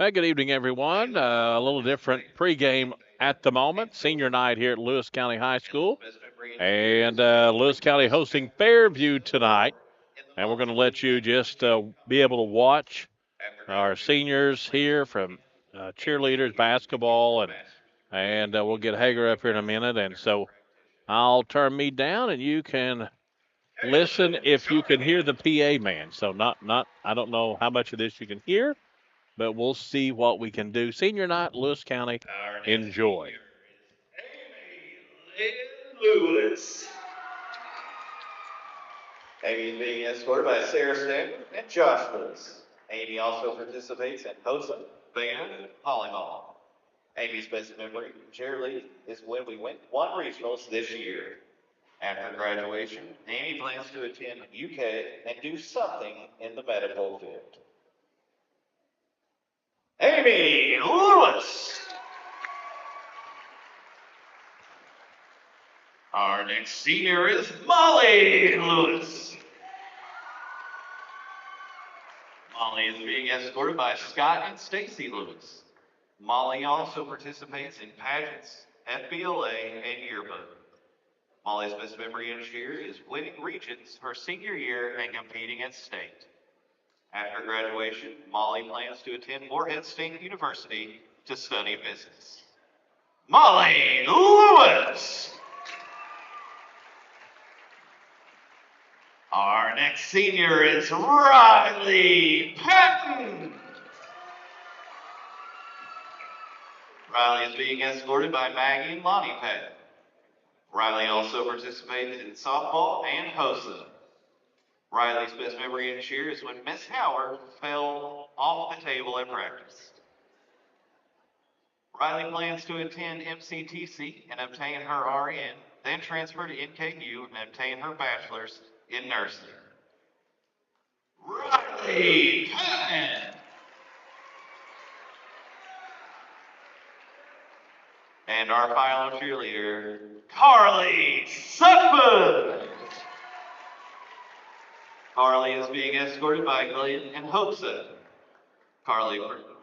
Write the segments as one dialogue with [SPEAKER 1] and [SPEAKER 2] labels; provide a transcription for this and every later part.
[SPEAKER 1] Hey, good evening, everyone. A little different pregame at the moment. Senior night here at Lewis County High School. And Lewis County hosting Fairview tonight. And we're going to let you just be able to watch our seniors here from cheerleaders, basketball, and we'll get Hager up here in a minute. And so I'll turn me down, and you can listen if you can hear the PA man. So not I don't know how much of this you can hear, but we'll see what we can do. Senior night, Lewis County. Enjoy.
[SPEAKER 2] Lewis. Amy is being escorted by Sarah Stanton and Josh Lewis. Amy also participates in Hosa, band, and volleyball. Amy's best memory from cheerleading is when we won regionals this year. After graduation, Amy plans to attend UK and do something in the medical field. Amy Lewis. Our next senior is Molly Lewis. Molly is being escorted by Scott and Stacy Lewis. Molly also participates in pageants, FBLA, and yearbook. Molly's best memory in cheer is winning regions her senior year and competing at state. After graduation, Molly plans to attend Morehead State University to study business. Molly Lewis. Our next senior is Riley Patton. Riley is being escorted by Maggie and Lonnie Patton. Riley also participates in softball and HOSA. Riley's best memory in cheer is when Miss Howard fell off the table at practice. Riley plans to attend MCTC and obtain her RN, then transfer to NKU and obtain her bachelor's in nursing. Riley Patton. And our final cheerleader, Carly Sutphen. Carly is being escorted by Glenn and Hosa. Carly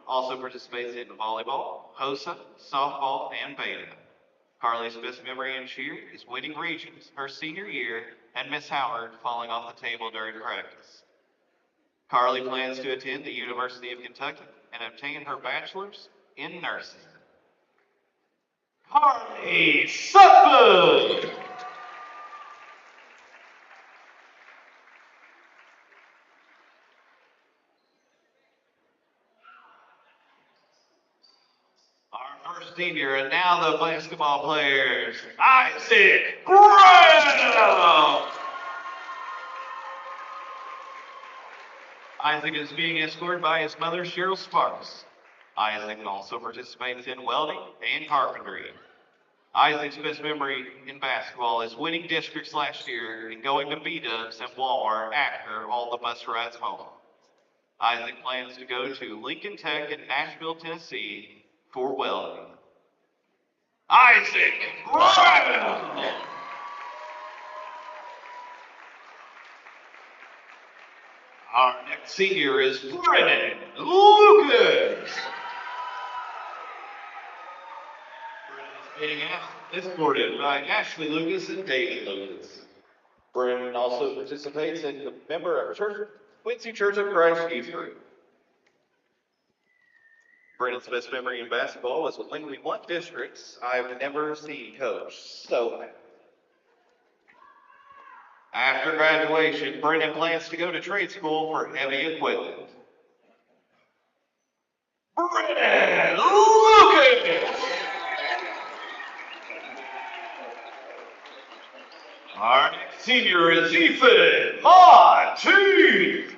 [SPEAKER 2] also participates in volleyball, HOSA, softball, and beta. Carly's best memory in cheer is winning regions her senior year and Miss Howard falling off the table during practice. Carly plans to attend the University of Kentucky and obtain her bachelor's in nursing. Carly Sutphen. Our first senior and now the basketball players, Isaac Brown. Isaac is being escorted by his mother, Cheryl Sparks. Isaac also participates in welding and carpentry. Isaac's best memory in basketball is winning districts last year and going to B-Dubs and Walmart after all the bus rides home. Isaac plans to go to Lincoln Tech in Nashville, Tennessee for welding. Isaac Brown. Our next senior is Brennan Lucas. Being escorted by Ashley Lucas and David Lucas. Brennan also participates in the member of Quincy Church of Christ Youth Group. Brennan's best memory in basketball was when we won districts. I've never seen coach so happy. After graduation, Brennan plans to go to trade school for heavy equipment. Brennan Lucas. Our next senior is Ethan Monteith.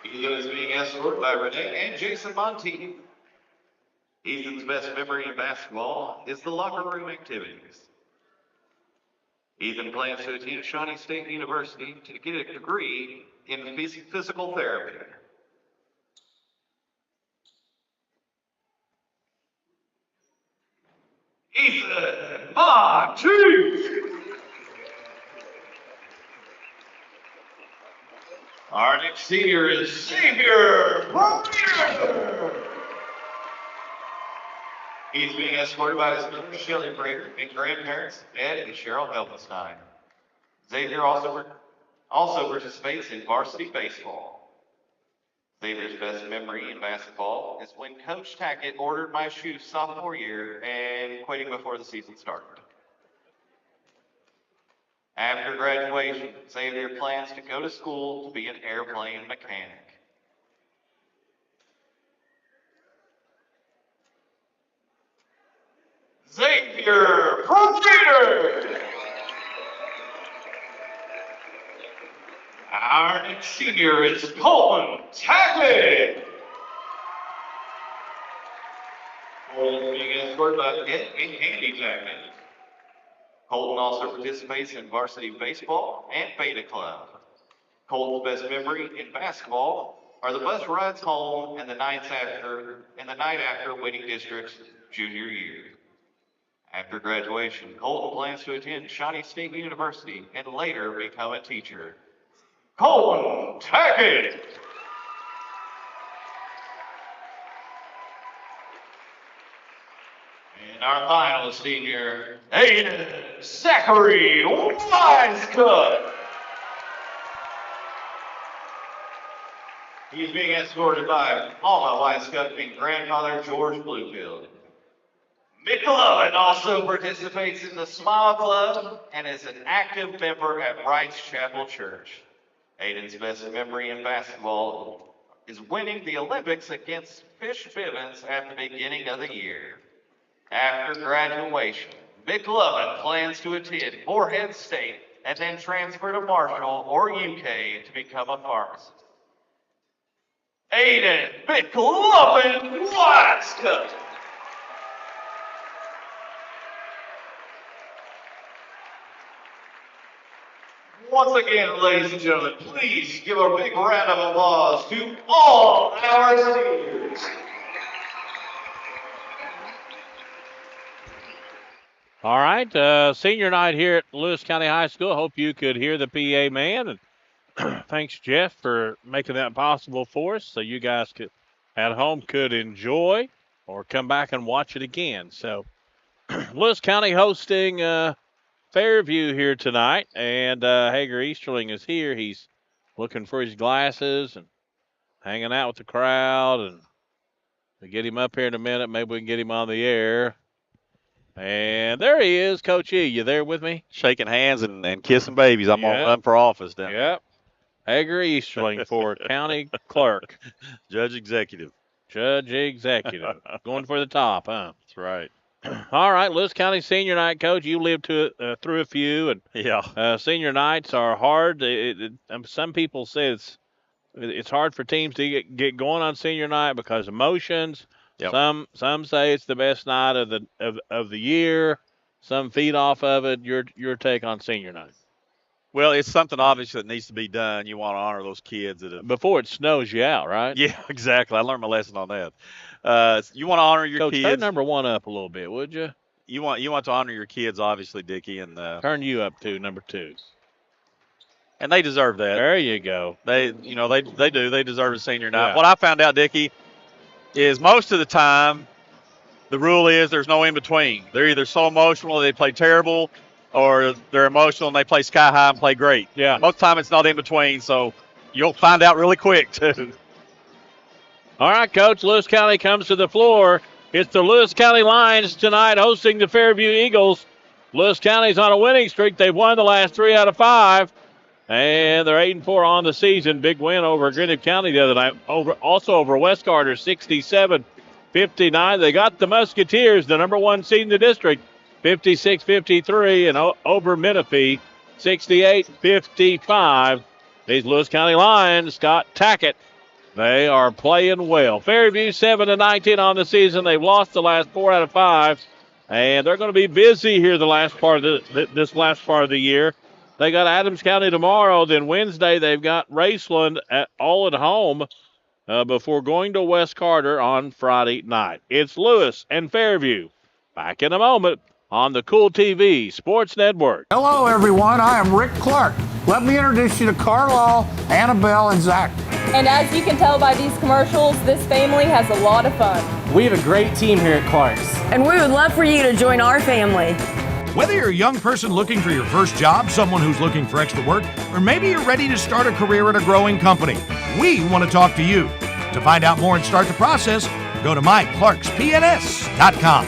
[SPEAKER 2] Ethan is being escorted by Renee and Jason Monteith. Ethan's best memory in basketball is the locker room activities. Ethan plans to attend Shawnee State University to get a degree in physical therapy. Ethan Monteith. Our next senior is Xavier Proctor. He's being escorted by his mother, Shelley Prater, and grandparents, Ed and Cheryl Helpenstein. Xavier also participates in varsity baseball. Xavier's best memory in basketball is when Coach Tackett ordered my shoes sophomore year and quitting before the season started. After graduation, Xavier plans to go to school to be an airplane mechanic. Xavier Proctor. Our next senior is Colton Tackett. Colton is being escorted by Ed and Andy Tackett. Colton also participates in varsity baseball and beta club. Colton's best memory in basketball are the bus rides home and the night after winning district's junior year. After graduation, Colton plans to attend Shawnee State University and later become a teacher. Colton Tackett. And our final senior, Aiden Zachary Wisecutt. He's being escorted by Alma Wisecutt and grandfather George Bluefield. McLovin also participates in the Smile Club and is an active member at Wright's Chapel Church. Aiden's best memory in basketball is winning the Olympics against Fish Bivens at the beginning of the year. After graduation, McLovin plans to attend Morehead State and then transfer to Marshall or UK to become a pharmacist. Aiden McLovin Wisecutt. Once again, ladies and gentlemen, please give a big round of applause to all our seniors.
[SPEAKER 1] All right, senior night here at Lewis County High School. Hope you could hear the PA man. And thanks, Jeff, for making that possible for us so you guys at home could enjoy or come back and watch it again. So Lewis County hosting Fairview here tonight, and Hager Easterling is here. He's looking for his glasses and hanging out with the crowd, and we'll get him up here in a minute. Maybe we can get him on the air. And there he is, Coach E. You there with me?
[SPEAKER 3] Shaking hands and kissing babies. I'm on run for office down there.
[SPEAKER 1] Yep. Hager Easterling for county clerk.
[SPEAKER 3] Judge executive.
[SPEAKER 1] Going for the top, huh?
[SPEAKER 3] That's right.
[SPEAKER 1] All right, Lewis County Senior Night, Coach. You lived through a few, and
[SPEAKER 3] yeah,
[SPEAKER 1] senior nights are hard. Some people say it's hard for teams to get going on senior night because emotions.
[SPEAKER 3] Yep.
[SPEAKER 1] Some say it's the best night of the year. Some feed off of it. Your take on senior night?
[SPEAKER 3] Well, it's something obvious that needs to be done. You want to honor those kids
[SPEAKER 1] before it snows you out, right?
[SPEAKER 3] Yeah, exactly. I learned my lesson on that. You want to honor your
[SPEAKER 1] Coach,
[SPEAKER 3] kids.
[SPEAKER 1] Turn number one up a little bit, would you?
[SPEAKER 3] You want to honor your kids, obviously, Dickie, and
[SPEAKER 1] turn you up to number two.
[SPEAKER 3] And they deserve that.
[SPEAKER 1] There you go.
[SPEAKER 3] They do. They deserve a senior night.
[SPEAKER 1] Yeah.
[SPEAKER 3] What I found out, Dickie, is most of the time the rule is there's no in between. They're either so emotional they play terrible, or they're emotional and they play sky high and play great.
[SPEAKER 1] Yeah.
[SPEAKER 3] Most of the time it's not in between, so you'll find out really quick too.
[SPEAKER 1] All right, Coach. Lewis County comes to the floor. It's the Lewis County Lions tonight hosting the Fairview Eagles. Lewis County's on a winning streak. They've won the last 3 out of 5. And they're 8-4 on the season. Big win over Grinnell County the other night. Also over West Carter, 67-59. They got the Musketeers, the number 1 seed in the district, 56-53. And over Menifee, 68-55. These Lewis County Lions, Scott Tackett, they are playing well. Fairview 7-19 on the season. They've lost the last 4 out of 5. And they're going to be busy here the last part of this last part of the year. They got Adams County tomorrow. Then Wednesday they've got Raceland all at home before going to West Carter on Friday night. It's Lewis and Fairview. Back in a moment on the Kool TV Sports Network.
[SPEAKER 4] Hello, everyone. I am Rick Clark. Let me introduce you to Carlisle, Annabelle, and Zach.
[SPEAKER 5] And as you can tell by these commercials, this family has a lot of fun.
[SPEAKER 6] We have a great team here at Clark's.
[SPEAKER 7] And we would love for you to join our family.
[SPEAKER 8] Whether you're a young person looking for your first job, someone who's looking for extra work, or maybe you're ready to start a career at a growing company, we want to talk to you. To find out more and start the process, go to myclarkspns.com.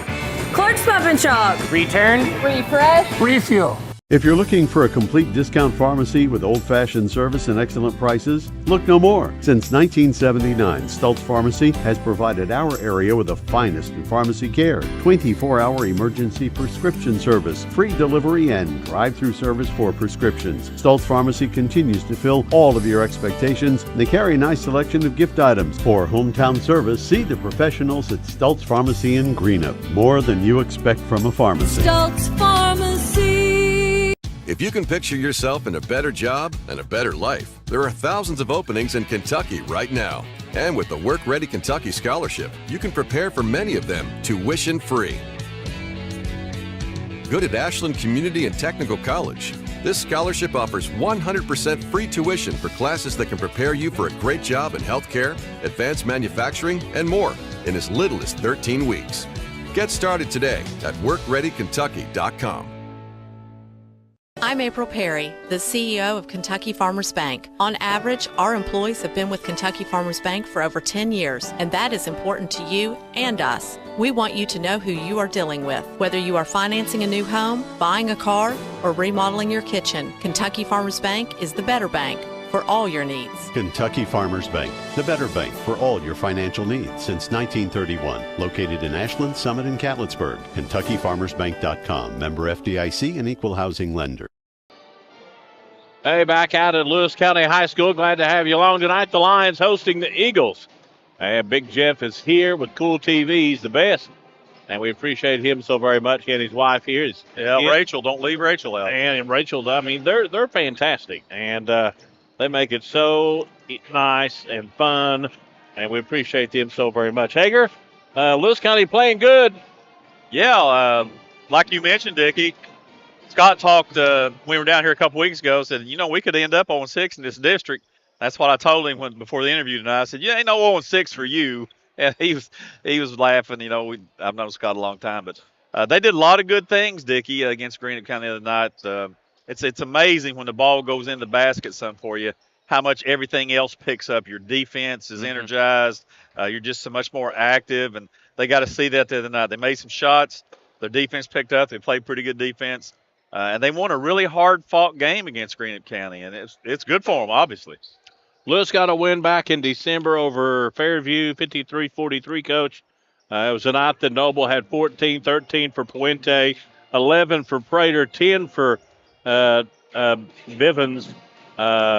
[SPEAKER 7] Clark's Pub and Shop.
[SPEAKER 6] Return,
[SPEAKER 5] Refresh,
[SPEAKER 4] Refuel.
[SPEAKER 9] If you're looking for a complete discount pharmacy with old-fashioned service and excellent prices, look no more. Since 1979, Stultz Pharmacy has provided our area with the finest in pharmacy care, 24-hour emergency prescription service, free delivery, and drive-through service for prescriptions. Stultz Pharmacy continues to fill all of your expectations. They carry a nice selection of gift items. For hometown service, see the professionals at Stultz Pharmacy in Greenup. More than you expect from a pharmacy.
[SPEAKER 7] Stultz Pharmacy.
[SPEAKER 10] If you can picture yourself in a better job and a better life, there are thousands of openings in Kentucky right now. And with the Work Ready Kentucky Scholarship, you can prepare for many of them tuition-free. Good at Ashland Community and Technical College. This scholarship offers 100% free tuition for classes that can prepare you for a great job in healthcare, advanced manufacturing, and more in as little as 13 weeks. Get started today at WorkReadyKentucky.com.
[SPEAKER 11] I'm April Perry, the CEO of Kentucky Farmers Bank. On average, our employees have been with Kentucky Farmers Bank for over 10 years, and that is important to you and us. We want you to know who you are dealing with. Whether you are financing a new home, buying a car, or remodeling your kitchen, Kentucky Farmers Bank is the better bank for all your needs.
[SPEAKER 9] Kentucky Farmers Bank, the better bank for all your financial needs since 1931. Located in Ashland, Summit, and Catlettsburg. KentuckyFarmersBank.com. Member FDIC and Equal Housing Lender.
[SPEAKER 1] Hey, back out at Lewis County High School. Glad to have you along tonight. The Lions hosting the Eagles. And Big Jeff is here with Kool TV. He's the best. And we appreciate him so very much. He and his wife here.
[SPEAKER 3] Rachel. Don't leave Rachel out.
[SPEAKER 1] And Rachel, I mean, they're fantastic. And they make it so nice and fun. And we appreciate them so very much. Hager, Lewis County playing good.
[SPEAKER 3] Yeah, like you mentioned, Dickie, Scott talked when we were down here a couple weeks ago, said, we could end up 0-6 in this district. That's what I told him before the interview tonight. I said, ain't no 0-6 for you. And he was laughing. I've known Scott a long time. But they did a lot of good things, Dickie, against Greenup County the other night. It's amazing when the ball goes in the basket, son, for you, how much everything else picks up. Your defense is energized. You're just so much more active. And they got to see that the other night. They made some shots. Their defense picked up. They played pretty good defense. And they won a really hard-fought game against Greenup County. And it's good for them, obviously.
[SPEAKER 1] Lewis got a win back in December over Fairview, 53-43, Coach. It was a night that Noble had 14, 13 for Puente, 11 for Prater, 10 for Bivens, Dylan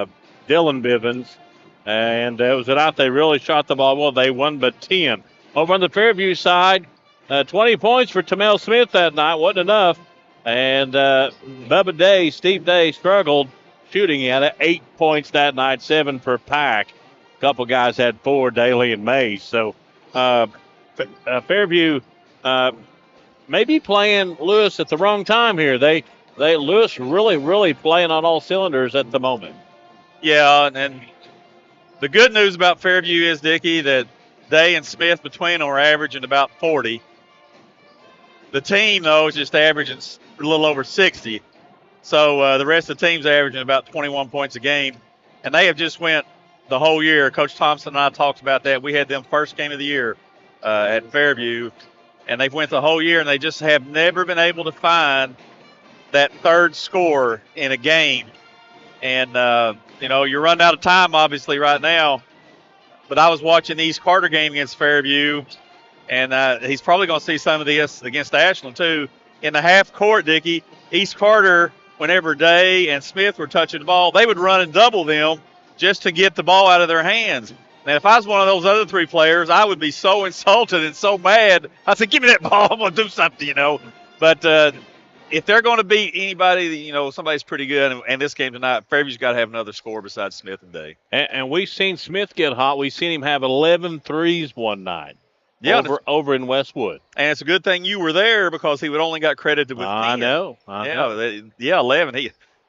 [SPEAKER 1] Bivens. And it was a night they really shot the ball well. They won by 10. Over on the Fairview side, 20 points for Tamel Smith that night. Wasn't enough. And Steve Day struggled shooting. He had 8 points that night, 7 for Pack. A couple guys had 4, Daly and Mays. So Fairview maybe playing Lewis at the wrong time here. Lewis really playing on all cylinders at the moment.
[SPEAKER 3] Yeah, and the good news about Fairview is, Dickie, that Day and Smith between them are averaging about 40. The team, though, is just averaging a little over 60. So the rest of the team's averaging about 21 points a game. And they have just went the whole year. Coach Thompson and I talked about that. We had them first game of the year at Fairview. And they've went the whole year, and they just have never been able to find that third score in a game. And, you're running out of time, obviously, right now. But I was watching the East Carter game against Fairview, and he's probably going to see some of this against Ashland, too. In the half court, Dickie, East Carter, whenever Day and Smith were touching the ball, they would run and double them just to get the ball out of their hands. And if I was one of those other three players, I would be so insulted and so mad. I said, give me that ball. I'm going to do something, But if they're going to beat anybody, somebody's pretty good. And this game tonight, Fairview's got to have another score besides Smith and Day.
[SPEAKER 1] And we've seen Smith get hot. We've seen him have 11 threes one night.
[SPEAKER 3] Yeah,
[SPEAKER 1] over in Westwood.
[SPEAKER 3] And it's a good thing you were there because he would only got credited with 10.
[SPEAKER 1] I know.
[SPEAKER 3] Yeah, 11.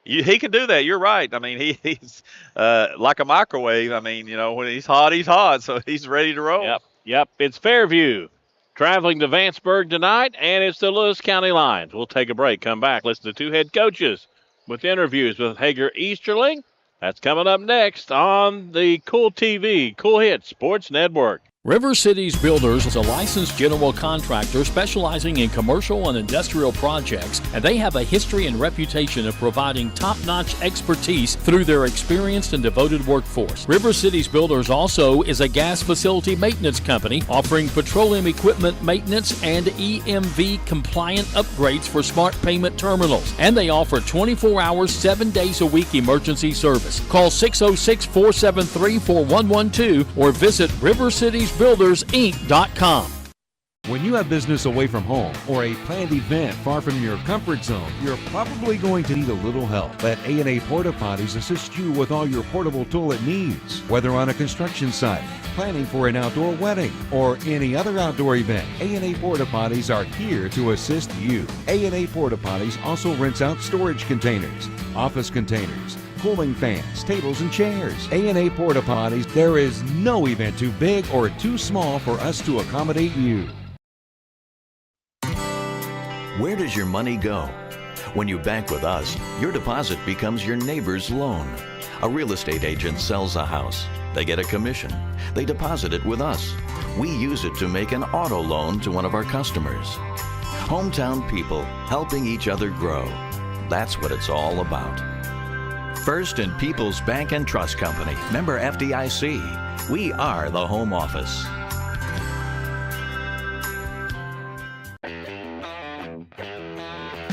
[SPEAKER 3] He can do that. You're right. I mean, he's like a microwave. I mean, when he's hot, so he's ready to roll.
[SPEAKER 1] Yep. It's Fairview traveling to Vanceburg tonight, and it's the Lewis County Lions. We'll take a break, come back, listen to two head coaches with interviews with Hager Easterling. That's coming up next on the Kool TV, Kool Hits Sports Network.
[SPEAKER 12] River Cities Builders is a licensed general contractor specializing in commercial and industrial projects, and they have a history and reputation of providing top-notch expertise through their experienced and devoted workforce. River Cities Builders also is a gas facility maintenance company offering petroleum equipment maintenance and EMV compliant upgrades for smart payment terminals, and they offer 24 hours, 7 days a week emergency service. Call 606-473-4112 or visit rivercitiesbuildersinc.com.
[SPEAKER 13] When you have business away from home or a planned event far from your comfort zone, you're probably going to need a little help. Let A&A Porta Potties assist you with all your portable toilet needs. Whether on a construction site, planning for an outdoor wedding, or any other outdoor event, A&A Porta Potties are here to assist you. A&A Porta Potties also rents out storage containers, office containers, cooling fans, tables, and chairs. A&A Porta Potties, there is no event too big or too small for us to accommodate you.
[SPEAKER 14] Where does your money go? When you bank with us, your deposit becomes your neighbor's loan. A real estate agent sells a house. They get a commission. They deposit it with us. We use it to make an auto loan to one of our customers. Hometown people helping each other grow. That's what it's all about. First and People's Bank and Trust Company, member FDIC. We are the home office.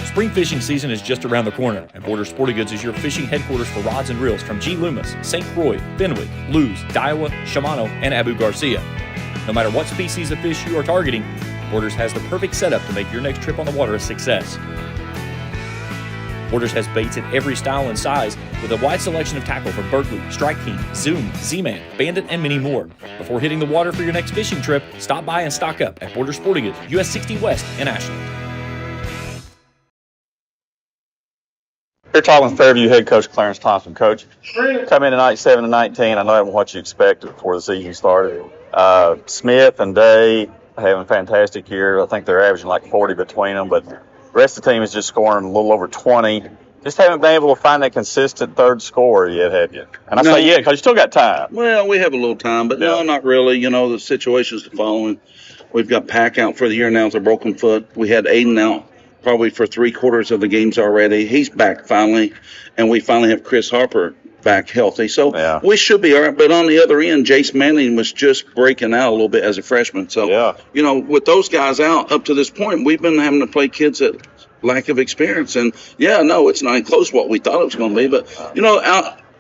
[SPEAKER 15] Spring fishing season is just around the corner, and Border Sporting Goods is your fishing headquarters for rods and reels from G. Loomis, St. Croix, Fenwick, Lewes, Daiwa, Shimano, and Abu Garcia. No matter what species of fish you are targeting, Borders has the perfect setup to make your next trip on the water a success. Borders has baits in every style and size with a wide selection of tackle from Berkeley, Strike King, Zoom, Z-Man, Bandit, and many more. Before hitting the water for your next fishing trip, stop by and stock up at Border Sporting Goods, US 60 West in Ashland.
[SPEAKER 16] You're talking Fairview head coach Clarence Thompson. Coach, come in tonight 7-19. I know that wasn't what you expected before the season started. Smith and Day having a fantastic year. I think they're averaging like 40 between them, but the rest of the team is just scoring a little over 20. Just haven't been able to find that consistent third scorer yet, have you? And I say yeah, because you still got time.
[SPEAKER 17] Well, we have a little time, but no, not really. The situation is the following. We've got Pack out for the year now with a broken foot. We had Aiden out probably for 3/4 of the games already. He's back finally, and we finally have Chris Harper back healthy. So we should be all right. But on the other end, Jace Manning was just breaking out a little bit as a freshman. So, with those guys out up to this point, we've been having to play kids that lack of experience. And, it's not even close to what we thought it was going to be. But,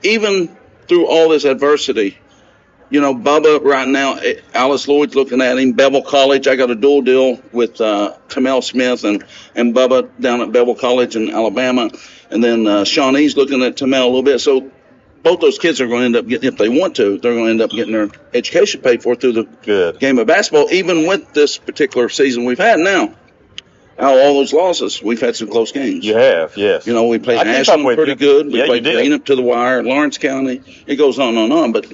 [SPEAKER 17] even through all this adversity, Bubba right now, Alice Lloyd's looking at him. Bevel College, I got a dual deal with Tamel Smith and Bubba down at Bevel College in Alabama. And then Shawnee's looking at Tamel a little bit. So both those kids are going to end up getting, if they want to, they're going to end up getting their education paid for through the game of basketball, even with this particular season we've had now. Out of all those losses, we've had some close games.
[SPEAKER 16] You have, yes.
[SPEAKER 17] We played Ashland pretty good. We played Green up to the wire, Lawrence County. It goes on and on. But,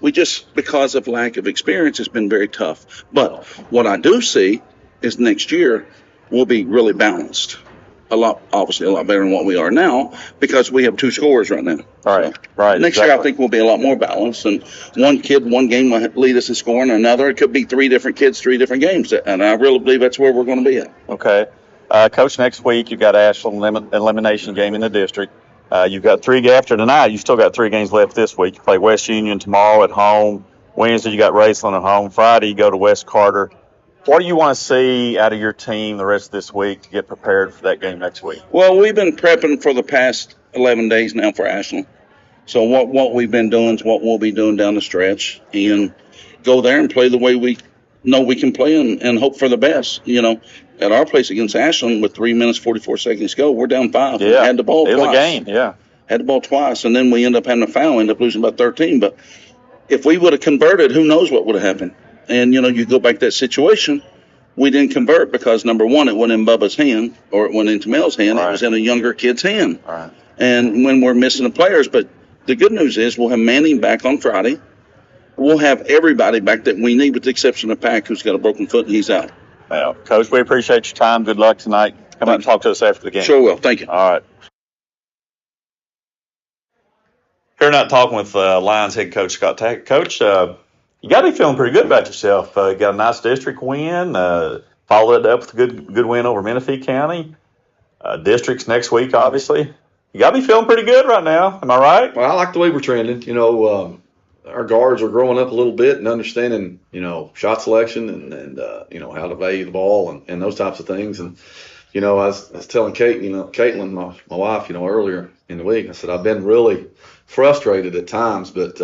[SPEAKER 17] we just, because of lack of experience, it's been very tough. But what I do see is next year we'll be really balanced. Obviously a lot better than what we are now because we have two scorers right now.
[SPEAKER 16] Right.
[SPEAKER 17] Next year, I think we'll be a lot more balanced. And one kid, one game will lead us in scoring. Another, it could be three different kids, three different games. And I really believe that's where we're going to be at.
[SPEAKER 16] Okay. Coach, next week you've got Ashland elimination game in the district. You've got after tonight, you still got 3 games left this week. You play West Union tomorrow at home. Wednesday, you got Raceland at home. Friday, you go to West Carter. What do you want to see out of your team the rest of this week to get prepared for that game next week?
[SPEAKER 17] Well, we've been prepping for the past 11 days now for Ashland. So what we've been doing is what we'll be doing down the stretch and go there and play the way we know we can play and hope for the best. At our place against Ashland with 3 minutes, 44 seconds to go, we're down 5.
[SPEAKER 16] Yeah,
[SPEAKER 17] we had the ball
[SPEAKER 16] twice.
[SPEAKER 17] It was
[SPEAKER 16] a game, yeah.
[SPEAKER 17] Had the ball twice, and then we end up having a foul, end up losing by 13. But if we would have converted, who knows what would have happened. And, you go back to that situation, we didn't convert because, number one, it went in Bubba's hand or it went into Mel's hand. It was in a younger kid's hand. and when we're missing the players. But the good news is we'll have Manning back on Friday. We'll have everybody back that we need with the exception of Pack, who's got a broken foot and he's out.
[SPEAKER 16] Well, Coach, we appreciate your time. Good luck tonight. Come out and talk to us after the game.
[SPEAKER 17] Sure will. Thank you.
[SPEAKER 16] All right. Here tonight talking with Lions head coach Scott Tackett. Coach, you got to be feeling pretty good about yourself. You got a nice district win. Followed it up with a good win over Menifee County. Districts next week, obviously. You got to be feeling pretty good right now. Am I right?
[SPEAKER 18] Well, I like the way we're trending. You know, our guards are growing up a little bit and understanding, you know, shot selection and you know, how to value the ball and those types of things. And, you know, I was telling Caitlin, my wife, you know, earlier in the week, I said, I've been really frustrated at times, but,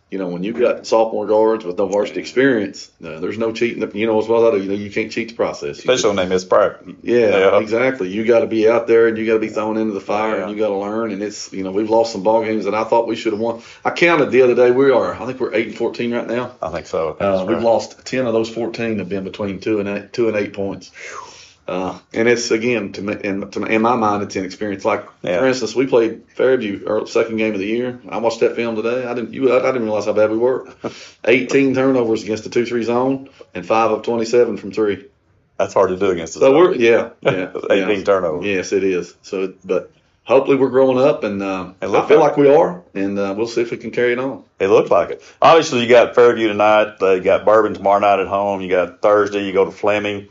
[SPEAKER 18] you know, when you've got sophomore guards with no varsity experience, there's no cheating. You know as well as I do, you know, you can't cheat the process.
[SPEAKER 16] Especially when they miss practice.
[SPEAKER 18] Yeah, exactly. You got to be out there and you got to be thrown into the fire and you got to learn. And it's, you know, we've lost some ball games that I thought we should have won. I counted the other day. I think we're 8-14 right now.
[SPEAKER 16] I think so.
[SPEAKER 18] We've lost 10 of those 14 have been between 2 and 8 points. And it's, again, in my mind, it's inexperience. Like, for instance, we played Fairview, second game of the year. I watched that film today. I didn't realize how bad we were. 18 turnovers against the 2-3 zone and 5 of 27 from 3.
[SPEAKER 16] That's hard to do against us.
[SPEAKER 18] So
[SPEAKER 16] 18 turnovers.
[SPEAKER 18] Yes, it is. So, but hopefully we're growing up, and I feel like we are, and we'll see if we can carry it on.
[SPEAKER 16] It looked like it. Obviously, you got Fairview tonight. You got Bourbon tomorrow night at home. You got Thursday. You go to Fleming.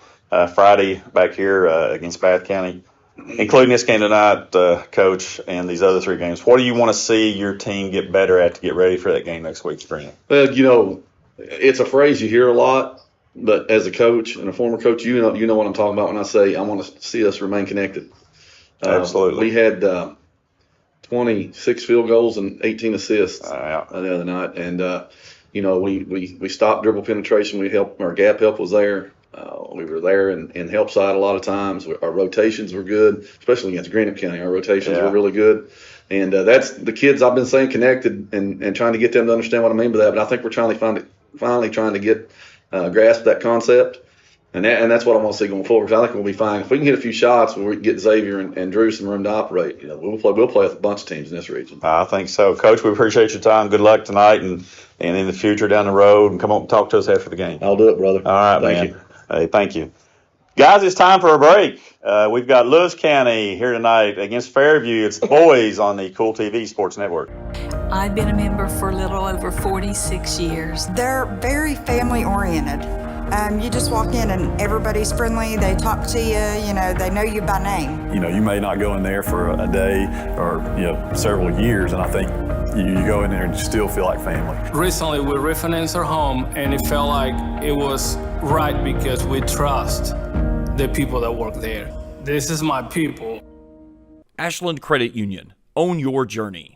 [SPEAKER 16] Friday back here against Bath County, including this game tonight, Coach, and these other 3 games. What do you want to see your team get better at to get ready for that game next week, Spring?
[SPEAKER 18] Well, you know, it's a phrase you hear a lot, but as a coach and a former coach, you know what I'm talking about when I say I want to see us remain connected.
[SPEAKER 16] Absolutely.
[SPEAKER 18] We had 26 field goals and 18 assists the other night, and you know, we stopped dribble penetration. Our gap help was there. We were there in help side a lot of times. Our rotations were good, especially against Greenup County. Our rotations were really good. And that's the kids I've been saying connected and trying to get them to understand what I mean by that. But I think we're finally trying to get grasp that concept. And that's what I want to see going forward. Because I think we'll be fine. If we can hit a few shots where we can get Xavier and Drew some room to operate, you know, we'll play with a bunch of teams in this region.
[SPEAKER 16] I think so. Coach, we appreciate your time. Good luck tonight and in the future down the road. And come on and talk to us after the game.
[SPEAKER 18] I'll do it, brother.
[SPEAKER 16] All right,
[SPEAKER 18] Thank
[SPEAKER 16] you. Hey, thank you. Guys, it's time for a break. We've got Lewis County here tonight against Fairview. It's the boys on the Kool TV Sports Network.
[SPEAKER 19] I've been a member for a little over 46 years.
[SPEAKER 20] They're very family-oriented. You just walk in and everybody's friendly. They talk to you. You know, they know you by name.
[SPEAKER 21] You know, you may not go in there for a day or, you know, several years, and I think you go in there and you still feel like family.
[SPEAKER 22] Recently, we refinanced our home, and it felt like it was right because we trust the people that work there. This is my people.
[SPEAKER 15] Ashland Credit Union. Own your journey.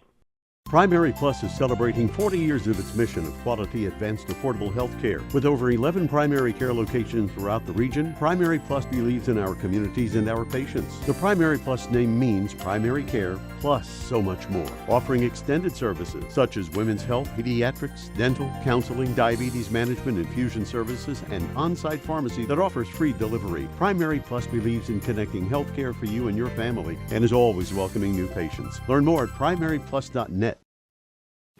[SPEAKER 9] Primary Plus is celebrating 40 years of its mission of quality, advanced, affordable health care. With over 11 primary care locations throughout the region, Primary Plus believes in our communities and our patients. The Primary Plus name means primary care plus so much more, offering extended services such as women's health, pediatrics, dental, counseling, diabetes management, infusion services, and on-site pharmacy that offers free delivery. Primary Plus believes in connecting health care for you and your family and is always welcoming new patients. Learn more at primaryplus.net.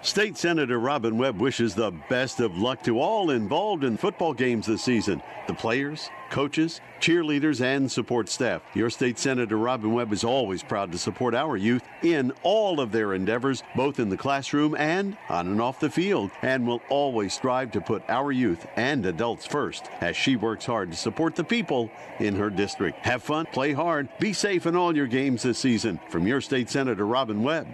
[SPEAKER 9] State Senator Robin Webb wishes the best of luck to all involved in football games this season. The players, coaches, cheerleaders, and support staff. Your State Senator Robin Webb is always proud to support our youth in all of their endeavors, both in the classroom and on and off the field, and will always strive to put our youth and adults first as she works hard to support the people in her district. Have fun, play hard, be safe in all your games this season. From your State Senator Robin Webb.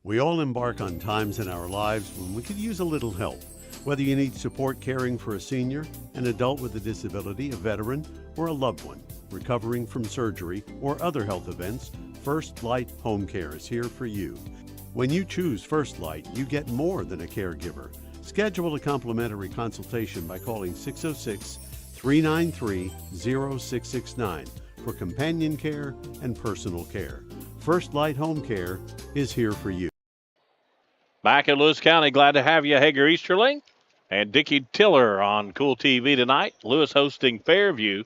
[SPEAKER 9] We all embark on times in our lives when we could use a little help. Whether you need support caring for a senior, an adult with a disability, a veteran, or a loved one recovering from surgery or other health events, First Light Home Care is here for you. When you choose First Light, you get more than a caregiver. Schedule a complimentary consultation by calling 606-393-0669 for companion care and personal care. First Light Home Care is here for you.
[SPEAKER 1] Back in Lewis County, glad to have you, Hager Easterling and Dickie Tiller on Kool TV tonight. Lewis hosting Fairview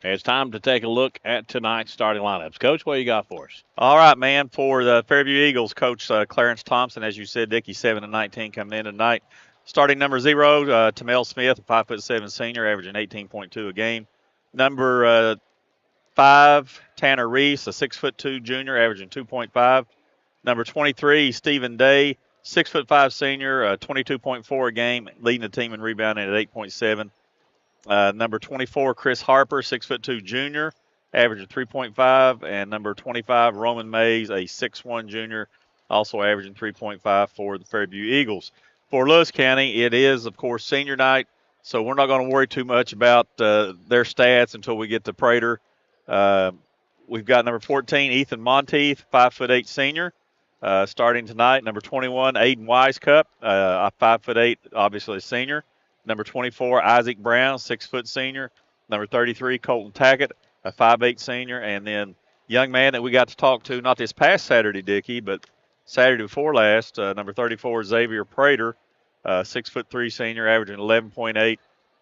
[SPEAKER 1] It's time to take a look at tonight's starting lineups. Coach, what you got for us?
[SPEAKER 3] All right, man. For the Fairview Eagles, Coach Clarence Thompson, as you said, Dickie, 7-19 coming in tonight. Starting number 0, Tamel Smith, a 5'7" senior, averaging 18.2 a game. Number 5, Tanner Reese, a 6'2" junior, averaging 2.5. Number 23, Stephen Day, 6'5" senior, 22.4 a game, leading the team in rebounding at 8.7. Number 24, Chris Harper, 6'2" junior, averaging 3.5. And number 25, Roman Mays, a 6'1" junior, also averaging 3.5 for the Fairview Eagles. For Lewis County, it is, of course, senior night, so we're not going to worry too much about their stats until we get to Prater. We've got number 14, Ethan Monteith, 5'8" senior, starting tonight. Number 21, Aiden Wisecup, a 5'8", obviously a senior. Number 24, Isaac Brown, 6' senior. Number 33, Colton Tackett, a 5'8" senior. And then young man that we got to talk to, not this past Saturday, Dickie, but Saturday before last, number 34, Xavier Prater, 6'3" senior, averaging 11.8,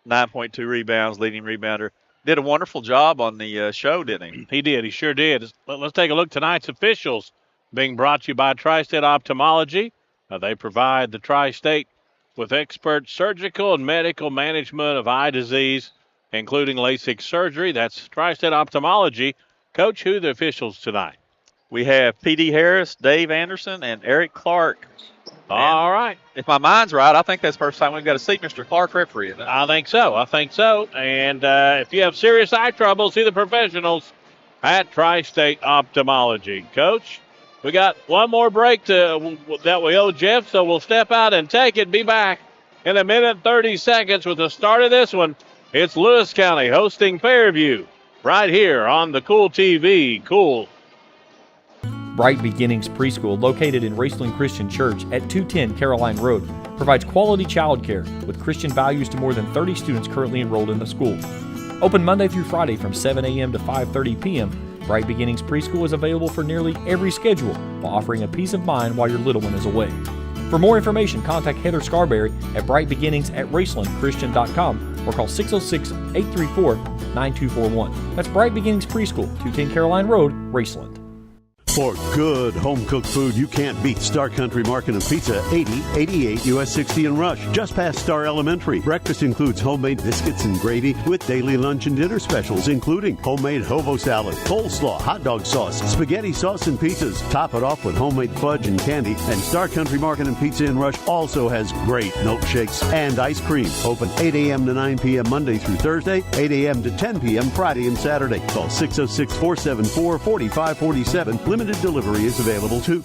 [SPEAKER 3] 9.2 rebounds, leading rebounder. Did a wonderful job on the show, didn't he?
[SPEAKER 1] He did. He sure did. Let's take a look. Tonight's officials being brought to you by Tri-State Ophthalmology. They provide the Tri-State with expert surgical and medical management of eye disease, including LASIK surgery. That's Tri-State Ophthalmology. Coach, who are the officials tonight?
[SPEAKER 3] We have P.D. Harris, Dave Anderson, and Eric Clark.
[SPEAKER 1] All right.
[SPEAKER 3] If my mind's right, I think that's the first time we've got to see Mr. Clark referee.
[SPEAKER 1] I think so. And if you have serious eye trouble, see the professionals at Tri-State Ophthalmology. Coach, we got one more break that we owe Jeff, so we'll step out and take it. Be back in a minute and 30 seconds with the start of this one. It's Lewis County hosting Fairview right here on the Kool TV. Kool.
[SPEAKER 15] Bright Beginnings Preschool, located in Raceland Christian Church at 210 Caroline Road, provides quality childcare with Christian values to more than 30 students currently enrolled in the school. Open Monday through Friday from 7 a.m. to 5:30 p.m., Bright Beginnings Preschool is available for nearly every schedule while offering a peace of mind while your little one is away. For more information, contact Heather Scarberry at Bright Beginnings at RacelandChristian.com or call 606-834-9241. That's Bright Beginnings Preschool, 210 Caroline Road, Raceland.
[SPEAKER 9] For good home-cooked food you can't beat, Star Country Market and Pizza, 8088 US 60 in Rush, just past Star Elementary. Breakfast includes homemade biscuits and gravy with daily lunch and dinner specials, including homemade hobo salad, coleslaw, hot dog sauce, spaghetti sauce, and pizzas. Top it off with homemade fudge and candy. And Star Country Market and Pizza in Rush also has great milkshakes and ice cream. Open 8 a.m. to 9 p.m. Monday through Thursday, 8 a.m. to 10 p.m. Friday and Saturday. Call 606-474-4547. Limited delivery is available too.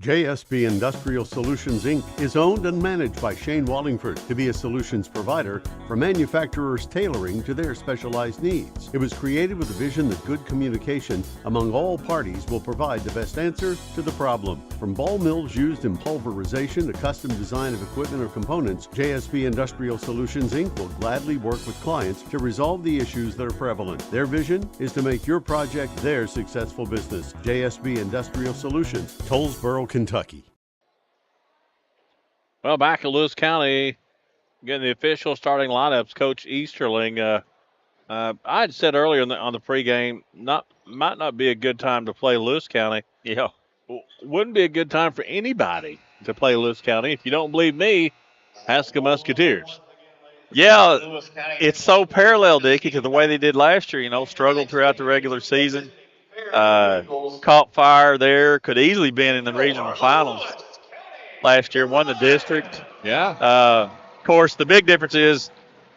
[SPEAKER 9] JSB Industrial Solutions, Inc. is owned and managed by Shane Wallingford to be a solutions provider for manufacturers tailoring to their specialized needs. It was created with the vision that good communication among all parties will provide the best answer to the problem. From ball mills used in pulverization to custom design of equipment or components, JSB Industrial Solutions, Inc. will gladly work with clients to resolve the issues that are prevalent. Their vision is to make your project their successful business. JSB Industrial Solutions, Tollsboro, Kentucky.
[SPEAKER 1] Well, back at Lewis County, getting the official starting lineups. Coach Easterling, I had said earlier on the pregame, might not be a good time to play Lewis County.
[SPEAKER 3] Yeah,
[SPEAKER 1] wouldn't be a good time for anybody to play Lewis County. If you don't believe me, ask the Musketeers.
[SPEAKER 3] Yeah, it's so parallel, Dickie, to the way they did last year. Struggled throughout the regular season. Caught fire there, could easily been in the regional finals last year, won the district.
[SPEAKER 1] Yeah.
[SPEAKER 3] Of course, the big difference is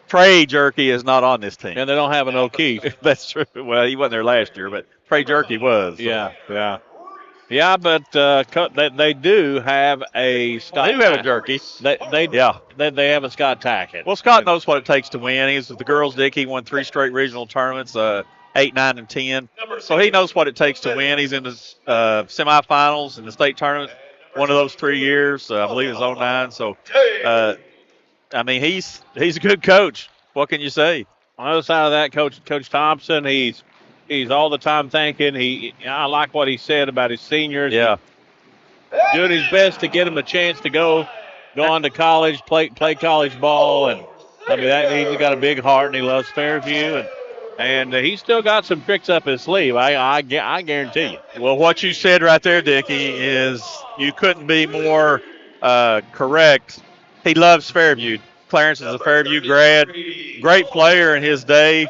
[SPEAKER 3] Trey Jerky is not on this team.
[SPEAKER 1] And they don't have an O'Keefe.
[SPEAKER 3] That's true. Well, he wasn't there last year, but Trey Jerky was. So.
[SPEAKER 1] Yeah, but they do have a Scott.
[SPEAKER 3] They do have a Jerky.
[SPEAKER 1] They have a Scott Tackett.
[SPEAKER 3] Well, Scott knows what it takes to win. He's with the girls' Dickie, won 3 straight regional tournaments. 8, 9, and 10. So he knows what it takes to win. He's in the semifinals in the state tournament one of those 3 years. I believe it's 09. So, he's a good coach. What can you say?
[SPEAKER 1] On the other side of that, Coach Thompson, he's all the time thinking. I like what he said about his seniors.
[SPEAKER 3] Yeah.
[SPEAKER 1] Doing his best to get them a chance to go on to college, play college ball. And that means he's got a big heart and he loves Fairview. And he's still got some tricks up his sleeve, I guarantee you.
[SPEAKER 3] Well, what you said right there, Dickie, is you couldn't be more correct. He loves Fairview. Clarence is a Fairview grad, great player in his day,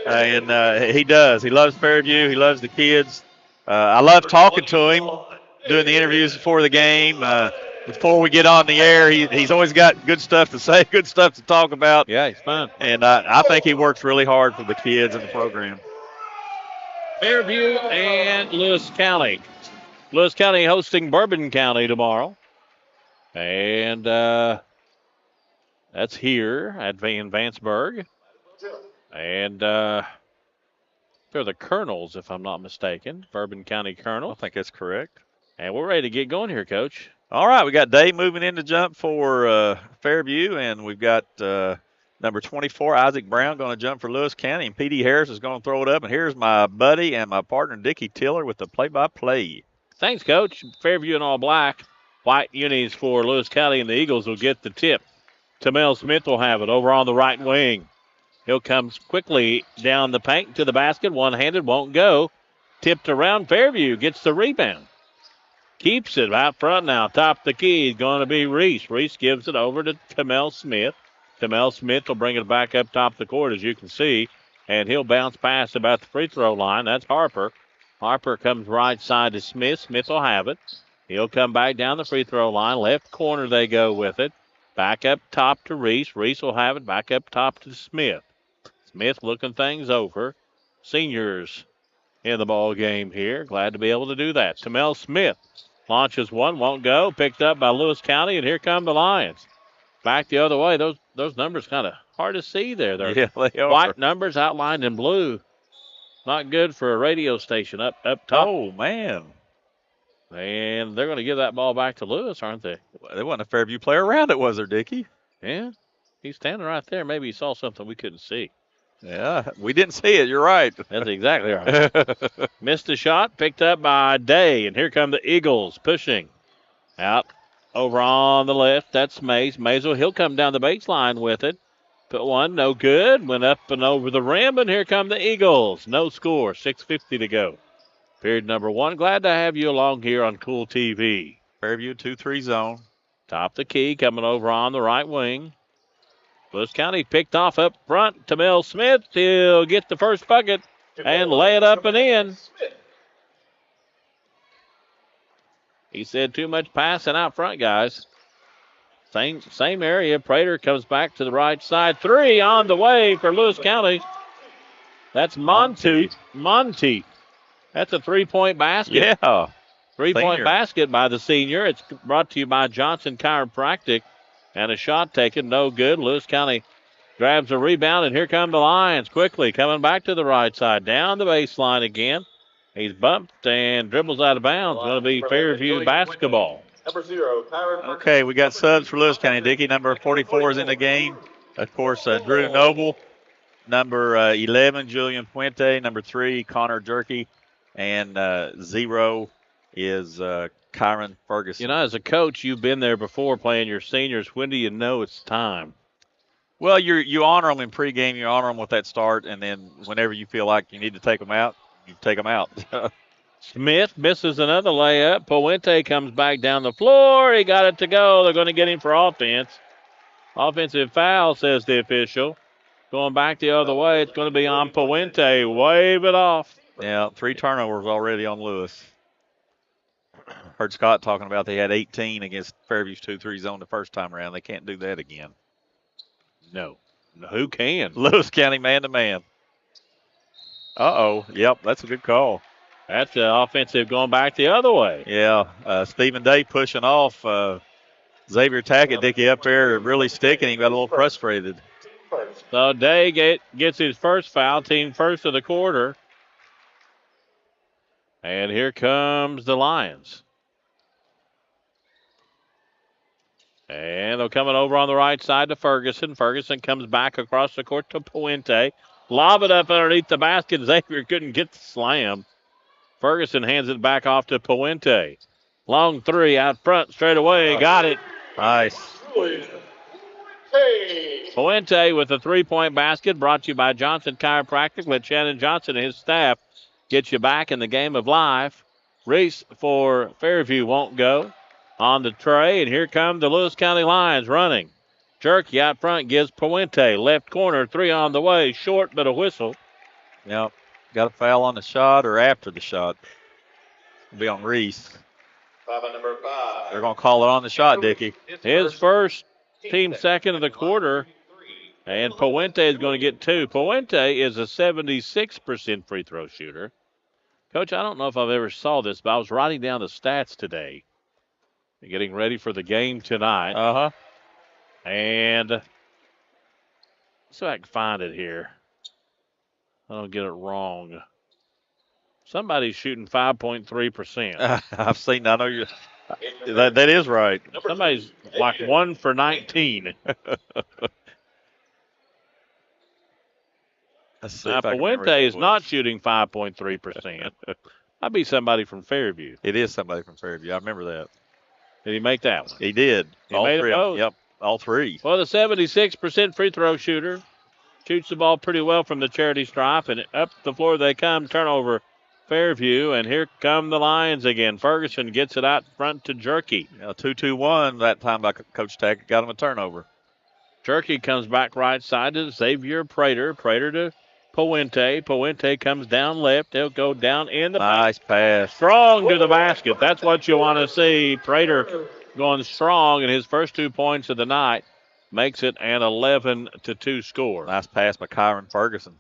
[SPEAKER 3] and he does. He loves Fairview. He loves the kids. I love talking to him, doing the interviews before the game. Before we get on the air, he's always got good stuff to say, good stuff to talk about.
[SPEAKER 1] Yeah, he's fun.
[SPEAKER 3] And I think he works really hard for the kids and the program.
[SPEAKER 1] Fairview and Lewis County. Lewis County hosting Bourbon County tomorrow. And that's here at Vanceburg. And they're the Colonels, if I'm not mistaken. Bourbon County Colonels.
[SPEAKER 3] I think that's correct.
[SPEAKER 1] And we're ready to get going here, Coach.
[SPEAKER 3] All right, we got Dave moving in to jump for Fairview, and we've got number 24, Isaac Brown, going to jump for Lewis County, and P.D. Harris is going to throw it up. And here's my buddy and my partner, Dickie Tiller, with the play-by-play.
[SPEAKER 1] Thanks, Coach. Fairview in all black. White unis for Lewis County, and the Eagles will get the tip. Tamel Smith will have it over on the right wing. He'll come quickly down the paint to the basket. One-handed, won't go. Tipped around. Fairview gets the rebound. Keeps it out front now. Top the key is going to be Reese. Reese gives it over to Tamel Smith. Tamel Smith will bring it back up top the court, as you can see, and he'll bounce past about the free throw line. That's Harper. Harper comes right side to Smith. Smith will have it. He'll come back down the free throw line. Left corner they go with it. Back up top to Reese. Reese will have it back up top to Smith. Smith looking things over. Seniors in the ball game here. Glad to be able to do that. Tamel Smith launches one, won't go. Picked up by Lewis County, and here come the Lions. Back the other way. Those numbers kind of hard to see there. They're
[SPEAKER 3] they are.
[SPEAKER 1] White numbers outlined in blue. Not good for a radio station up top.
[SPEAKER 3] Oh, man.
[SPEAKER 1] And they're going to give that ball back to Lewis, aren't they?
[SPEAKER 3] There wasn't a Fairview player around it, was there, Dickie?
[SPEAKER 1] Yeah. He's standing right there. Maybe he saw something we couldn't see.
[SPEAKER 3] Yeah, we didn't see it. You're right.
[SPEAKER 1] That's exactly right. Missed a shot, picked up by Day, and here come the Eagles pushing. Out over on the left, that's Mays. Maysel, he'll come down the baseline with it. Put one, no good. Went up and over the rim, and here come the Eagles. No score, 6:50 to go. Period number one. Glad to have you along here on Kool TV.
[SPEAKER 3] Fairview 2-3 zone.
[SPEAKER 1] Top the key, coming over on the right wing. Lewis County picked off up front. Tamel Smith, he'll get the first bucket and lay it up and in. He said too much passing out front, guys. Same area. Prater comes back to the right side. Three on the way for Lewis County. That's Monty. That's a three-point basket.
[SPEAKER 3] Yeah.
[SPEAKER 1] Three-point basket by the senior. It's brought to you by Johnson Chiropractic. And a shot taken, no good. Lewis County grabs a rebound, and here come the Lions quickly coming back to the right side. Down the baseline again. He's bumped and dribbles out of bounds. Going to be Fairview basketball.
[SPEAKER 2] Number 0, Tyler.
[SPEAKER 3] Okay, we got subs for Lewis County. Dickie, number 44 is in the game. Of course, Drew Noble. Number 11, Julian Puente. Number 3, Connor Jerky. And 0 is Kyron Ferguson.
[SPEAKER 1] You know, as a coach, you've been there before playing your seniors. When do you know it's time?
[SPEAKER 3] Well, you honor them in pregame. You honor them with that start, and then whenever you feel like you need to take them out, you take them out.
[SPEAKER 1] Smith misses another layup. Puente comes back down the floor. He got it to go. They're going to get him for offense. Offensive foul, says the official. Going back the other way, it's going to be on Puente. Wave it off.
[SPEAKER 3] Yeah, 3 turnovers already on Lewis. Heard Scott talking about they had 18 against Fairview's 2-3 zone the first time around. They can't do that again.
[SPEAKER 1] No. Who can?
[SPEAKER 3] Lewis County man-to-man. Uh-oh. Yep, that's a good call.
[SPEAKER 1] That's the offensive going back the other way.
[SPEAKER 3] Yeah, Stephen Day pushing off. Xavier Tackett, Dickie, up there really sticking. He got a little frustrated.
[SPEAKER 1] So Day gets his first foul, team first of the quarter. And here comes the Lions. And they're coming over on the right side to Ferguson. Ferguson comes back across the court to Puente. Lob it up underneath the basket. Xavier couldn't get the slam. Ferguson hands it back off to Puente. Long three out front straight away. Got it.
[SPEAKER 3] Nice.
[SPEAKER 1] Puente with a 3-point basket brought to you by Johnson Chiropractic. Let Shannon Johnson and his staff get you back in the game of life. Reese for Fairview won't go on the tray, and here come the Lewis County Lions running. Jerky out front gives Puente. Left corner, 3 on the way. Short, but a whistle.
[SPEAKER 3] Yep. Got a foul on the shot or after the shot. It'll be on Reese. They're going to call it on the shot, Dickie.
[SPEAKER 1] His first, team second of the quarter, and Puente is going to get 2. Puente is a 76% free throw shooter. Coach, I don't know if I've ever saw this, but I was writing down the stats today, getting ready for the game tonight.
[SPEAKER 3] Uh-huh.
[SPEAKER 1] And let's see if I can find it here. I don't get it wrong. Somebody's shooting 5.3%.
[SPEAKER 3] I've seen. I know you. That is right.
[SPEAKER 1] Somebody's like 1 for 19. Now, Puente is not shooting 5.3%. That'd be somebody from Fairview.
[SPEAKER 3] It is somebody from Fairview. I remember that.
[SPEAKER 1] Did he make that one?
[SPEAKER 3] He did.
[SPEAKER 1] He
[SPEAKER 3] all
[SPEAKER 1] made
[SPEAKER 3] three.
[SPEAKER 1] it.
[SPEAKER 3] Yep, all 3.
[SPEAKER 1] Well, the 76% free throw shooter shoots the ball pretty well from the charity stripe, and up the floor they come. Turnover, Fairview, and here come the Lions again. Ferguson gets it out front to Jerky.
[SPEAKER 3] 2-2-1 that time by Coach Tackett. Got him a turnover.
[SPEAKER 1] Jerky comes back right side to Xavier Prater. Prater to Puente. Puente comes down left. He'll go down in the
[SPEAKER 3] nice pass.
[SPEAKER 1] Strong to the basket. That's what you want to see. Prater going strong in his first 2 points of the night. Makes it an 11-2 score.
[SPEAKER 3] Nice pass by Kyron Ferguson.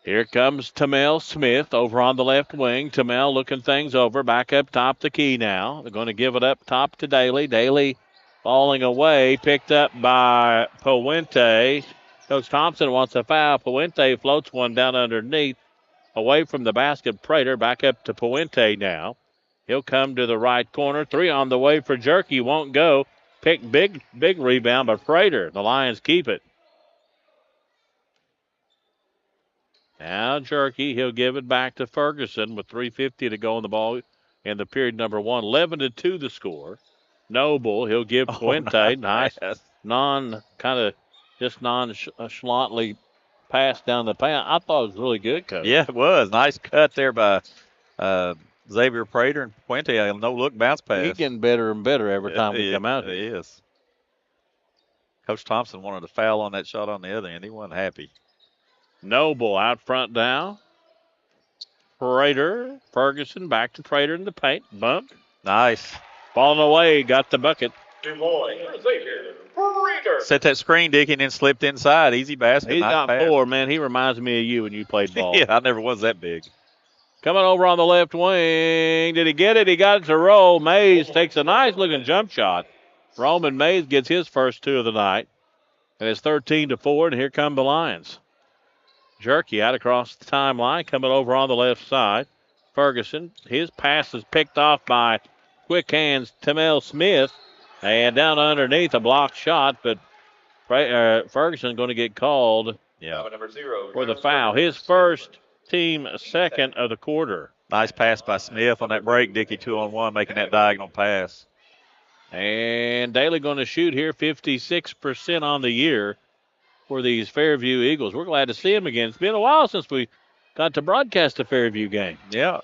[SPEAKER 1] Here comes Tamel Smith over on the left wing. Tamel looking things over. Back up top the key now. They're going to give it up top to Daly. Daly falling away. Picked up by Puente. Coach Thompson wants a foul. Puente floats one down underneath. Away from the basket. Prater back up to Puente now. He'll come to the right corner. 3 on the way for Jerky. Won't go. Pick big rebound by Prater. The Lions keep it. Now Jerky, he'll give it back to Ferguson with 3:50 to go on the ball in the period number 1. 11-2 the score. Noble, he'll give Puente. Nice nonchalantly pass down the path. I thought it was really good, Coach.
[SPEAKER 3] Yeah, it was. Nice cut there by Xavier Prater and Puente. A no-look bounce pass.
[SPEAKER 1] He's getting better and better every time we come out here.
[SPEAKER 3] He is. Coach Thompson wanted to foul on that shot on the other end. He wasn't happy.
[SPEAKER 1] Noble out front now. Prater, Ferguson back to Prater in the paint. Bump.
[SPEAKER 3] Nice.
[SPEAKER 1] Falling away, got the bucket.
[SPEAKER 3] Set that screen, Dickie, and then slipped inside. Easy basket.
[SPEAKER 1] He's
[SPEAKER 3] nice
[SPEAKER 1] got
[SPEAKER 3] pass.
[SPEAKER 1] 4, man. He reminds me of you when you played ball.
[SPEAKER 3] Yeah, I never was that big.
[SPEAKER 1] Coming over on the left wing. Did he get it? He got it to roll. Mays takes a nice-looking jump shot. Roman Mays gets his first 2 of the night. And it's 13-4, and here come the Lions. Jerky out across the timeline, coming over on the left side. Ferguson, his pass is picked off by quick hands Tamel Smith. And down underneath a blocked shot, but Ferguson going to get called for the foul. His first, team second of the quarter.
[SPEAKER 3] Nice pass by Smith on that break, Dickie, 2-on-1, making that diagonal pass.
[SPEAKER 1] And Daly going to shoot here 56% on the year for these Fairview Eagles. We're glad to see him again. It's been a while since we got to broadcast a Fairview game.
[SPEAKER 3] Yeah.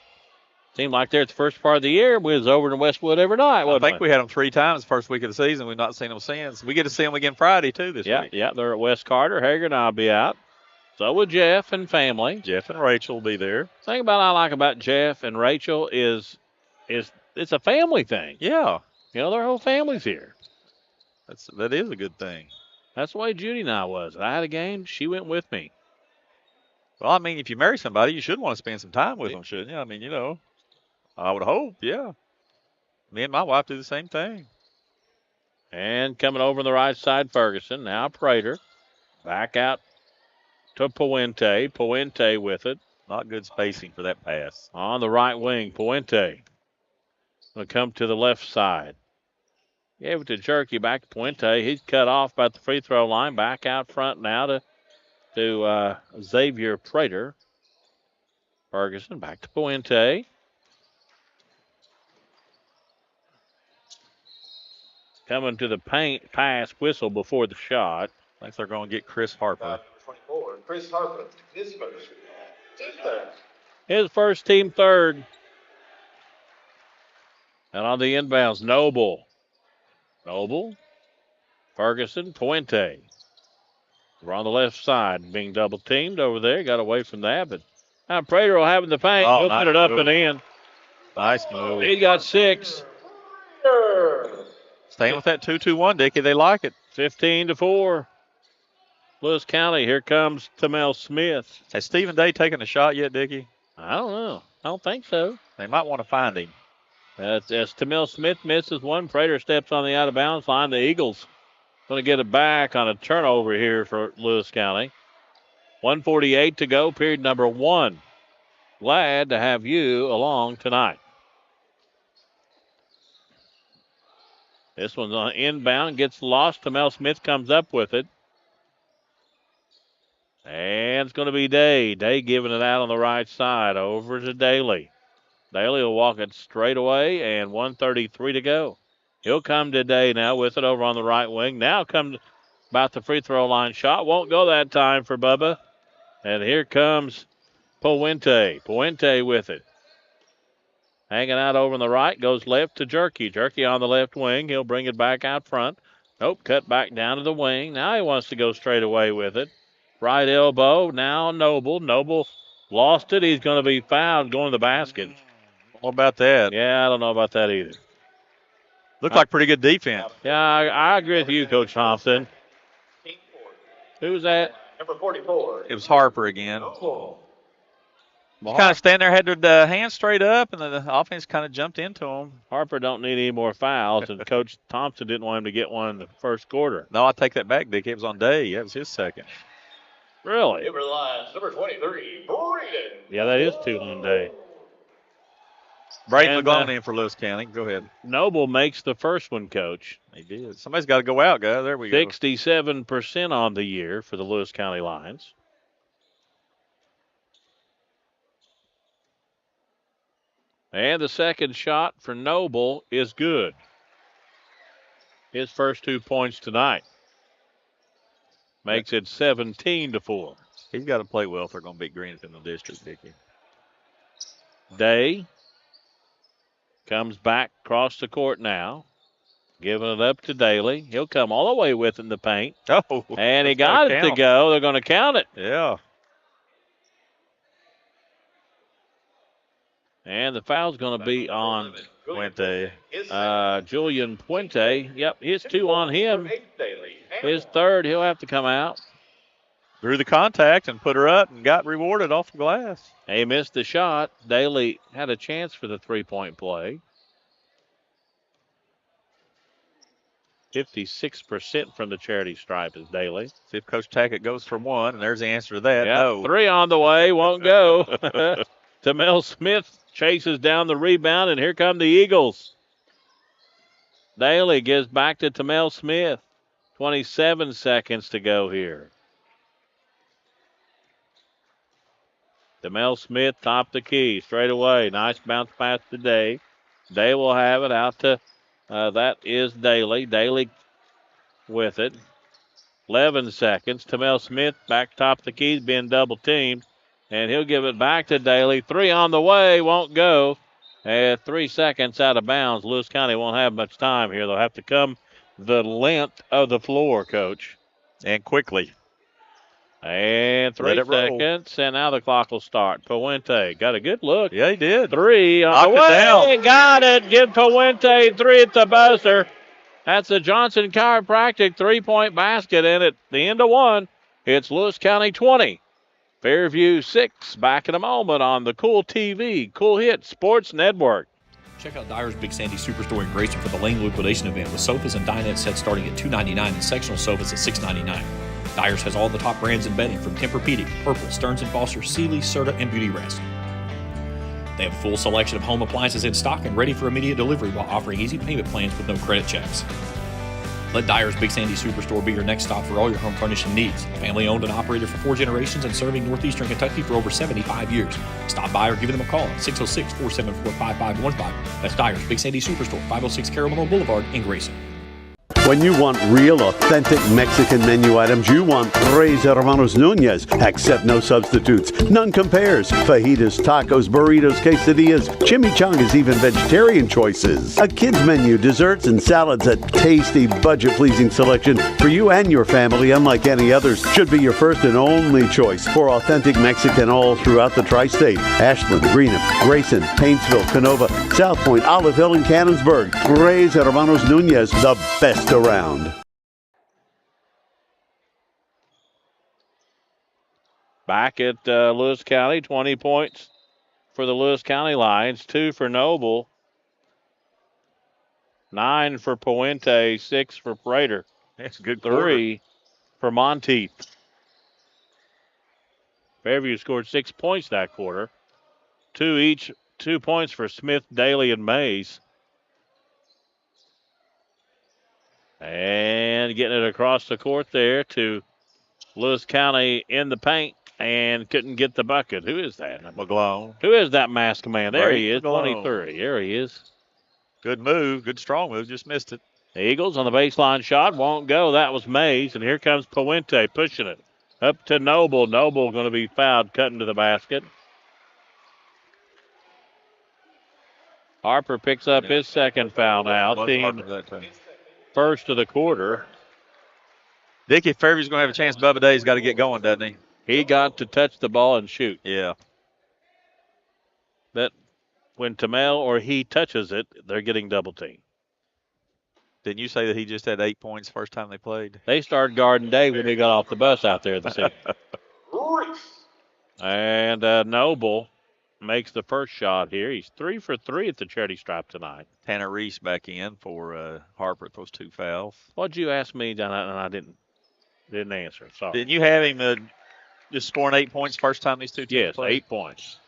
[SPEAKER 1] Seemed like they're at the first part of the year. We was over in Westwood every night.
[SPEAKER 3] I think we had them 3 times the first week of the season. We've not seen them since. We get to see them again Friday, too, this week.
[SPEAKER 1] Yeah, they're at West Carter. Hager and I'll be out. So will Jeff and family.
[SPEAKER 3] Jeff and Rachel will be there.
[SPEAKER 1] The thing I like about Jeff and Rachel is it's a family thing.
[SPEAKER 3] Yeah.
[SPEAKER 1] You know, their whole family's here.
[SPEAKER 3] That is a good thing.
[SPEAKER 1] That's the way Judy and I was. I had a game. She went with me.
[SPEAKER 3] Well, I mean, if you marry somebody, you should want to spend some time with them, shouldn't you? I mean, you know, I would hope, yeah. Me and my wife do the same thing.
[SPEAKER 1] And coming over on the right side, Ferguson. Now Prater. Back out to Puente. Puente with it.
[SPEAKER 3] Not good spacing for that pass.
[SPEAKER 1] On the right wing, Puente. Going to come to the left side. Gave it to Jerky, back to Puente. He's cut off by the free throw line. Back out front now to Xavier Prater. Ferguson back to Puente. Coming to the paint, pass, whistle before the shot.
[SPEAKER 3] I think they're going to get Chris Harper.
[SPEAKER 2] 24, Chris Harper, his first. Team third.
[SPEAKER 1] His first, team third. And on the inbounds, Noble, Ferguson, Puente. We're on the left side, being double teamed over there. Got away from that, but now Prater will have in the paint. He'll put it up and in.
[SPEAKER 3] Nice move.
[SPEAKER 1] He got 6.
[SPEAKER 3] Staying with that 2-2-1, Dickie. They like it.
[SPEAKER 1] 15-4. Lewis County. Here comes Tamel Smith.
[SPEAKER 3] Has Stephen Day taken a shot yet, Dickie?
[SPEAKER 1] I don't know. I don't think so.
[SPEAKER 3] They might want to find him.
[SPEAKER 1] As Tamel Smith misses one, Prater steps on the out-of-bounds line. The Eagles going to get it back on a turnover here for Lewis County. 1:48 to go, period number 1. Glad to have you along tonight. This one's on inbound, gets lost. Tamel Smith comes up with it. And it's going to be Day. Day giving it out on the right side over to Daly. Daly will walk it straight away, and 1:33 to go. He'll come to Day now with it over on the right wing. Now comes about the free throw line shot. Won't go that time for Bubba. And here comes Puente. Puente with it. Hanging out over on the right, goes left to Jerky. Jerky on the left wing. He'll bring it back out front. Nope, cut back down to the wing. Now he wants to go straight away with it. Right elbow, now Noble. Noble lost it. He's going to be fouled going to the basket.
[SPEAKER 3] What about that?
[SPEAKER 1] Yeah, I don't know about that either.
[SPEAKER 3] Looked like pretty good defense.
[SPEAKER 1] Yeah, I agree with you, Coach Thompson. Who's that?
[SPEAKER 2] Number 44.
[SPEAKER 3] It was Harper again. Well, kind of stand there, had their hands straight up, and the offense kind of jumped into him.
[SPEAKER 1] Harper don't need any more fouls, and Coach Thompson didn't want him to get one in the first quarter.
[SPEAKER 3] No, I take that back, Dick. It was on Day. That was his second.
[SPEAKER 1] Really?
[SPEAKER 2] Number 23, Braden.
[SPEAKER 1] Yeah, that is 2 on Day.
[SPEAKER 3] Braden McGlone in for Lewis County. Go ahead.
[SPEAKER 1] Noble makes the first one, Coach.
[SPEAKER 3] He did. Somebody's got to go out, guys. There we go.
[SPEAKER 1] 67% on the year for the Lewis County Lions. And the second shot for Noble is good. His first 2 points tonight. Makes it 17-4.
[SPEAKER 3] He's got to play well if they're going to beat Greenville in the district, Dickie.
[SPEAKER 1] Day comes back across the court now. Giving it up to Daly. He'll come all the way with in the paint.
[SPEAKER 3] Oh,
[SPEAKER 1] and he got it to go. They're going to count it.
[SPEAKER 3] Yeah.
[SPEAKER 1] And the foul's going to be on
[SPEAKER 3] Puente.
[SPEAKER 1] Julian Puente. Yep, his 2 on him. His third, he'll have to come out.
[SPEAKER 3] Drew the contact and put her up and got rewarded off the glass.
[SPEAKER 1] He missed the shot. Daly had a chance for the 3-point play. 56% from the charity stripe is Daly.
[SPEAKER 3] See if Coach Tackett goes for one, and there's the answer to that.
[SPEAKER 1] Yep,
[SPEAKER 3] No.
[SPEAKER 1] 3 on the way, won't go. Tamel Smith chases down the rebound, and here come the Eagles. Daly gives back to Tamel Smith. 27 seconds to go here. Tamel Smith top the key straight away. Nice bounce pass to Day. Day will have it out to, that is Daly. Daly with it. 11 seconds. Tamel Smith back top the keys, being double teamed. And he'll give it back to Daly. 3 on the way, won't go. At 3 seconds out of bounds. Lewis County won't have much time here. They'll have to come the length of the floor, Coach.
[SPEAKER 3] And quickly.
[SPEAKER 1] And 3 seconds, and now the clock will start. Puente got a good look.
[SPEAKER 3] Yeah, he did.
[SPEAKER 1] 3 on the
[SPEAKER 3] Knocked it
[SPEAKER 1] way.
[SPEAKER 3] down.
[SPEAKER 1] Got it. Give Puente 3 at the buzzer. That's the Johnson Chiropractic 3-point basket. And at the end of 1, it's Lewis County 20. Fairview 6. Back in a moment on the Kool TV, Kool Hit Sports Network.
[SPEAKER 15] Check out Dyer's Big Sandy Superstore in Grayson for the Lane Liquidation event with sofas and dinette sets starting at $299 and sectional sofas at $699. Dyer's has all the top brands in bedding from Tempur-Pedic, Purple, Stearns & Foster, Sealy, Serta, and Beauty Rest. They have a full selection of home appliances in stock and ready for immediate delivery while offering easy payment plans with no credit checks. Let Dyer's Big Sandy Superstore be your next stop for all your home furnishing needs. Family owned and operated for 4 generations and serving northeastern Kentucky for over 75 years. Stop by or give them a call at 606-474-5515. That's Dyer's Big Sandy Superstore, 506 Caramel Boulevard in Grayson.
[SPEAKER 9] When you want real, authentic Mexican menu items, you want Tres Hermanos Nunez. Accept no substitutes. None compares. Fajitas, tacos, burritos, quesadillas, chimichangas, even vegetarian choices. A kids menu, desserts and salads, a tasty, budget-pleasing selection for you and your family, unlike any others. Should be your first and only choice for authentic Mexican all throughout the tri-state. Ashland, Greenup, Grayson, Paintsville, Canova, South Point, Olive Hill, and Cannonsburg. Tres Hermanos Nunez, the best around.
[SPEAKER 1] Back at Lewis County, 20 points for the Lewis County Lions, 2 for Noble, 9 for Puente, 6 for Prater.
[SPEAKER 3] That's a good
[SPEAKER 1] 3 for Monteith. Fairview scored 6 points that quarter. 2 each, 2 points for Smith, Daly, and Mays. And getting it across the court there to Lewis County in the paint and couldn't get the bucket. Who is that?
[SPEAKER 3] McGlone.
[SPEAKER 1] Who is that masked man? There he is,
[SPEAKER 3] McGlone.
[SPEAKER 1] 23. There he is.
[SPEAKER 3] Good move, good strong move, just missed it.
[SPEAKER 1] The Eagles on the baseline shot won't go. That was Mays, and here comes Puente pushing it up to Noble. Noble going to be fouled, cutting to the basket. Harper picks up his second foul now. Team first of the quarter.
[SPEAKER 3] Dick, if Fairview's going to have a chance, Bubba Day's got to get going, doesn't he?
[SPEAKER 1] He got to touch the ball and shoot.
[SPEAKER 3] Yeah.
[SPEAKER 1] But when Tamel or he touches it, they're getting double teamed.
[SPEAKER 3] Didn't you say that he just had 8 points first time they played?
[SPEAKER 1] They started guarding Day when he got off the bus out there this evening. And Noble makes the first shot here. He's 3 for 3 at the charity stripe tonight.
[SPEAKER 3] Tanner Reese back in for Harper at those 2 fouls.
[SPEAKER 1] What'd you ask me, John? And I didn't answer. Sorry.
[SPEAKER 3] Didn't you have him just scoring 8 points first time these two teams
[SPEAKER 1] Yes,
[SPEAKER 3] played?
[SPEAKER 1] 8 points.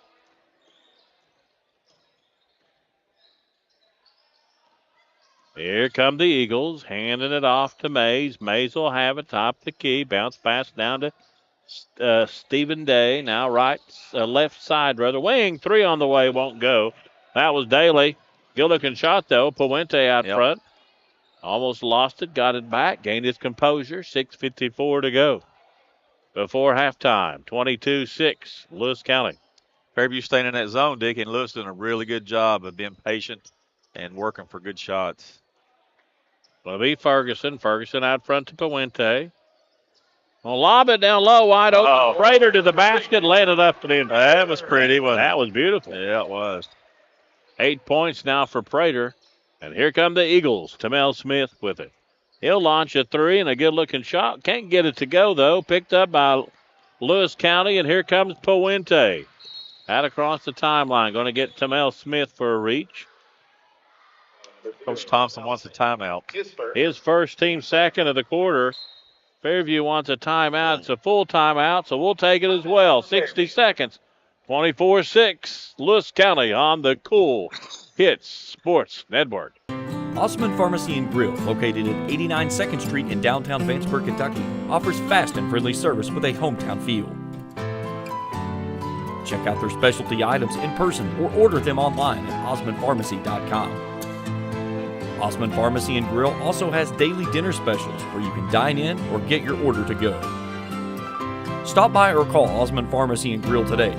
[SPEAKER 1] Here come the Eagles, handing it off to Mays. Mays will have it, top the key, bounce pass down to Stephen Day. Now left side, rather. Wing, 3 on the way, won't go. That was Daly. Good looking shot, though. Puente out front. Almost lost it, got it back, gained his composure. 6:54 to go before halftime. 22-6, Lewis County.
[SPEAKER 3] Fairview staying in that zone, Dick, and Lewis doing a really good job of being patient and working for good shots.
[SPEAKER 1] Will be Ferguson. Ferguson out front to Puente. Well, lob it down low, wide open. Prater to the basket, landed up and in.
[SPEAKER 3] That was pretty, wasn't it?
[SPEAKER 1] That was beautiful.
[SPEAKER 3] Yeah, it was.
[SPEAKER 1] 8 points now for Prater. And here come the Eagles. Tamel Smith with it. He'll launch a 3 and a good-looking shot. Can't get it to go, though. Picked up by Lewis County, and here comes Puente. Out across the timeline. Going to get Tamel Smith for a reach.
[SPEAKER 3] Coach Thompson wants a timeout.
[SPEAKER 1] His first, team second of the quarter. Fairview wants a timeout. It's a full timeout, so we'll take it as well. 60 seconds. 24-6. Lewis County on the Kool Hits Sports Network.
[SPEAKER 15] Osman Pharmacy and Grill, located at 89 2nd Street in downtown Vanceburg, Kentucky, offers fast and friendly service with a hometown feel. Check out their specialty items in person or order them online at osmanpharmacy.com. Osman Pharmacy and Grill also has daily dinner specials where you can dine in or get your order to go. Stop by or call Osman Pharmacy and Grill today.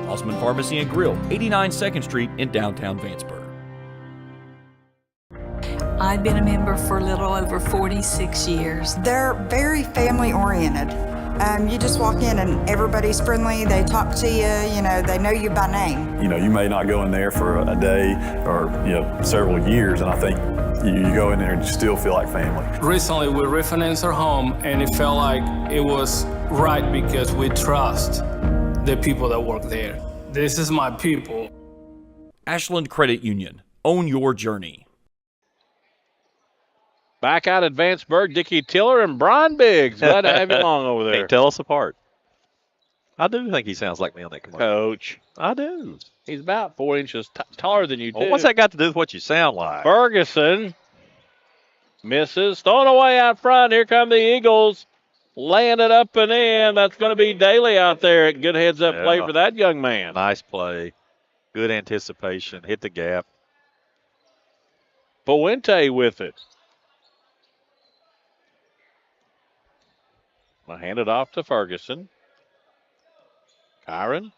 [SPEAKER 15] Osman Pharmacy and Grill, 89 2nd Street in downtown Vanceburg.
[SPEAKER 19] I've been a member for a little over 46 years.
[SPEAKER 20] They're very family oriented. You just walk in and everybody's friendly. They talk to you, they know you by name.
[SPEAKER 21] You may not go in there for a day or, several years, and I think you go in there and you still feel like family.
[SPEAKER 22] Recently, we refinanced our home, and it felt like it was right because we trust the people that work there. This is my people.
[SPEAKER 15] Ashland Credit Union. Own your journey.
[SPEAKER 1] Back out at Vanceburg, Dickie Tiller and Brian Biggs. Glad to have you along over there.
[SPEAKER 3] Can't tell us apart. I do think he sounds like me on that commercial.
[SPEAKER 1] Coach.
[SPEAKER 3] I do.
[SPEAKER 1] He's about 4 inches taller than you do.
[SPEAKER 3] Well, what's that got to do with what you sound like?
[SPEAKER 1] Ferguson misses. Thrown away out front. Here come the Eagles. Laying it up and in. That's going to be Daly out there. Good heads-up play for that young man.
[SPEAKER 3] Nice play. Good anticipation. Hit the gap.
[SPEAKER 1] Puente with it. I'll hand it off to Ferguson. Kyron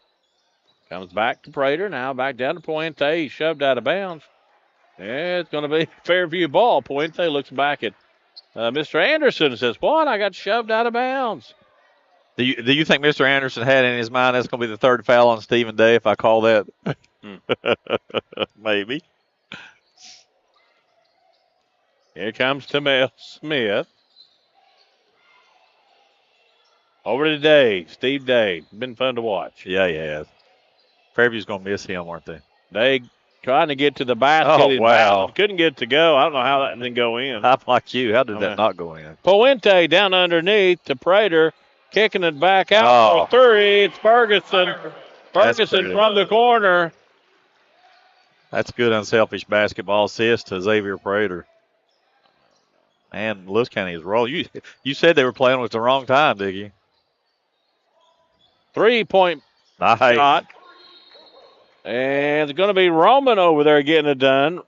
[SPEAKER 1] comes back to Prater. Now back down to Puente. He's shoved out of bounds. Yeah, it's going to be Fairview ball. Puente looks back at Mr. Anderson and says, "What? I got shoved out of bounds."
[SPEAKER 3] Do you think Mr. Anderson had in his mind that's going to be the third foul on Stephen Day if I call that? Maybe.
[SPEAKER 1] Here comes Tamel Smith. Over to Day. Steve Day. Been fun to watch.
[SPEAKER 3] Yeah, he has. Fairview's going to miss him, aren't they?
[SPEAKER 1] They trying to get to the basket.
[SPEAKER 3] Oh, wow.
[SPEAKER 1] Couldn't get to go. I don't know how that didn't go in.
[SPEAKER 3] I'm like you. How did that not go in?
[SPEAKER 1] Puente down underneath to Prater. Kicking it back out for three. It's Ferguson. Ferguson from the corner.
[SPEAKER 3] That's good unselfish basketball assist to Xavier Prater. And Lewis County is rolling. You said they were playing with the wrong time, Diggy.
[SPEAKER 1] 3-point shot. And it's going to be Roman over there getting it done.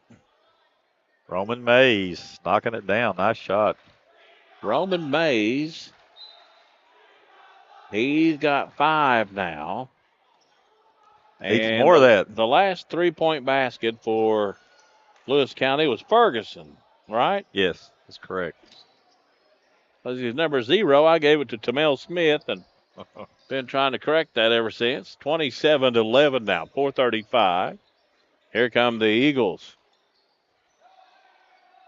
[SPEAKER 3] Roman Mays knocking it down. Nice shot.
[SPEAKER 1] Roman Mays. He's got 5 now.
[SPEAKER 3] Needs more of that.
[SPEAKER 1] The last 3-point basket for Lewis County was Ferguson, right?
[SPEAKER 3] Yes, that's correct.
[SPEAKER 1] As his number 0, I gave it to Tamel Smith, and been trying to correct that ever since. 27-11 now, 4:35. Here come the Eagles.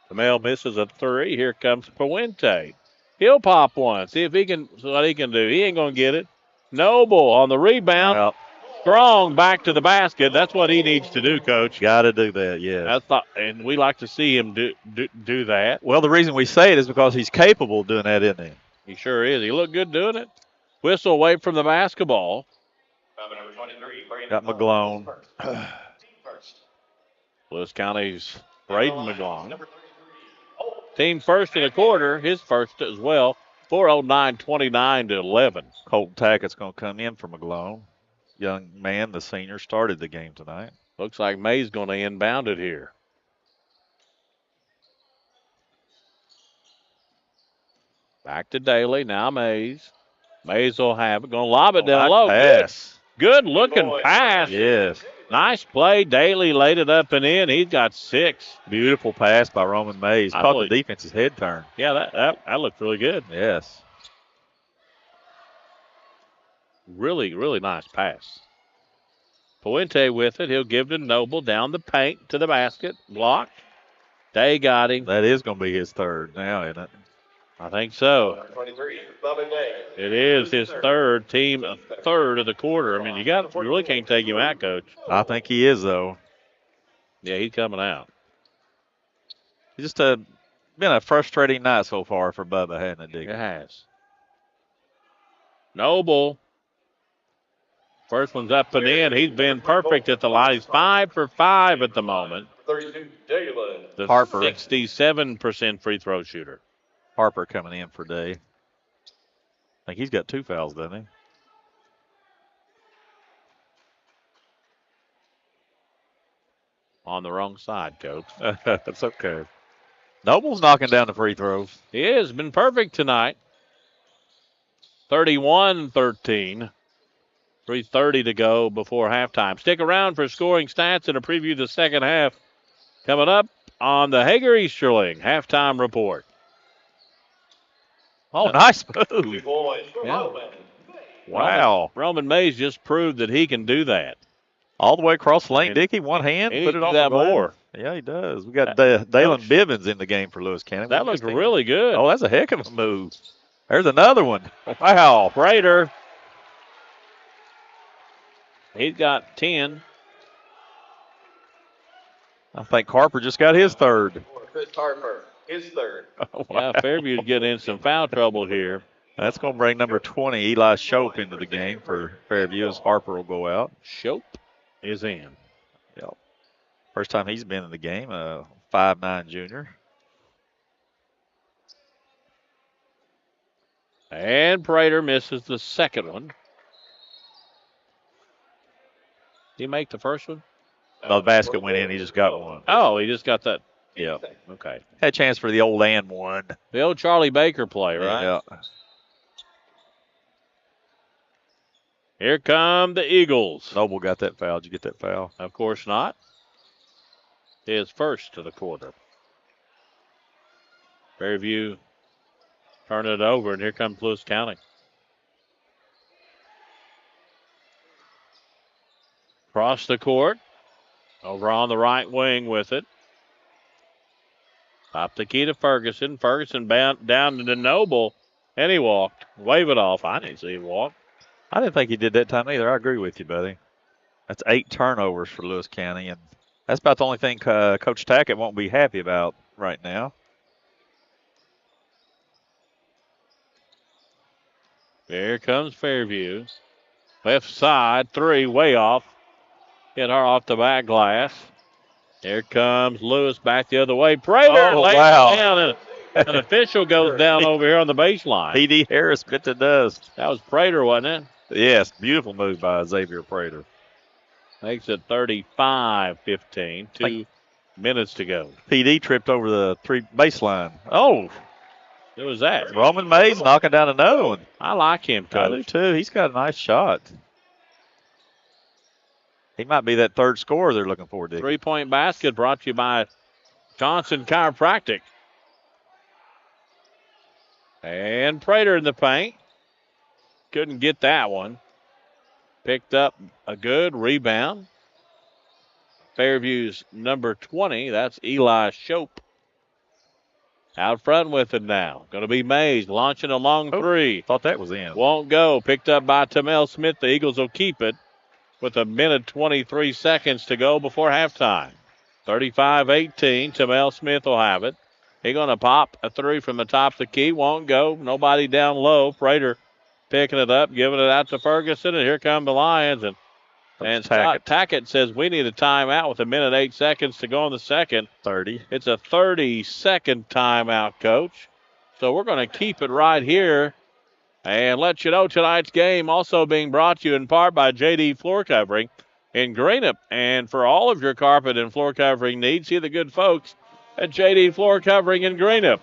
[SPEAKER 1] Tamel misses a 3. Here comes Puente. He'll pop one. See if he can. What he can do. He ain't gonna get it. Noble on the rebound.
[SPEAKER 3] Well,
[SPEAKER 1] Strong back to the basket. That's what he needs to do, Coach.
[SPEAKER 3] Got to do that. Yeah.
[SPEAKER 1] And we like to see him do that.
[SPEAKER 3] Well, the reason we say it is because he's capable of doing that, isn't he?
[SPEAKER 1] He sure is. He looked good doing it. Whistle away from the basketball.
[SPEAKER 3] Got McGlone.
[SPEAKER 1] Lewis County's Braden McGlone. Team first in the quarter. His first as well. 4:09:29-11.
[SPEAKER 3] Colton Tackett's going to come in for McGlone. Young man, the senior, started the game tonight.
[SPEAKER 1] Looks like May's going to inbound it here. Back to Daly. Now Mays. Mays will have it. Going to lob it down low.
[SPEAKER 3] Pass.
[SPEAKER 1] Good looking pass.
[SPEAKER 3] Yes.
[SPEAKER 1] Nice play. Daly laid it up and in. He's got 6.
[SPEAKER 3] Beautiful pass by Roman Mays. Caught the defense's head turn.
[SPEAKER 1] Yeah, that looked really good.
[SPEAKER 3] Yes.
[SPEAKER 1] Really, really nice pass. Puente with it. He'll give it to Noble down the paint to the basket. Blocked. Day got him.
[SPEAKER 3] That is going to be his third now, isn't it?
[SPEAKER 1] I think so.
[SPEAKER 2] 23, Bubba Day.
[SPEAKER 1] It is his third team, third of the quarter. I mean, you really can't take him out, Coach.
[SPEAKER 3] I think he is, though.
[SPEAKER 1] Yeah, he's coming out.
[SPEAKER 3] It's just been a frustrating night so far for Bubba, hasn't it, Dick?
[SPEAKER 1] It has. Noble. First one's up and in. He's been perfect at the line. He's 5 for 5 at the moment.
[SPEAKER 2] 32, Daly.
[SPEAKER 1] The
[SPEAKER 3] Harper.
[SPEAKER 1] 67% free throw shooter.
[SPEAKER 3] Harper coming in for Day. I think he's got 2 fouls, doesn't he?
[SPEAKER 1] On the wrong side, Coach.
[SPEAKER 3] That's okay. Noble's knocking down the free throws.
[SPEAKER 1] He has been perfect tonight. 31-13. 3:30 to go before halftime. Stick around for scoring stats and a preview of the second half. Coming up on the Hager Easterling halftime report.
[SPEAKER 3] Oh, nice move.
[SPEAKER 1] Yeah.
[SPEAKER 3] Wow.
[SPEAKER 1] Roman Mays just proved that he can do that.
[SPEAKER 3] All the way across the lane, Dickey, one hand, put it on the glass.
[SPEAKER 1] More.
[SPEAKER 3] Yeah, he does. We got Dalen Bivens in the game for Lewis County.
[SPEAKER 1] That looks really good.
[SPEAKER 3] Oh, that's a heck of a move. There's another one. Wow.
[SPEAKER 1] Prater. He's got 10.
[SPEAKER 3] I think Harper just got his third.
[SPEAKER 2] Chris Harper, his third.
[SPEAKER 3] Oh,
[SPEAKER 1] wow. Yeah, Fairview's getting in some foul trouble here.
[SPEAKER 3] That's going to bring number 20, Eli Shope, into the game for Fairview as Harper will go out.
[SPEAKER 1] Shope is in.
[SPEAKER 3] Yep. First time he's been in the game, 5'9" junior.
[SPEAKER 1] And Prater misses the second one. Did he make the first one?
[SPEAKER 3] No, the basket went in. He just got one.
[SPEAKER 1] Oh, he just got that.
[SPEAKER 3] Yeah.
[SPEAKER 1] Okay.
[SPEAKER 3] Had a chance for the old and one.
[SPEAKER 1] The old Charlie Baker play, right?
[SPEAKER 3] Yeah.
[SPEAKER 1] Here come the Eagles.
[SPEAKER 3] Noble got that foul. Did you get that foul?
[SPEAKER 1] Of course not. His first to the quarter. Fairview turn it over, and here comes Lewis County. Across the court. Over on the right wing with it. Top the key to Ferguson. Ferguson down to Noble, and he walked. Wave it off. I didn't see him walk.
[SPEAKER 3] I didn't think he did that time either. I agree with you, buddy. That's 8 turnovers for Lewis County, and that's about the only thing Coach Tackett won't be happy about right now.
[SPEAKER 1] Here comes Fairview. Left side, 3, way off. Hit her off the back glass. Here comes Lewis back the other way. Prater lays down, and an official goes down over here on the baseline.
[SPEAKER 3] P.D. Harris bit the dust.
[SPEAKER 1] That was Prater, wasn't it?
[SPEAKER 3] Yes, beautiful move by Xavier Prater.
[SPEAKER 1] Makes it 35-15. 2 minutes to go.
[SPEAKER 3] P.D. tripped over the 3 baseline. Oh.
[SPEAKER 1] Who was that?
[SPEAKER 3] Roman Mays knocking down another one.
[SPEAKER 1] I like him, Coach.
[SPEAKER 3] I do, too. He's got a nice shot. He might be that third scorer they're looking for, Dick.
[SPEAKER 1] 3-point basket brought to you by Johnson Chiropractic. And Prater in the paint. Couldn't get that one. Picked up a good rebound. Fairview's number 20. That's Eli Shope. Out front with it now. Going to be Mays launching a long 3.
[SPEAKER 3] Thought that was in.
[SPEAKER 1] Won't go. Picked up by Tamel Smith. The Eagles will keep it with a minute 23 seconds to go before halftime. 35-18. Tamel Smith will have it. He's going to pop a 3 from the top of the key. Won't go. Nobody down low. Prater picking it up, giving it out to Ferguson, and here come the Lions. And Tackett says we need a timeout with a minute 8 seconds to go in the second.
[SPEAKER 3] 30.
[SPEAKER 1] It's a 30-second timeout, Coach. So we're going to keep it right here and let you know tonight's game also being brought to you in part by JD Floor Covering in Greenup. And for all of your carpet and floor covering needs, see the good folks at JD Floor Covering in Greenup.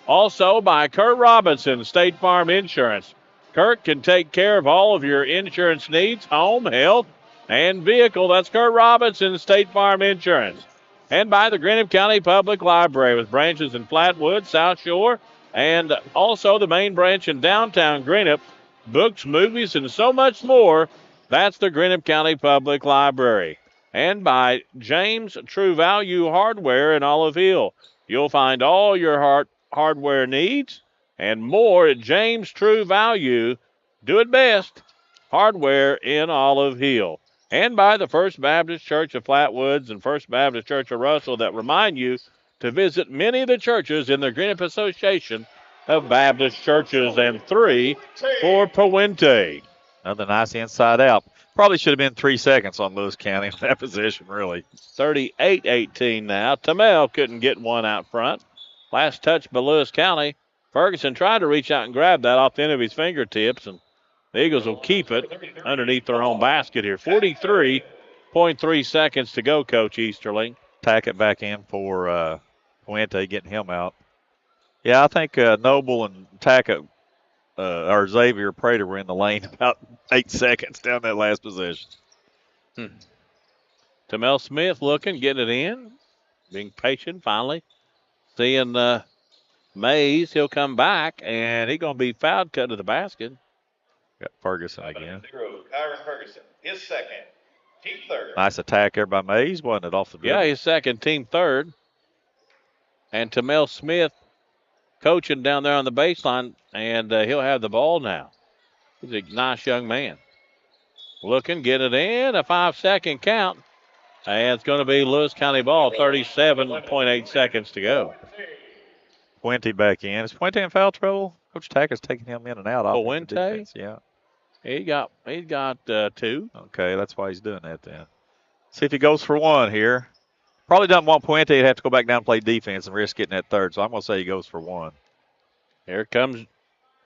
[SPEAKER 1] Also by Kurt Robinson, State Farm Insurance. Kurt can take care of all of your insurance needs, home, health, and vehicle. That's Kurt Robinson, State Farm Insurance. And by the Greenup County Public Library with branches in Flatwood, South Shore, and also the main branch in downtown Greenup. Books, movies, and so much more. That's the Greenup County Public Library. And by James True Value Hardware in Olive Hill. You'll find all your hardware needs and more at James True Value. Do it best. Hardware in Olive Hill. And by the First Baptist Church of Flatwoods and First Baptist Church of Russell that remind you to visit many of the churches in the Greenup Association of Baptist Churches. And 3 for Puente.
[SPEAKER 3] Another nice inside out. Probably should have been 3 seconds on Lewis County in that position, really.
[SPEAKER 1] 38-18 now. Tamel couldn't get one out front. Last touch by Lewis County. Ferguson tried to reach out and grab that off the end of his fingertips, and the Eagles will keep it underneath their own basket here. 43.3 seconds to go, Coach Easterling.
[SPEAKER 3] Tack it back in for Puente, getting him out. Yeah, I think Noble and Tackett or Xavier Prater were in the lane about 8 seconds down that last possession.
[SPEAKER 1] Tamel Smith looking, getting it in, being patient finally. Seeing Mays, he'll come back, and he's going to be fouled, cut to the basket.
[SPEAKER 3] Got Ferguson again.
[SPEAKER 2] Kyron Ferguson, his second, team third.
[SPEAKER 3] Nice attack there by Mays, wasn't it, off the dribble?
[SPEAKER 1] Yeah, his second, team third. And Tamel Smith coaching down there on the baseline, and he'll have the ball now. He's a nice young man. Looking, get it in, a 5-second count. And it's going to be Lewis County ball, 37.8 seconds to go.
[SPEAKER 3] Puente back in. Is Puente in foul trouble? Coach Tacker's taking him in and out.
[SPEAKER 1] Puente?
[SPEAKER 3] Yeah.
[SPEAKER 1] He got 2.
[SPEAKER 3] Okay, that's why he's doing that then. See if he goes for 1 here. Probably doesn't want Puente to have to go back down and play defense and risk getting that third, so I'm going to say he goes for 1.
[SPEAKER 1] Here comes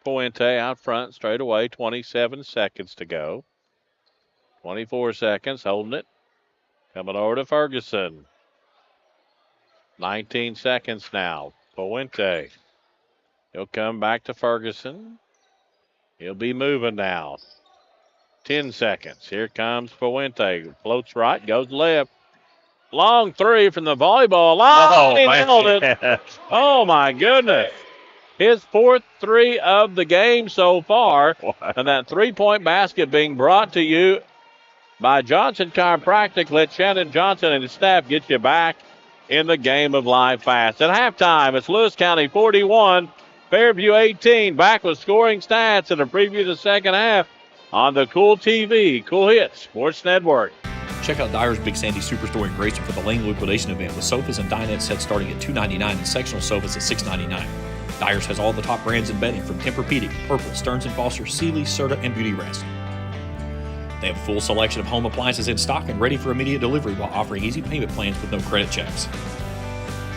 [SPEAKER 1] Puente out front straight away, 27 seconds to go. 24 seconds, holding it. Coming over to Ferguson. 19 seconds now. Puente. He'll come back to Ferguson. He'll be moving now. 10 seconds. Here comes Fuente. Floats right, goes left. Long three from the volleyball line. He nailed it. Oh, my goodness. His fourth three of the game so far. And that three-point basket being brought to you by Johnson Chiropractic. Let Shannon Johnson and his staff get you back in the game of life fast. At halftime, it's Lewis County 41, Fairview 18. Back with scoring stats and a preview of the second half on the Kool TV, Kool Hits Sports Network.
[SPEAKER 15] Check out Dyer's Big Sandy Superstore in Grayson for the Lane liquidation event with sofas and dinette sets starting at $299 and sectional sofas at $699. Dyer's has all the top brands in bedding from Tempur-Pedic, Purple, Stearns & Foster, Sealy, Serta, and Beauty Rest. They have a full selection of home appliances in stock and ready for immediate delivery while offering easy payment plans with no credit checks.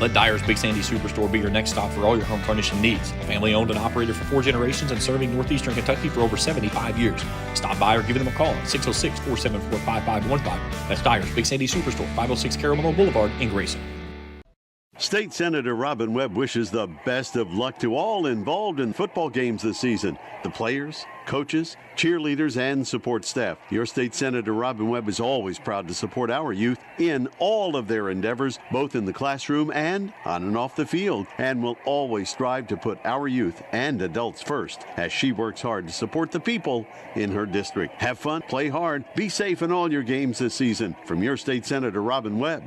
[SPEAKER 15] Let Dyer's Big Sandy Superstore be your next stop for all your home furnishing needs. Family owned and operated for 4 generations and serving northeastern Kentucky for over 75 years. Stop by or give them a call at 606-474-5515. That's Dyer's Big Sandy Superstore, 506 Caramel Boulevard in Grayson.
[SPEAKER 9] State Senator Robin Webb wishes the best of luck to all involved in football games this season. The players, coaches, cheerleaders, and support staff. Your State Senator Robin Webb is always proud to support our youth in all of their endeavors, both in the classroom and on and off the field, and will always strive to put our youth and adults first as she works hard to support the people in her district. Have fun, play hard, be safe in all your games this season. From your State Senator Robin Webb.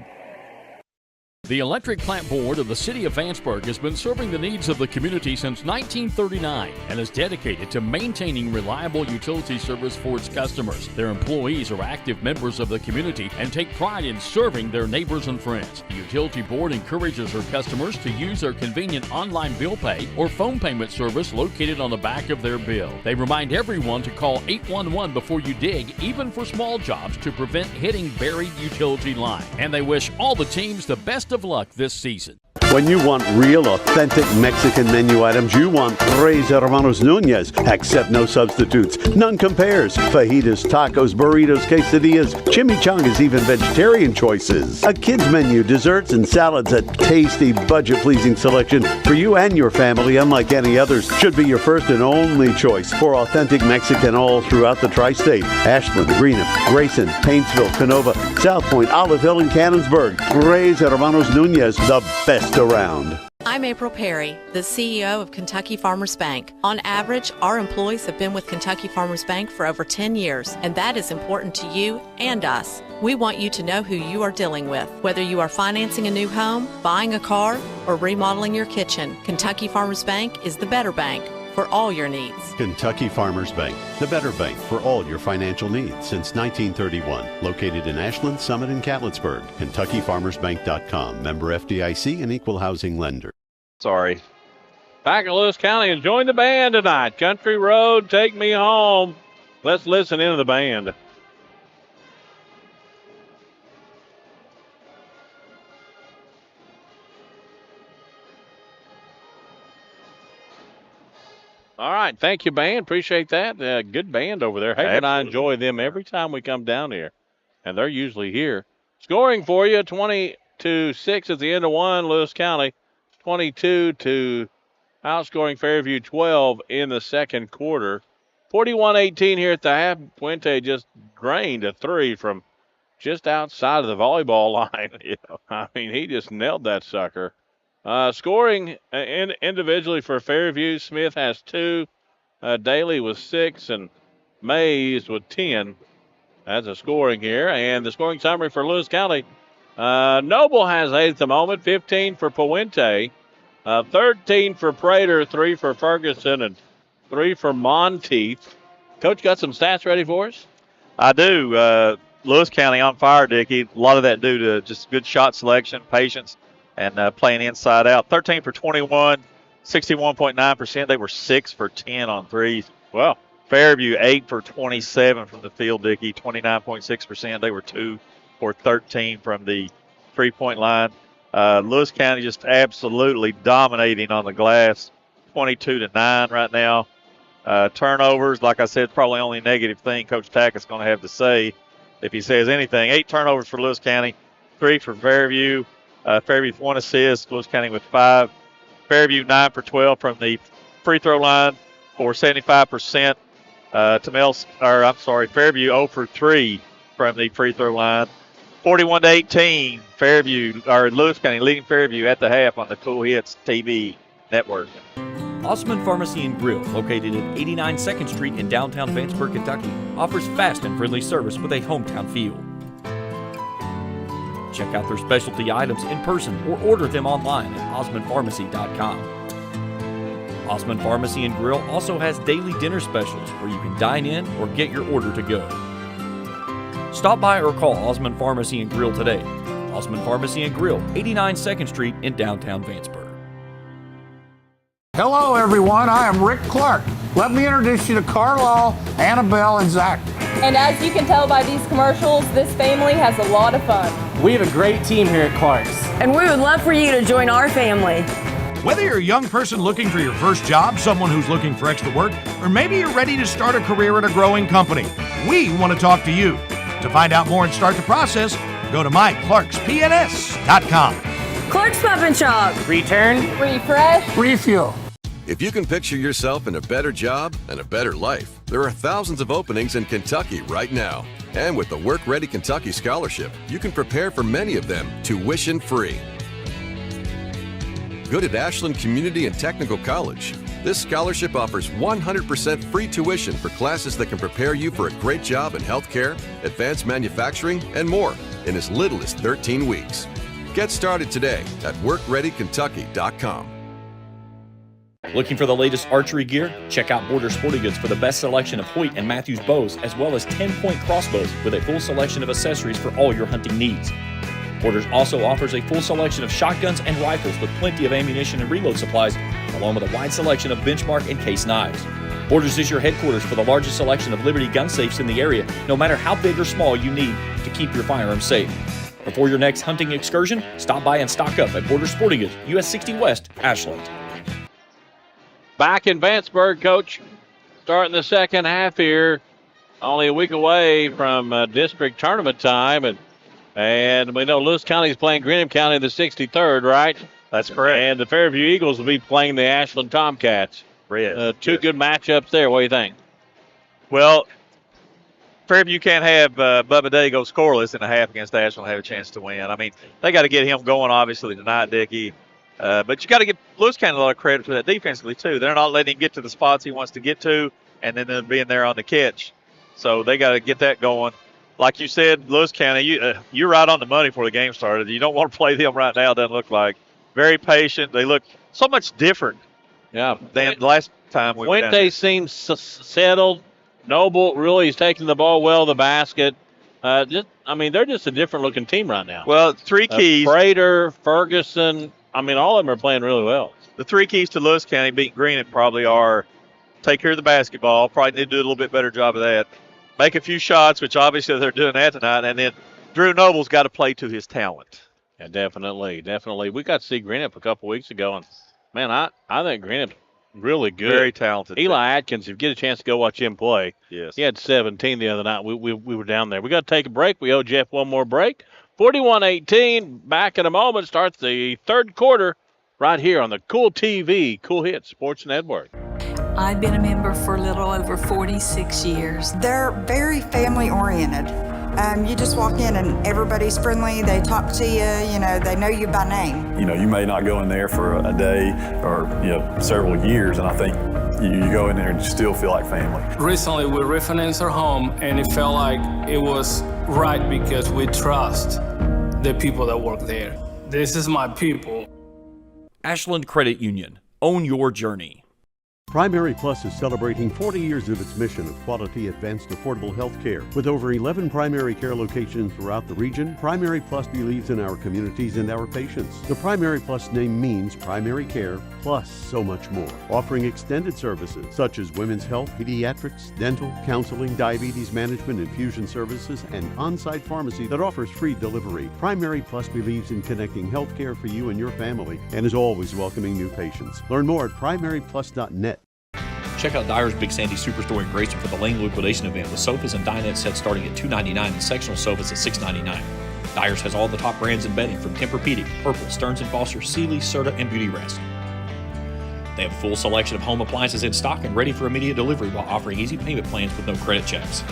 [SPEAKER 12] The Electric Plant Board of the City of Vanceburg has been serving the needs of the community since 1939 and is dedicated to maintaining reliable utility service for its customers. Their employees are active members of the community and take pride in serving their neighbors and friends. The Utility Board encourages their customers to use their convenient online bill pay or phone payment service located on the back of their bill. They remind everyone to call 811 before you dig, even for small jobs, to prevent hitting buried utility line. And they wish all the teams the best of luck this season.
[SPEAKER 9] When you want real, authentic Mexican menu items, you want Tres Hermanos Nunez. Accept no substitutes. None compares. Fajitas, tacos, burritos, quesadillas, chimichangas, even vegetarian choices. A kids menu, desserts and salads, a tasty, budget-pleasing selection for you and your family, unlike any others. Should be your first and only choice for authentic Mexican all throughout the tri-state. Ashland, Greenup, Grayson, Paintsville, Canova, South Point, Olive Hill, and Cannonsburg. Tres Hermanos Nunez, the best around.
[SPEAKER 11] I'm April Perry, the CEO of Kentucky Farmers Bank. On average, our employees have been with Kentucky Farmers Bank for over 10 years, and that is important to you and us. We want you to know who you are dealing with. Whether you are financing a new home, buying a car, or remodeling your kitchen, Kentucky Farmers Bank is the better bank for all your needs.
[SPEAKER 9] Kentucky Farmers Bank, the better bank for all your financial needs since 1931. Located in Ashland, Summit, and Catlettsburg. KentuckyFarmersBank.com. Member FDIC and equal housing lender.
[SPEAKER 1] Sorry. Back at Lewis County and join the band tonight. Country Road, Take Me Home. Let's listen into the band. All right. Thank you, band. Appreciate that. Good band over there. Hey, and I enjoy them every time we come down here, and they're usually here. Scoring for you, 20-6 at the end of one, Lewis County. 22 to outscoring Fairview 12 in the second quarter. 41-18 here at the half. Puente just drained a three from just outside of the volleyball line. I mean, he just nailed that sucker. Scoring individually for Fairview, Smith has 2, Daly with 6, and Mays with 10. That's a scoring here. And the scoring summary for Lewis County. Noble has 8 at the moment, 15 for Puente, 13 for Prater, 3 for Ferguson, and 3 for Monteith. Coach, got some stats ready for us?
[SPEAKER 3] I do. Lewis County on fire, Dickie. A lot of that due to just good shot selection, patience, and playing inside out. 13 for 21, 61.9%. They were 6 for 10 on threes.
[SPEAKER 1] Well,
[SPEAKER 3] Fairview 8 for 27 from the field, Dickie, 29.6%. They were 2 for 13 from the three-point line. Lewis County just absolutely dominating on the glass, 22-9 right now. Turnovers, like I said, probably only negative thing Coach Tack is going to have to say if he says anything. 8 turnovers for Lewis County, 3 for Fairview. Fairview with 1 assist, Lewis County with 5. Fairview 9 for 12 from the free throw line for 75%. Fairview 0 for 3 from the free throw line. 41-18, Fairview, or Lewis County leading Fairview at the half on the Kool Hits TV network.
[SPEAKER 15] Osmond Pharmacy and Grill, located at 89 2nd Street in downtown Vanceburg, Kentucky, offers fast and friendly service with a hometown feel. Check out their specialty items in person or order them online at osmondpharmacy.com. Osmond Pharmacy and Grill also has daily dinner specials where you can dine in or get your order to go. Stop by or call Osmond Pharmacy and Grill today. Osmond Pharmacy and Grill, 89 2nd Street in downtown Vanceburg.
[SPEAKER 4] Hello, everyone. I am Rick Clark. Let me introduce you to Carlisle, Annabelle, and Zach.
[SPEAKER 5] And as you can tell by these commercials, this family has a lot of fun.
[SPEAKER 6] We have a great team here at Clark's.
[SPEAKER 7] And we would love for you to join our family.
[SPEAKER 13] Whether you're a young person looking for your first job, someone who's looking for extra work, or maybe you're ready to start a career at a growing company, we want to talk to you. To find out more and start the process, go to myclarkspns.com.
[SPEAKER 7] Clark's Pub and Shop.
[SPEAKER 6] Return.
[SPEAKER 5] Refresh.
[SPEAKER 4] Refuel.
[SPEAKER 10] If you can picture yourself in a better job and a better life, there are thousands of openings in Kentucky right now. And with the Work Ready Kentucky Scholarship, you can prepare for many of them tuition-free. Good at Ashland Community and Technical College. This scholarship offers 100% free tuition for classes that can prepare you for a great job in healthcare, advanced manufacturing, and more in as little as 13 weeks. Get started today at workreadykentucky.com.
[SPEAKER 15] Looking for the latest archery gear? Check out Border Sporting Goods for the best selection of Hoyt and Matthews bows, as well as 10-point crossbows with a full selection of accessories for all your hunting needs. Borders also offers a full selection of shotguns and rifles with plenty of ammunition and reload supplies, along with a wide selection of benchmark and case knives. Borders is your headquarters for the largest selection of Liberty gun safes in the area, no matter how big or small you need to keep your firearms safe. Before your next hunting excursion, stop by and stock up at Border Sporting Goods, US 60 West, Ashland.
[SPEAKER 1] Back in Vanceburg, Coach, starting the second half here. Only a week away from district tournament time, and we know Lewis County is playing Greenham County in the 63rd, right?
[SPEAKER 3] That's correct.
[SPEAKER 1] And the Fairview Eagles will be playing the Ashland Tomcats. Two good matchups there. What do you think?
[SPEAKER 3] Well, Fairview can't have Bubba Day go scoreless in a half against Ashland and have a chance to win. I mean, they got to get him going, obviously, tonight, Dickie. But you got to give Lewis County a lot of credit for that defensively, too. They're not letting him get to the spots he wants to get to, and then they're being there on the catch. So they got to get that going. Like you said, Lewis County, you're right on the money before the game started. You don't want to play them right now, it doesn't look like. Very patient. They look so much different than the last time we went down.
[SPEAKER 1] Fuente seems settled. Noble really is taking the ball well to the basket. They're just a different-looking team right now.
[SPEAKER 3] Well, three keys.
[SPEAKER 1] Prater, Ferguson, all of them are playing really well.
[SPEAKER 3] The three keys to Lewis County beating Greenham probably are take care of the basketball. Probably need to do a little bit better job of that. Make a few shots, which obviously they're doing that tonight. And then Drew Noble's got to play to his talent.
[SPEAKER 1] Yeah, definitely. We got to see Greenham a couple weeks ago, and, man, I think Greenham's really good.
[SPEAKER 3] Very talented.
[SPEAKER 1] Eli Atkins, if you get a chance to go watch him play.
[SPEAKER 3] Yes.
[SPEAKER 1] He had 17 the other night. We were down there. We got to take a break. We owe Jeff one more break. 41-18. Back in a moment. Starts the third quarter right here on the Kool TV, Kool Hits Sports Network.
[SPEAKER 19] I've been a member for a little over 46 years.
[SPEAKER 20] They're very family oriented. You just walk in and everybody's friendly. They talk to you, they know you by name.
[SPEAKER 21] You may not go in there for a day or, several years, and I think you go in there and you still feel like family.
[SPEAKER 22] Recently, we refinanced our home, and it felt like it was right because we trust the people that work there. This is my people.
[SPEAKER 15] Ashland Credit Union. Own your journey.
[SPEAKER 9] Primary Plus is celebrating 40 years of its mission of quality, advanced, affordable health care. With over 11 primary care locations throughout the region, Primary Plus believes in our communities and our patients. The Primary Plus name means primary care plus so much more, offering extended services such as women's health, pediatrics, dental, counseling, diabetes management, infusion services, and on-site pharmacy that offers free delivery. Primary Plus believes in connecting health care for you and your family and is always welcoming new patients. Learn more at primaryplus.net.
[SPEAKER 15] Check out Dyer's Big Sandy Superstore in Grayson for the Lane liquidation event with sofas and dinette sets starting at $299 and sectional sofas at $699. Dyer's has all the top brands in bedding from Tempur-Pedic, Purple, Stearns & Foster, Sealy, Serta, and Beauty Rest. They have a full selection of home appliances in stock and ready for immediate delivery while offering easy payment plans with no credit checks.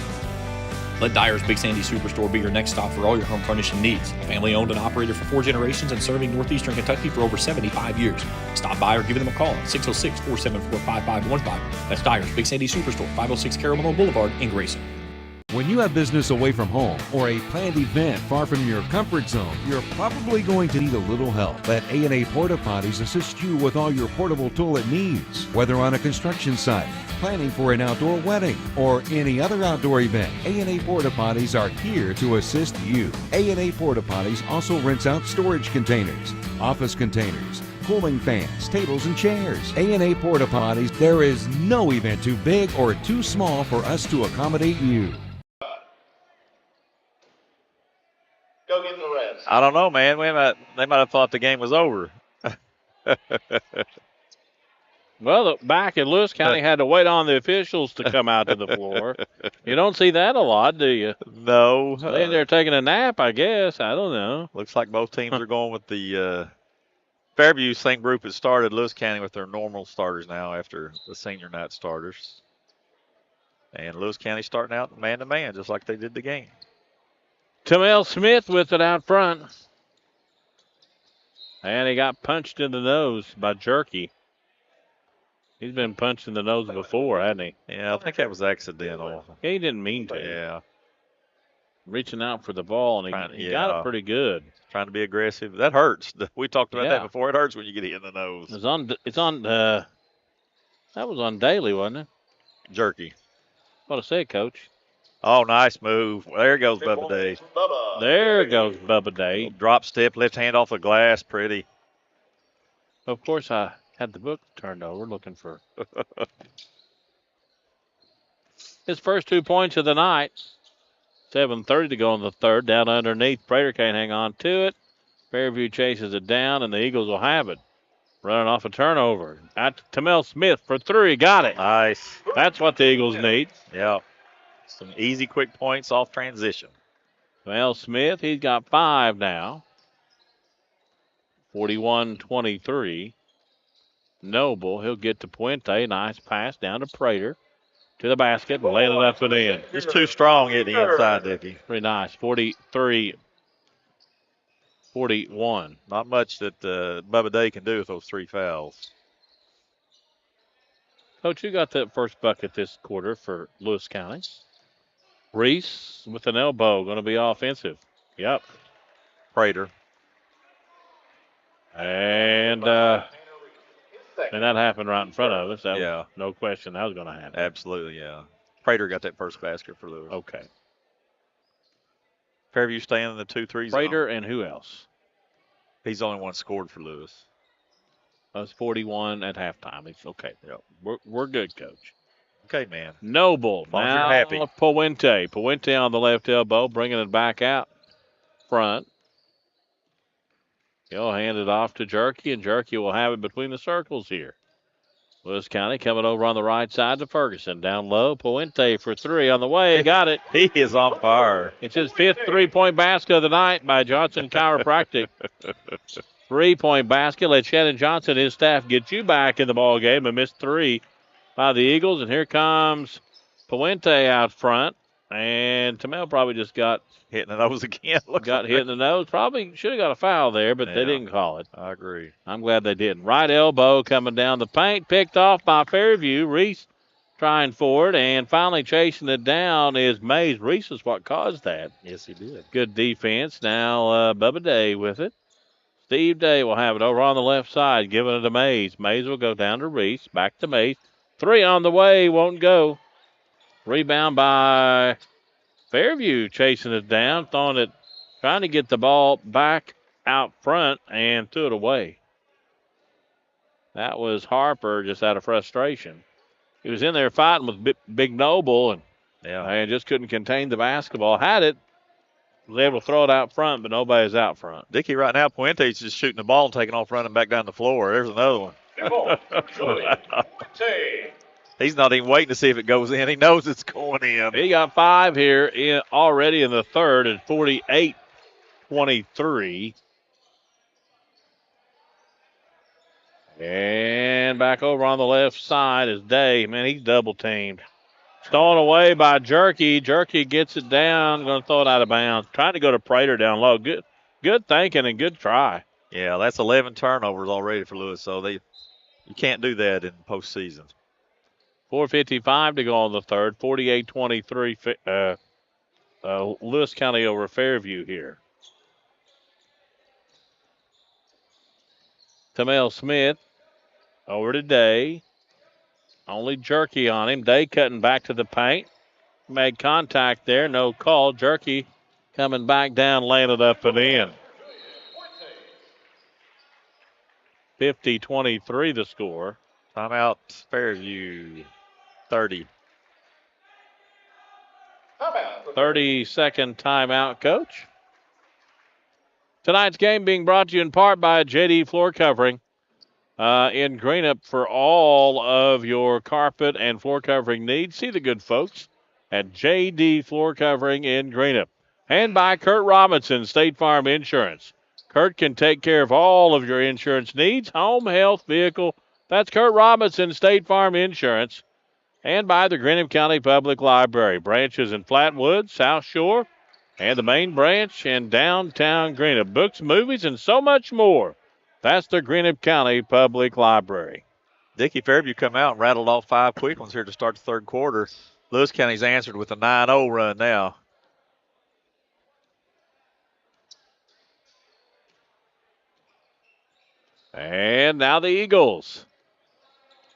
[SPEAKER 15] Let Dyer's Big Sandy Superstore be your next stop for all your home furnishing needs. Family owned and operated for 4 generations and serving northeastern Kentucky for over 75 years. Stop by or give them a call at 606-474-5515. That's Dyer's Big Sandy Superstore, 506 Carroll Boulevard in Grayson.
[SPEAKER 13] When you have business away from home or a planned event far from your comfort zone, you're probably going to need a little help. Let A&A Porta Potties assist you with all your portable toilet needs. Whether on a construction site, planning for an outdoor wedding, or any other outdoor event, A&A Porta Potties are here to assist you. A&A Porta Potties also rents out storage containers, office containers, cooling fans, tables, and chairs. A&A Porta Potties, there is no event too big or too small for us to accommodate you.
[SPEAKER 2] Go get the rest.
[SPEAKER 3] I don't know, man. They might have thought the game was over.
[SPEAKER 1] Well, back in Lewis County had to wait on the officials to come out to the floor. You don't see that a lot, do you?
[SPEAKER 3] No.
[SPEAKER 1] They're in there taking a nap, I guess. I don't know.
[SPEAKER 3] Looks like both teams are going with the Fairview same group has started. Lewis County with their normal starters now after the senior night starters. And Lewis County starting out man-to-man just like they did the game.
[SPEAKER 1] Tamel Smith with it out front. And he got punched in the nose by Jerky. He's been punched in the nose before, hasn't he?
[SPEAKER 3] Yeah, I think that was accidental.
[SPEAKER 1] Yeah, he didn't mean to.
[SPEAKER 3] Yeah.
[SPEAKER 1] Reaching out for the ball, and he got it pretty good.
[SPEAKER 3] Trying to be aggressive. That hurts. We talked about that before. It hurts when you get hit in the nose.
[SPEAKER 1] That was on Daly, wasn't it?
[SPEAKER 3] Jerky.
[SPEAKER 1] What I said, Coach.
[SPEAKER 3] Oh, nice move. There goes Bubba Day.
[SPEAKER 1] There goes Bubba Day.
[SPEAKER 3] Drop step, left hand off the glass. Pretty.
[SPEAKER 1] Of course, I had the book turned over looking for his first 2 points of the night. 7:30 to go in the third. Down underneath. Prater can't hang on to it. Fairview chases it down, and the Eagles will have it. Running off a turnover. At Tamel Smith for 3. Got it.
[SPEAKER 3] Nice.
[SPEAKER 1] That's what the Eagles need.
[SPEAKER 3] Yeah. Some easy, quick points off transition.
[SPEAKER 1] Tamel Smith, he's got 5 now. 41-23. Noble, he'll get to Puente. Nice pass down to Prater. To the basket, laying it up and in.
[SPEAKER 3] Just too strong at the inside, Dickie.
[SPEAKER 1] Pretty nice. 43-41.
[SPEAKER 3] Not much that Bubba Day can do with those 3 fouls.
[SPEAKER 1] Coach, you got that first bucket this quarter for Lewis County. Reese with an elbow, going to be offensive. Yep.
[SPEAKER 3] Prater.
[SPEAKER 1] And that happened right in front of us.
[SPEAKER 3] Yeah.
[SPEAKER 1] No question that was going to happen.
[SPEAKER 3] Absolutely, yeah. Prater got that first basket for Lewis.
[SPEAKER 1] Okay.
[SPEAKER 3] Fairview staying in the 2-3 zone.
[SPEAKER 1] Prater and who else?
[SPEAKER 3] He's the only one scored for Lewis.
[SPEAKER 1] That's 41 at halftime. It's okay. Yep. We're good, Coach.
[SPEAKER 3] Okay, man.
[SPEAKER 1] Noble.
[SPEAKER 3] As long as
[SPEAKER 1] now
[SPEAKER 3] you're happy.
[SPEAKER 1] Puente. Puente on the left elbow, bringing it back out front. He'll hand it off to Jerky, and Jerky will have it between the circles here. Lewis County coming over on the right side to Ferguson. Down low, Puente for 3 on the way. Got it.
[SPEAKER 3] He is on fire.
[SPEAKER 1] It's his 5th 3-point basket of the night by Johnson Chiropractic. 3-point basket. Let Shannon Johnson and his staff get you back in the ball game. A missed 3 by the Eagles, and here comes Puente out front. And Tamel probably just got
[SPEAKER 3] hit in the nose again.
[SPEAKER 1] Got hit in the nose. Probably should have got a foul there, but they didn't call it.
[SPEAKER 3] I agree.
[SPEAKER 1] I'm glad they didn't. Right elbow coming down the paint, picked off by Fairview. Reese trying for it, and finally chasing it down is Mays. Reese is what caused that.
[SPEAKER 3] Yes, he did.
[SPEAKER 1] Good defense. Now Bubba Day with it. Steve Day will have it over on the left side, giving it to Mays. Mays will go down to Reese, back to Mays. 3 on the way, won't go. Rebound by Fairview, chasing it down, trying to get the ball back out front and threw it away. That was Harper just out of frustration. He was in there fighting with Big Noble and just couldn't contain the basketball. Had it, was able to throw it out front, but nobody's out front.
[SPEAKER 3] Dickie, right now, Puente's just shooting the ball and taking off running back down the floor. There's another one. He's not even waiting to see if it goes in. He knows it's going in.
[SPEAKER 1] He got 5 here already in the third at 48-23. And back over on the left side is Day. Man, he's double teamed. Stolen away by Jerky. Jerky gets it down. Going to throw it out of bounds. Trying to go to Prater down low. Good thinking and good try.
[SPEAKER 3] Yeah, that's 11 turnovers already for Lewis, so you can't do that in postseason.
[SPEAKER 1] 4:55 to go on the third. 48-23. Lewis County over Fairview here. Tamel Smith over to Day. Only Jerky on him. Day cutting back to the paint. Made contact there. No call. Jerky coming back down, laying it up and in. 50-23 the score.
[SPEAKER 3] Timeout Fairview 30.
[SPEAKER 1] 30-second timeout, Coach. Tonight's game being brought to you in part by JD Floor Covering in Greenup for all of your carpet and floor covering needs. See the good folks at JD Floor Covering in Greenup. And by Kurt Robinson, State Farm Insurance. Kurt can take care of all of your insurance needs, home, health, vehicle. That's Kurt Robinson, State Farm Insurance. And by the Greenup County Public Library. Branches in Flatwood, South Shore, and the main branch in downtown Greenup. Books, movies, and so much more. That's the Greenup County Public Library.
[SPEAKER 3] Dickey, Fairview come out and rattled off 5 quick ones here to start the third quarter. Lewis County's answered with a 9-0 run now.
[SPEAKER 1] And now the Eagles.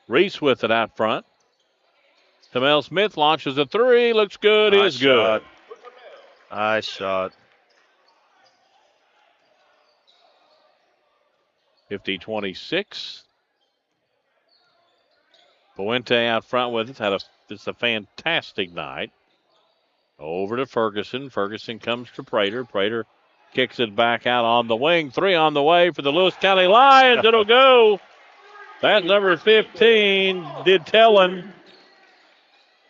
[SPEAKER 1] Reese with it out front. Tamel Smith launches a three. Looks good.
[SPEAKER 3] Nice
[SPEAKER 1] Is good.
[SPEAKER 3] shot. Nice shot.
[SPEAKER 1] 50-26. Puente out front with it. It's a fantastic night. Over to Ferguson. Ferguson comes to Prater. Prater kicks it back out on the wing. 3 on the way for the Lewis County Lions. It'll go. That's number 15, Detillion.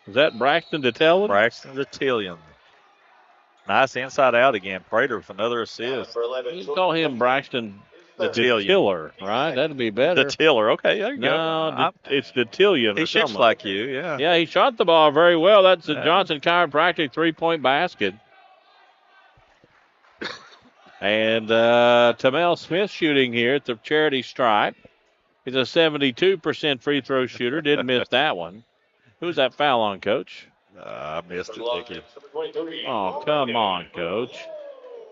[SPEAKER 1] Is that Braxton Detillion?
[SPEAKER 3] Braxton Detillion. Nice inside out again. Prater with another assist.
[SPEAKER 1] You call him Braxton Tiller, right? That'd be better.
[SPEAKER 3] The Tiller. Okay, there you go.
[SPEAKER 1] No, it's Detillion.
[SPEAKER 3] He shoots like you, yeah.
[SPEAKER 1] Yeah, he shot the ball very well. That's the Johnson Chiropractic 3-point basket. And Tamel Smith shooting here at the charity stripe. He's a 72% free throw shooter. Did miss that one. Who's that foul on, Coach?
[SPEAKER 3] I missed it, Dickie.
[SPEAKER 1] Oh, come on, Coach.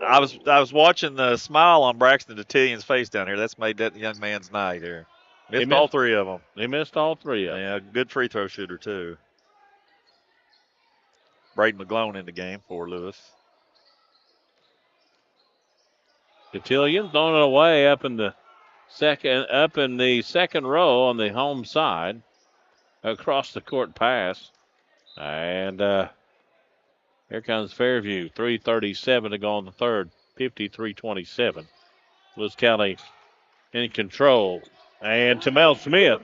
[SPEAKER 3] I was watching the smile on Braxton Detillion's face down here. That's made that young man's night here. Missed all 3 of them.
[SPEAKER 1] He missed all 3 of them.
[SPEAKER 3] Yeah, good free throw shooter, too. Braden McGlone in the game for Lewis.
[SPEAKER 1] Detillion throwing it away up in the second row on the home side. Across the court pass. And here comes Fairview. 3:37 to go on the third. 53-27. Lewis County in control. And Tamel Smith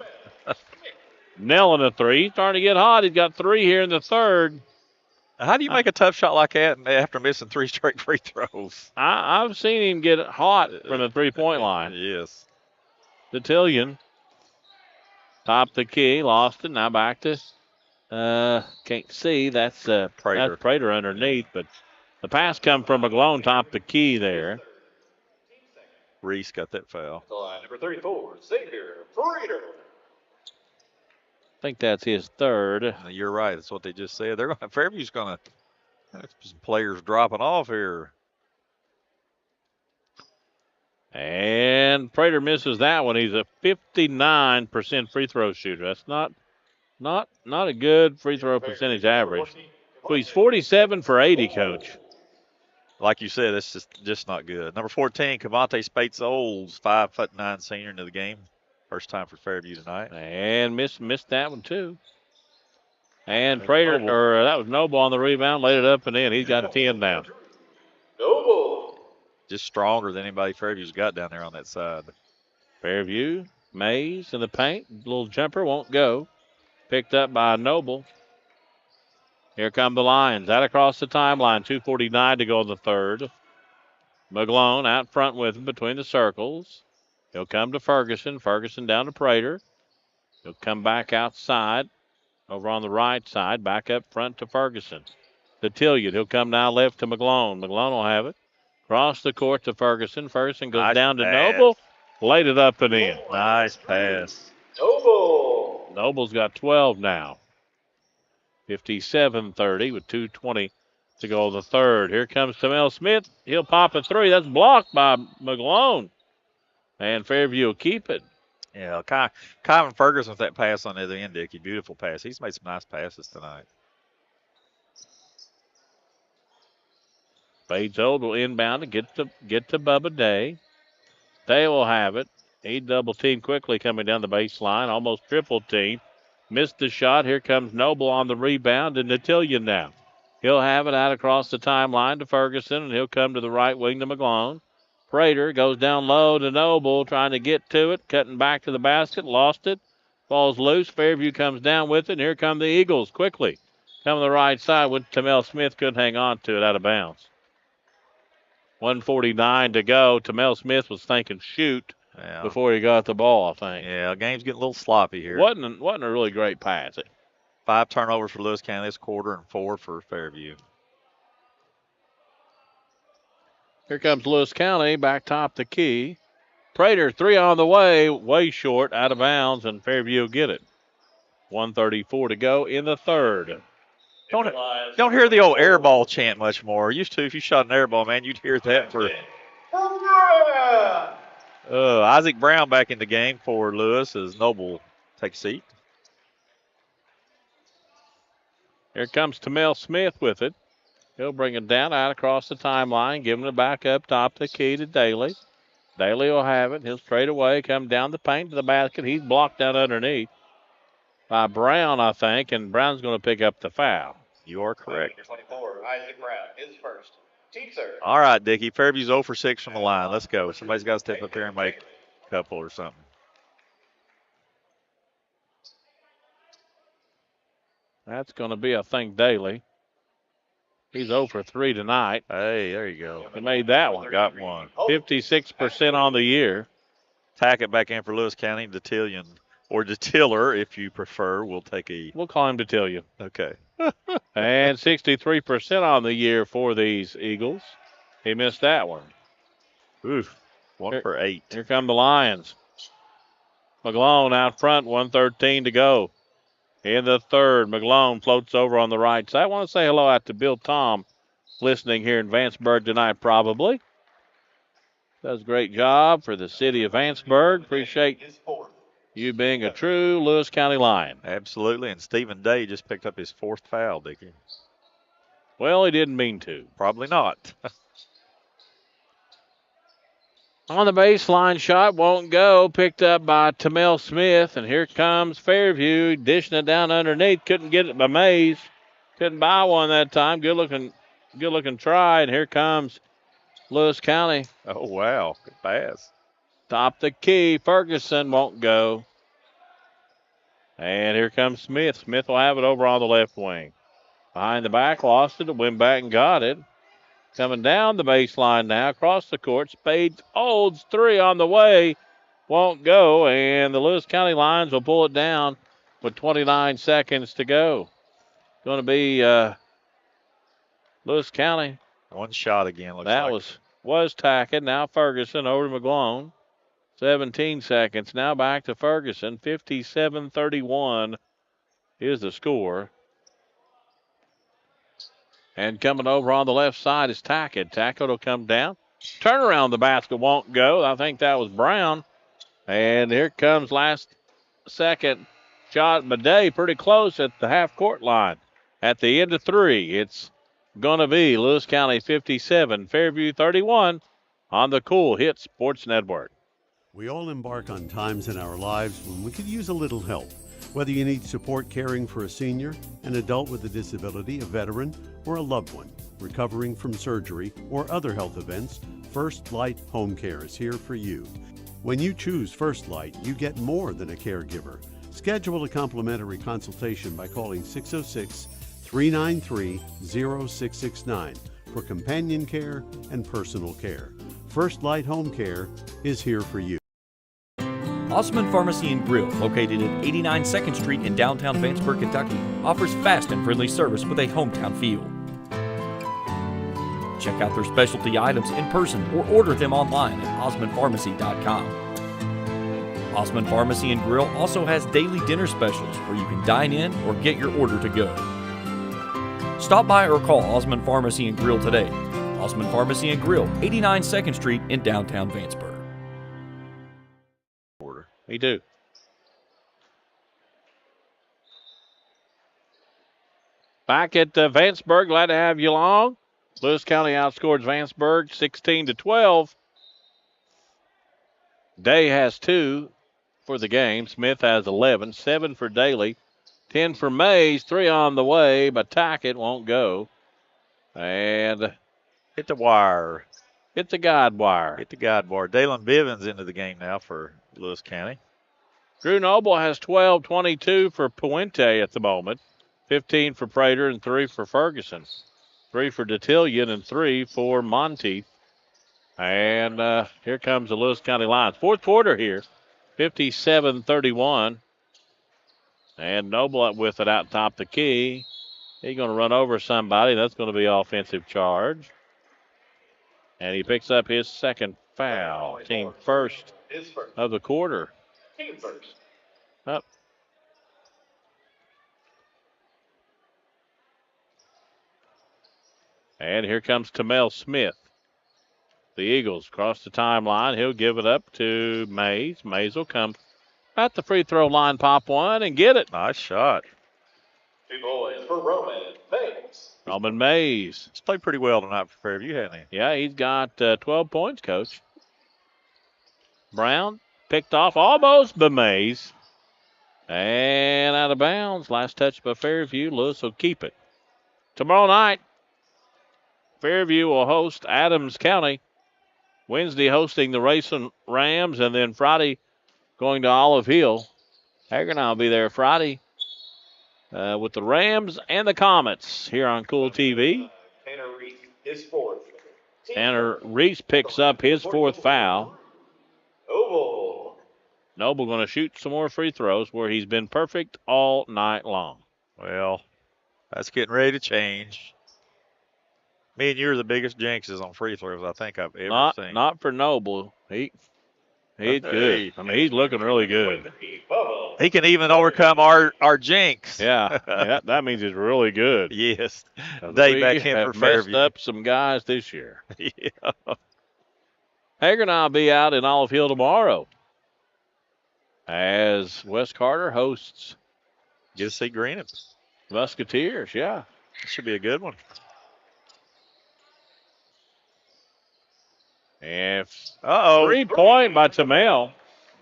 [SPEAKER 1] nailing a 3. Starting to get hot. He's got 3 here in the third.
[SPEAKER 3] How do you make a tough shot like that after missing 3 straight free throws?
[SPEAKER 1] I've seen him get hot from the 3-point line.
[SPEAKER 3] Yes.
[SPEAKER 1] Detillion. Top the key. Lost it. Now back to can't see. That's
[SPEAKER 3] Prater.
[SPEAKER 1] That's Prater underneath, but the pass come from McGlone top the key there.
[SPEAKER 3] Reese got that foul.
[SPEAKER 2] Number 34, Xavier Prater.
[SPEAKER 1] I think that's his third.
[SPEAKER 3] You're right. That's what they just said. Fairview's going to some players dropping off here.
[SPEAKER 1] And Prater misses that one. He's a 59% free throw shooter. That's not a good free throw percentage average. So he's 47 for 80, Coach.
[SPEAKER 3] Like you said, it's just not good. Number 14, Cavante Spates-Olds, 5'9" senior into the game. First time for Fairview tonight.
[SPEAKER 1] And missed that one too. And Prater, that was Noble on the rebound, laid it up and in. He's got a 10 now.
[SPEAKER 2] Noble.
[SPEAKER 3] Just stronger than anybody Fairview's got down there on that side.
[SPEAKER 1] Fairview, Mays in the paint. Little jumper won't go. Picked up by Noble. Here come the Lions. Out across the timeline. 2:49 to go in the third. McGlone out front with him between the circles. He'll come to Ferguson. Ferguson down to Prater. He'll come back outside over on the right side, back up front to Ferguson. To Tilliard. He'll come now left to McGlone. McGlone will have it. Cross the court to Ferguson. Ferguson goes down to Noble. Laid it up and in.
[SPEAKER 3] Nice pass.
[SPEAKER 1] Noble's got 12 now. 57-30 with 2:20 to go the third. Here comes Tamel Smith. He'll pop a three. That's blocked by McGlone. And Fairview will keep it.
[SPEAKER 3] Yeah, Kyron Ferguson with that pass on the other end, Dickie. Beautiful pass. He's made some nice passes tonight.
[SPEAKER 1] Badesold will inbound to get to Bubba Day. Day will have it. He double teamed quickly coming down the baseline. Almost triple team. Missed the shot. Here comes Noble on the rebound and Natillion now. He'll have it out across the timeline to Ferguson, and he'll come to the right wing to McGlone. Prater goes down low to Noble, trying to get to it, cutting back to the basket, lost it, falls loose. Fairview comes down with it, and here come the Eagles quickly. Coming to the right side with Tamel Smith, couldn't hang on to it, out of bounds. 1:49 to go. Tamel Smith was thinking shoot before he got the ball, I think.
[SPEAKER 3] Yeah, game's getting a little sloppy here.
[SPEAKER 1] Wasn't a really great pass.
[SPEAKER 3] 5 turnovers for Lewis County this quarter and 4 for Fairview.
[SPEAKER 1] Here comes Lewis County back top the key. Prater, 3 on the way short, out of bounds, and Fairview will get it. 1:34 to go in the third.
[SPEAKER 3] Don't hear the old air ball chant much more. Used to, if you shot an air ball, man, you'd hear that for. Isaac Brown back in the game for Lewis as Noble takes a seat.
[SPEAKER 1] Here comes Tamel Smith with it. He'll bring it down out across the timeline, giving it back up top the key to Daly. Daly will have it. He'll straight away come down the paint to the basket. He's blocked down underneath by Brown, I think, and Brown's going to pick up the foul.
[SPEAKER 3] You are correct.
[SPEAKER 2] 24, Isaac Brown is first. Teaser.
[SPEAKER 3] All right, Dickie. Fairview's 0 for 6 from the line. Let's go. Somebody's got to step up here and make a couple or something.
[SPEAKER 1] That's going to be, I think, Daly. He's 0 for 3 tonight.
[SPEAKER 3] Hey, there you go.
[SPEAKER 1] He made that one.
[SPEAKER 3] Got one.
[SPEAKER 1] 56% on the year.
[SPEAKER 3] Tack it back in for Lewis County. Detillion, or Detiller, if you prefer. We'll
[SPEAKER 1] call him Detillion.
[SPEAKER 3] Okay.
[SPEAKER 1] And 63% on the year for these Eagles. He missed that one.
[SPEAKER 3] Oof. 1 for 8.
[SPEAKER 1] Here come the Lions. McGlone out front, 1:13 to go. In the third, McGlone floats over on the right side. I want to say hello out to Bill Tom, listening here in Vanceburg tonight, probably. Does a great job for the city of Vanceburg. Appreciate you being a true Lewis County Lion.
[SPEAKER 3] Absolutely, and Stephen Day just picked up his 4th foul, Dickie.
[SPEAKER 1] Well, he didn't mean to.
[SPEAKER 3] Probably not.
[SPEAKER 1] On the baseline shot, won't go. Picked up by Tamel Smith, and here comes Fairview, dishing it down underneath. Couldn't get it by Mays. Couldn't buy one that time. Good looking try, and here comes Lewis County.
[SPEAKER 3] Oh, wow. Good pass.
[SPEAKER 1] Top the key. Ferguson won't go. And here comes Smith. Smith will have it over on the left wing. Behind the back, lost it, went back and got it. Coming down the baseline now, across the court. Spades holds 3 on the way. Won't go, and the Lewis County Lions will pull it down with 29 seconds to go. Going to be Lewis County.
[SPEAKER 3] One shot again.
[SPEAKER 1] That was Tackett. Now Ferguson over to McGlone. 17 seconds. Now back to Ferguson. 57-31 is the score. And coming over on the left side is Tackett. Tackett will come down. Turn around the basket won't go. I think that was Brown. And here comes last second shot by Day. Pretty close at the half-court line. At the end of 3, it's going to be Lewis County 57, Fairview 31 on the Kool Hits Sports Network.
[SPEAKER 9] We all embark on times in our lives when we could use a little help. Whether you need support caring for a senior, an adult with a disability, a veteran, or a loved one recovering from surgery or other health events, First Light Home Care is here for you. When you choose First Light, you get more than a caregiver. Schedule a complimentary consultation by calling 606-393-0669 for companion care and personal care. First Light Home Care is here for you.
[SPEAKER 15] Osman Pharmacy and Grill, located at 89 2nd Street in downtown Vanceburg, Kentucky, offers fast and friendly service with a hometown feel. Check out their specialty items in person or order them online at osmanpharmacy.com. Osman Pharmacy and Grill also has daily dinner specials where you can dine in or get your order to go. Stop by or call Osman Pharmacy and Grill today. Osman Pharmacy and Grill, 89 2nd Street in downtown Vanceburg.
[SPEAKER 1] We do. Back at Vanceburg, glad to have you along. Lewis County outscored Vanceburg 16-12. Day has 2 for the game. Smith has 11, 7 for Daly, 10 for Mays, 3 on the way, but Tackett won't go. And
[SPEAKER 3] hit the wire.
[SPEAKER 1] Hit the guide wire.
[SPEAKER 3] Hit the guide wire. Dalen Bivens into the game now for Lewis County.
[SPEAKER 1] Drew Noble has 12, 22 for Puente at the moment, 15 for Prater and 3 for Ferguson, 3 for Detillion and 3 for Monteith. And here comes the Lewis County Lions. Fourth quarter here, 57-31. And Noble up with it out top the key. He's going to run over somebody. That's going to be offensive charge. And he picks up his second foul. Team first of the quarter.
[SPEAKER 2] Team first.
[SPEAKER 1] Up. And here comes Tamel Smith. The Eagles cross the timeline. He'll give it up to Mays. Mays will come at the free throw line, pop one, and get it.
[SPEAKER 3] Nice shot.
[SPEAKER 2] 2 points for Roman Mays.
[SPEAKER 1] Roman Mays.
[SPEAKER 3] He's played pretty well tonight for Fairview, hasn't he?
[SPEAKER 1] Yeah, he's got 12 points, Coach. Brown picked off almost by Mays. And out of bounds. Last touch by Fairview. Lewis will keep it. Tomorrow night, Fairview will host Adams County. Wednesday hosting the Racing Rams, and then Friday going to Olive Hill. Hager and I will be there Friday with the Rams and the Comets here on Kool TV.
[SPEAKER 2] Tanner Reese, his fourth.
[SPEAKER 1] Tanner Reese picks up his 4th foul. Noble going to shoot some more free throws where he's been perfect all night long.
[SPEAKER 3] Well, that's getting ready to change. Me and you are the biggest jinxes on free throws I think I've ever seen.
[SPEAKER 1] Not for Noble. He's good. I mean, he's looking really good.
[SPEAKER 3] He can even overcome our jinx.
[SPEAKER 1] Yeah, that means he's really good.
[SPEAKER 3] Yes. Day back in for Fairview.
[SPEAKER 1] Messed up some guys this year.
[SPEAKER 3] Yeah.
[SPEAKER 1] Hager and I will be out in Olive Hill tomorrow as Wes Carter hosts.
[SPEAKER 3] Get to see Greenham.
[SPEAKER 1] Musketeers, yeah.
[SPEAKER 3] Should be a good one.
[SPEAKER 1] And
[SPEAKER 3] 3-point
[SPEAKER 1] by Tamel.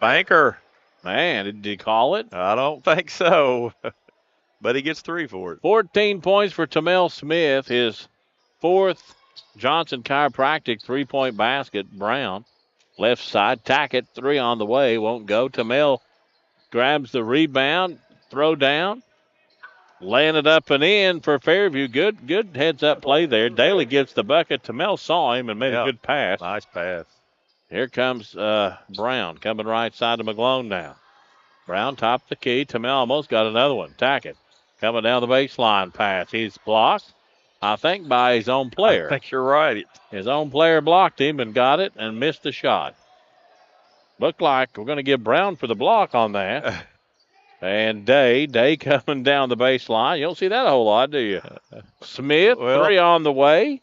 [SPEAKER 3] Banker.
[SPEAKER 1] Man, did he call it?
[SPEAKER 3] I don't think so. But he gets 3 for it.
[SPEAKER 1] 14 points for Tamel Smith. His 4th Johnson Chiropractic 3-point basket. Brown. Left side. Tackett. 3 on the way. Won't go. Tamel grabs the rebound. Throw down. Laying it up and in for Fairview. Good heads-up play there. Daly gets the bucket. Tamel saw him and made a good pass.
[SPEAKER 3] Nice pass.
[SPEAKER 1] Here comes Brown coming right side to McGlone now. Brown topped the key. Tamel almost got another one. Tackett coming down the baseline pass. He's blocked, I think, by his own player.
[SPEAKER 3] I think you're right.
[SPEAKER 1] His own player blocked him and got it and missed the shot. Looked like we're going to give Brown for the block on that. And Day coming down the baseline. You don't see that a whole lot, do you? Smith, 3 on the way.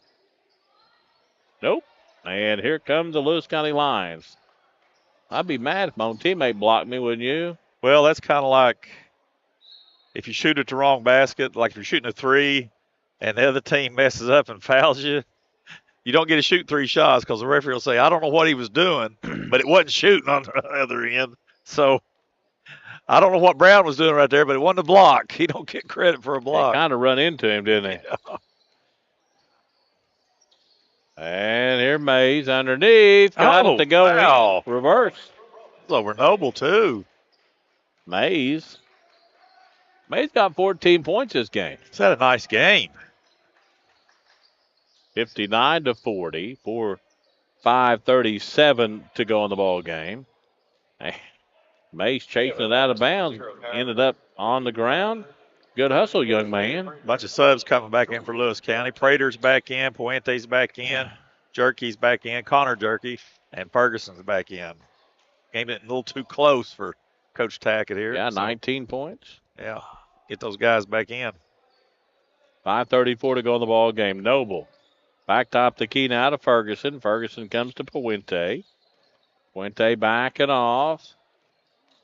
[SPEAKER 1] Nope. And here comes the Lewis County Lions. I'd be mad if my own teammate blocked me, wouldn't you?
[SPEAKER 3] Well, that's kind of like if you shoot at the wrong basket, like if you're shooting a 3 and the other team messes up and fouls you, you don't get to shoot 3 shots because the referee will say, I don't know what he was doing, but it wasn't shooting on the other end. So I don't know what Brown was doing right there, but it wasn't a block. He don't get credit for a block.
[SPEAKER 1] Kind of run into him, didn't he?
[SPEAKER 3] Yeah.
[SPEAKER 1] And here Mays underneath. Got it to go.
[SPEAKER 3] Wow.
[SPEAKER 1] Reverse.
[SPEAKER 3] It's over Noble, too.
[SPEAKER 1] Mays got 14 points this game.
[SPEAKER 3] He's had a nice game.
[SPEAKER 1] 59-40 for 5:37 to go in the ball game. Mace chasing it out of bounds. Ended up on the ground. Good hustle, young man.
[SPEAKER 3] Bunch of subs coming back in for Lewis County. Prater's back in. Puente's back in. Jerky's back in. Connor Jerky. And Ferguson's back in. Game it a little too close for Coach Tackett here.
[SPEAKER 1] Yeah, 19 points.
[SPEAKER 3] Yeah, get those guys back in.
[SPEAKER 1] 5:34 to go in the ball game. Noble back top the key now to Ferguson. Ferguson comes to Puente. Puente backing off.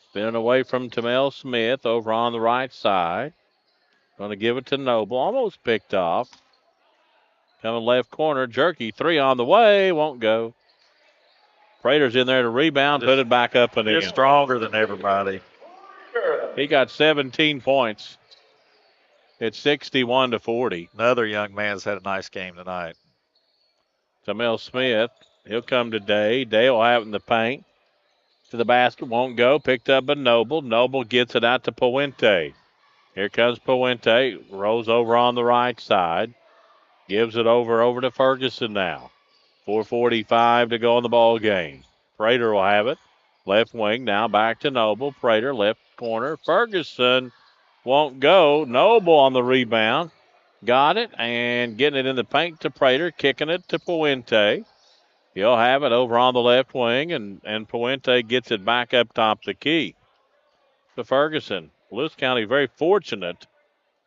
[SPEAKER 1] Spinning away from Tamel Smith over on the right side. Going to give it to Noble. Almost picked off. Coming left corner. Jerky 3 on the way. Won't go. Prater's in there to rebound. Put it back up and in.
[SPEAKER 3] He's stronger than everybody.
[SPEAKER 1] He got 17 points. It's 61-40.
[SPEAKER 3] Another young man's had a nice game tonight.
[SPEAKER 1] Tamel Smith. He'll come to Day. Day will have it in the paint. To the basket. Won't go. Picked up by Noble. Noble gets it out to Puente. Here comes Puente. Rolls over on the right side. Gives it over to Ferguson now. 4:45 to go in the ball game. Prater will have it. Left wing now back to Noble. Prater left corner. Ferguson won't go. Noble on the rebound. Got it and getting it in the paint to Prater. Kicking it to Puente. He'll have it over on the left wing, and Puente gets it back up top the key to Ferguson. Lewis County very fortunate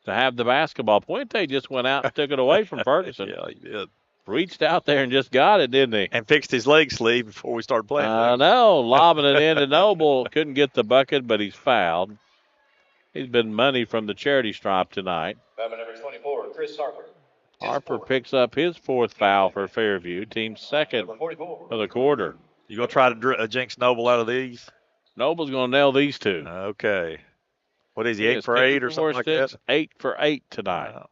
[SPEAKER 1] to have the basketball. Puente just went out and took it away from Ferguson.
[SPEAKER 3] Yeah, he did.
[SPEAKER 1] Reached out there and just got it, didn't he?
[SPEAKER 3] And fixed his leg sleeve before we started playing.
[SPEAKER 1] I know, lobbing it into Noble. Couldn't get the bucket, but he's fouled. He's been money from the charity stripe tonight.
[SPEAKER 2] Foul number 24, Chris Harper.
[SPEAKER 1] Harper picks up his 4th foul for Fairview, team second of the quarter.
[SPEAKER 3] You going to try to jinx Noble out of these?
[SPEAKER 1] Noble's going to nail these 2.
[SPEAKER 3] Okay. What is he, 8 for 8 or something like that?
[SPEAKER 1] 8 for 8 tonight. Wow.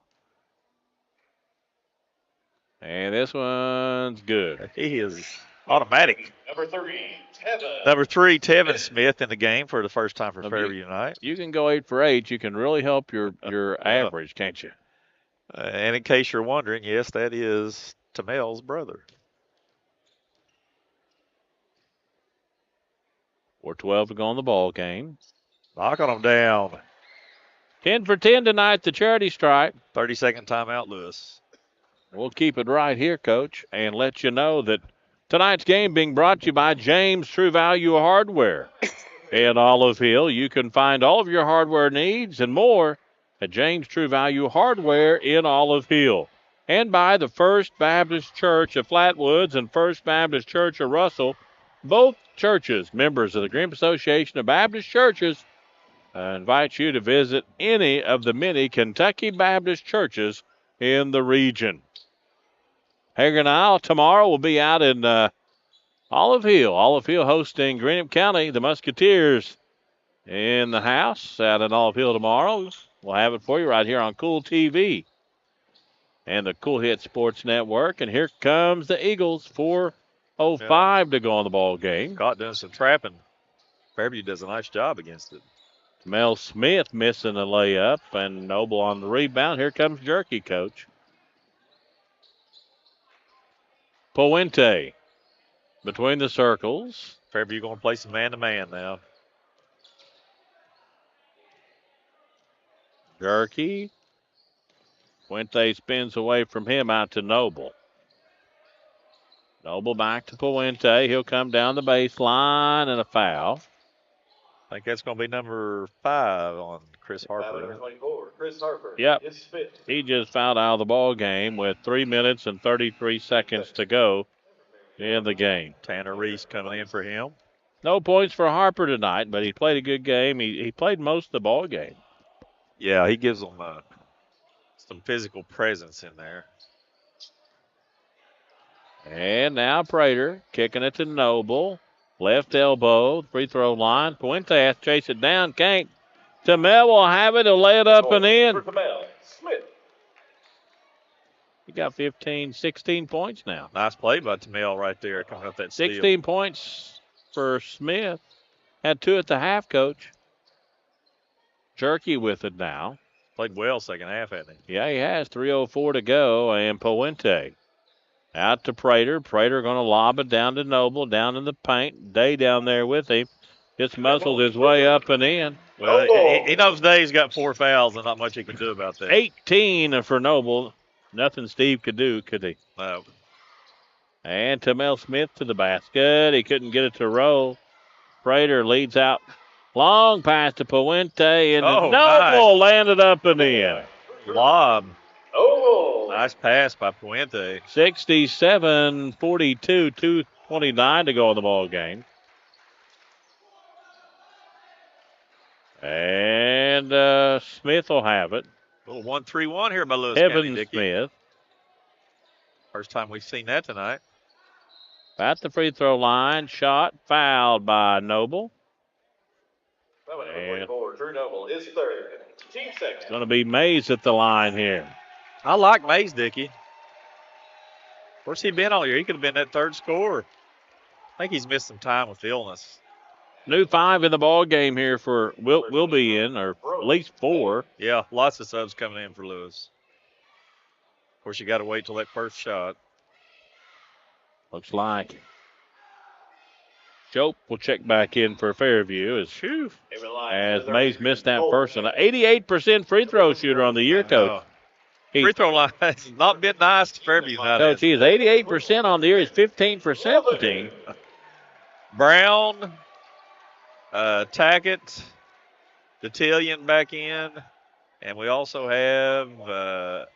[SPEAKER 1] And this one's good.
[SPEAKER 3] He is automatic.
[SPEAKER 2] Number 3, Tevin.
[SPEAKER 3] Number 3, Tevin Smith in the game for the first time for Fairview tonight.
[SPEAKER 1] You can go 8 for 8. You can really help your average, can't you?
[SPEAKER 3] And in case you're wondering, yes, that is Tamel's brother.
[SPEAKER 1] 4:12 to go in the ball game.
[SPEAKER 3] Knocking them down.
[SPEAKER 1] 10 for 10 tonight, the charity stripe.
[SPEAKER 3] 30-second timeout, Lewis.
[SPEAKER 1] We'll keep it right here, Coach, and let you know that tonight's game being brought to you by James True Value Hardware. In Olive Hill, you can find all of your hardware needs and more at James True Value Hardware in Olive Hill. And by the First Baptist Church of Flatwoods and First Baptist Church of Russell, both churches, members of the Greenup Association of Baptist Churches, invite you to visit any of the many Kentucky Baptist churches in the region. Hager and Isle tomorrow will be out in Olive Hill. Olive Hill hosting Greenup County, the Musketeers in the house out in Olive Hill tomorrow. We'll have it for you right here on Kool TV and the Kool Hit Sports Network. And here comes the Eagles, 4:05 to go on the ball game.
[SPEAKER 3] Caught doing some trapping. Fairview does a nice job against it.
[SPEAKER 1] Mel Smith missing a layup, and Noble on the rebound. Here comes Jerky, Coach. Puente between the circles.
[SPEAKER 3] Fairview going to play some man-to-man now.
[SPEAKER 1] Jerky. Puente spins away from him out to Noble. Noble back to Puente. He'll come down the baseline and a foul.
[SPEAKER 3] I think that's going to be number 5 on Chris Harper.
[SPEAKER 2] Number 24, Chris Harper.
[SPEAKER 1] Yep. He just fouled out of the ball game with 3 minutes and 33 seconds to go in the game.
[SPEAKER 3] Tanner Reese coming in for him.
[SPEAKER 1] No points for Harper tonight, but he played a good game. He played most of the ball game.
[SPEAKER 3] Yeah, he gives them some physical presence in there.
[SPEAKER 1] And now Prater kicking it to Noble. Left elbow, free throw line. Puente has to chase it down. Can't. Tamel will have it. He'll lay it up and in.
[SPEAKER 2] Smith.
[SPEAKER 1] He got 15, 16 points now.
[SPEAKER 3] Nice play by Tamel right there, coming up that steal.
[SPEAKER 1] 16 points for Smith. Had 2 at the half, Coach. Jerky with it now.
[SPEAKER 3] Played well second half, hasn't he?
[SPEAKER 1] Yeah, he has. 3:04 to go, and Puente out to Prater. Prater going to lob it down to Noble, down in the paint. Day down there with him. Just muscled his way up and in.
[SPEAKER 3] Well, he knows Dave's got 4 fouls and not much he can do about that.
[SPEAKER 1] 18 for Noble. Nothing Steve could do, could he?
[SPEAKER 3] No.
[SPEAKER 1] And Tamel Smith to the basket. He couldn't get it to roll. Prater leads out. Long pass to Puente, and Noble landed up and in.
[SPEAKER 3] Lob. Nice pass by Puente.
[SPEAKER 1] 67-42, 2:29 to go in the ball game. And Smith will have it.
[SPEAKER 3] A little 1-3-1 here by Lewis
[SPEAKER 1] Evan
[SPEAKER 3] County, Dickie.
[SPEAKER 1] Smith.
[SPEAKER 3] First time we've seen that tonight.
[SPEAKER 1] At the free throw line, shot fouled by Noble.
[SPEAKER 2] Number 44, Drew Noble is third. Team second.
[SPEAKER 1] Going to be Mays at the line here.
[SPEAKER 3] I like Mays, Dickie. Where's he been all year? He could have been that third scorer. I think he's missed some time with illness.
[SPEAKER 1] New 5 in the ball game here for will be in, or at least 4.
[SPEAKER 3] Yeah, lots of subs coming in for Lewis. Of course, you got to wait till that first shot.
[SPEAKER 1] Looks like Jope will check back in for Fairview as Mays missed that first one. 88% free throw shooter on the year, Coach.
[SPEAKER 3] Free throw line has not been nice to Fairview.
[SPEAKER 1] Coach, he is 88% on the year. He's 15% the team.
[SPEAKER 3] Brown, Tackett, Detillion back in, and we also have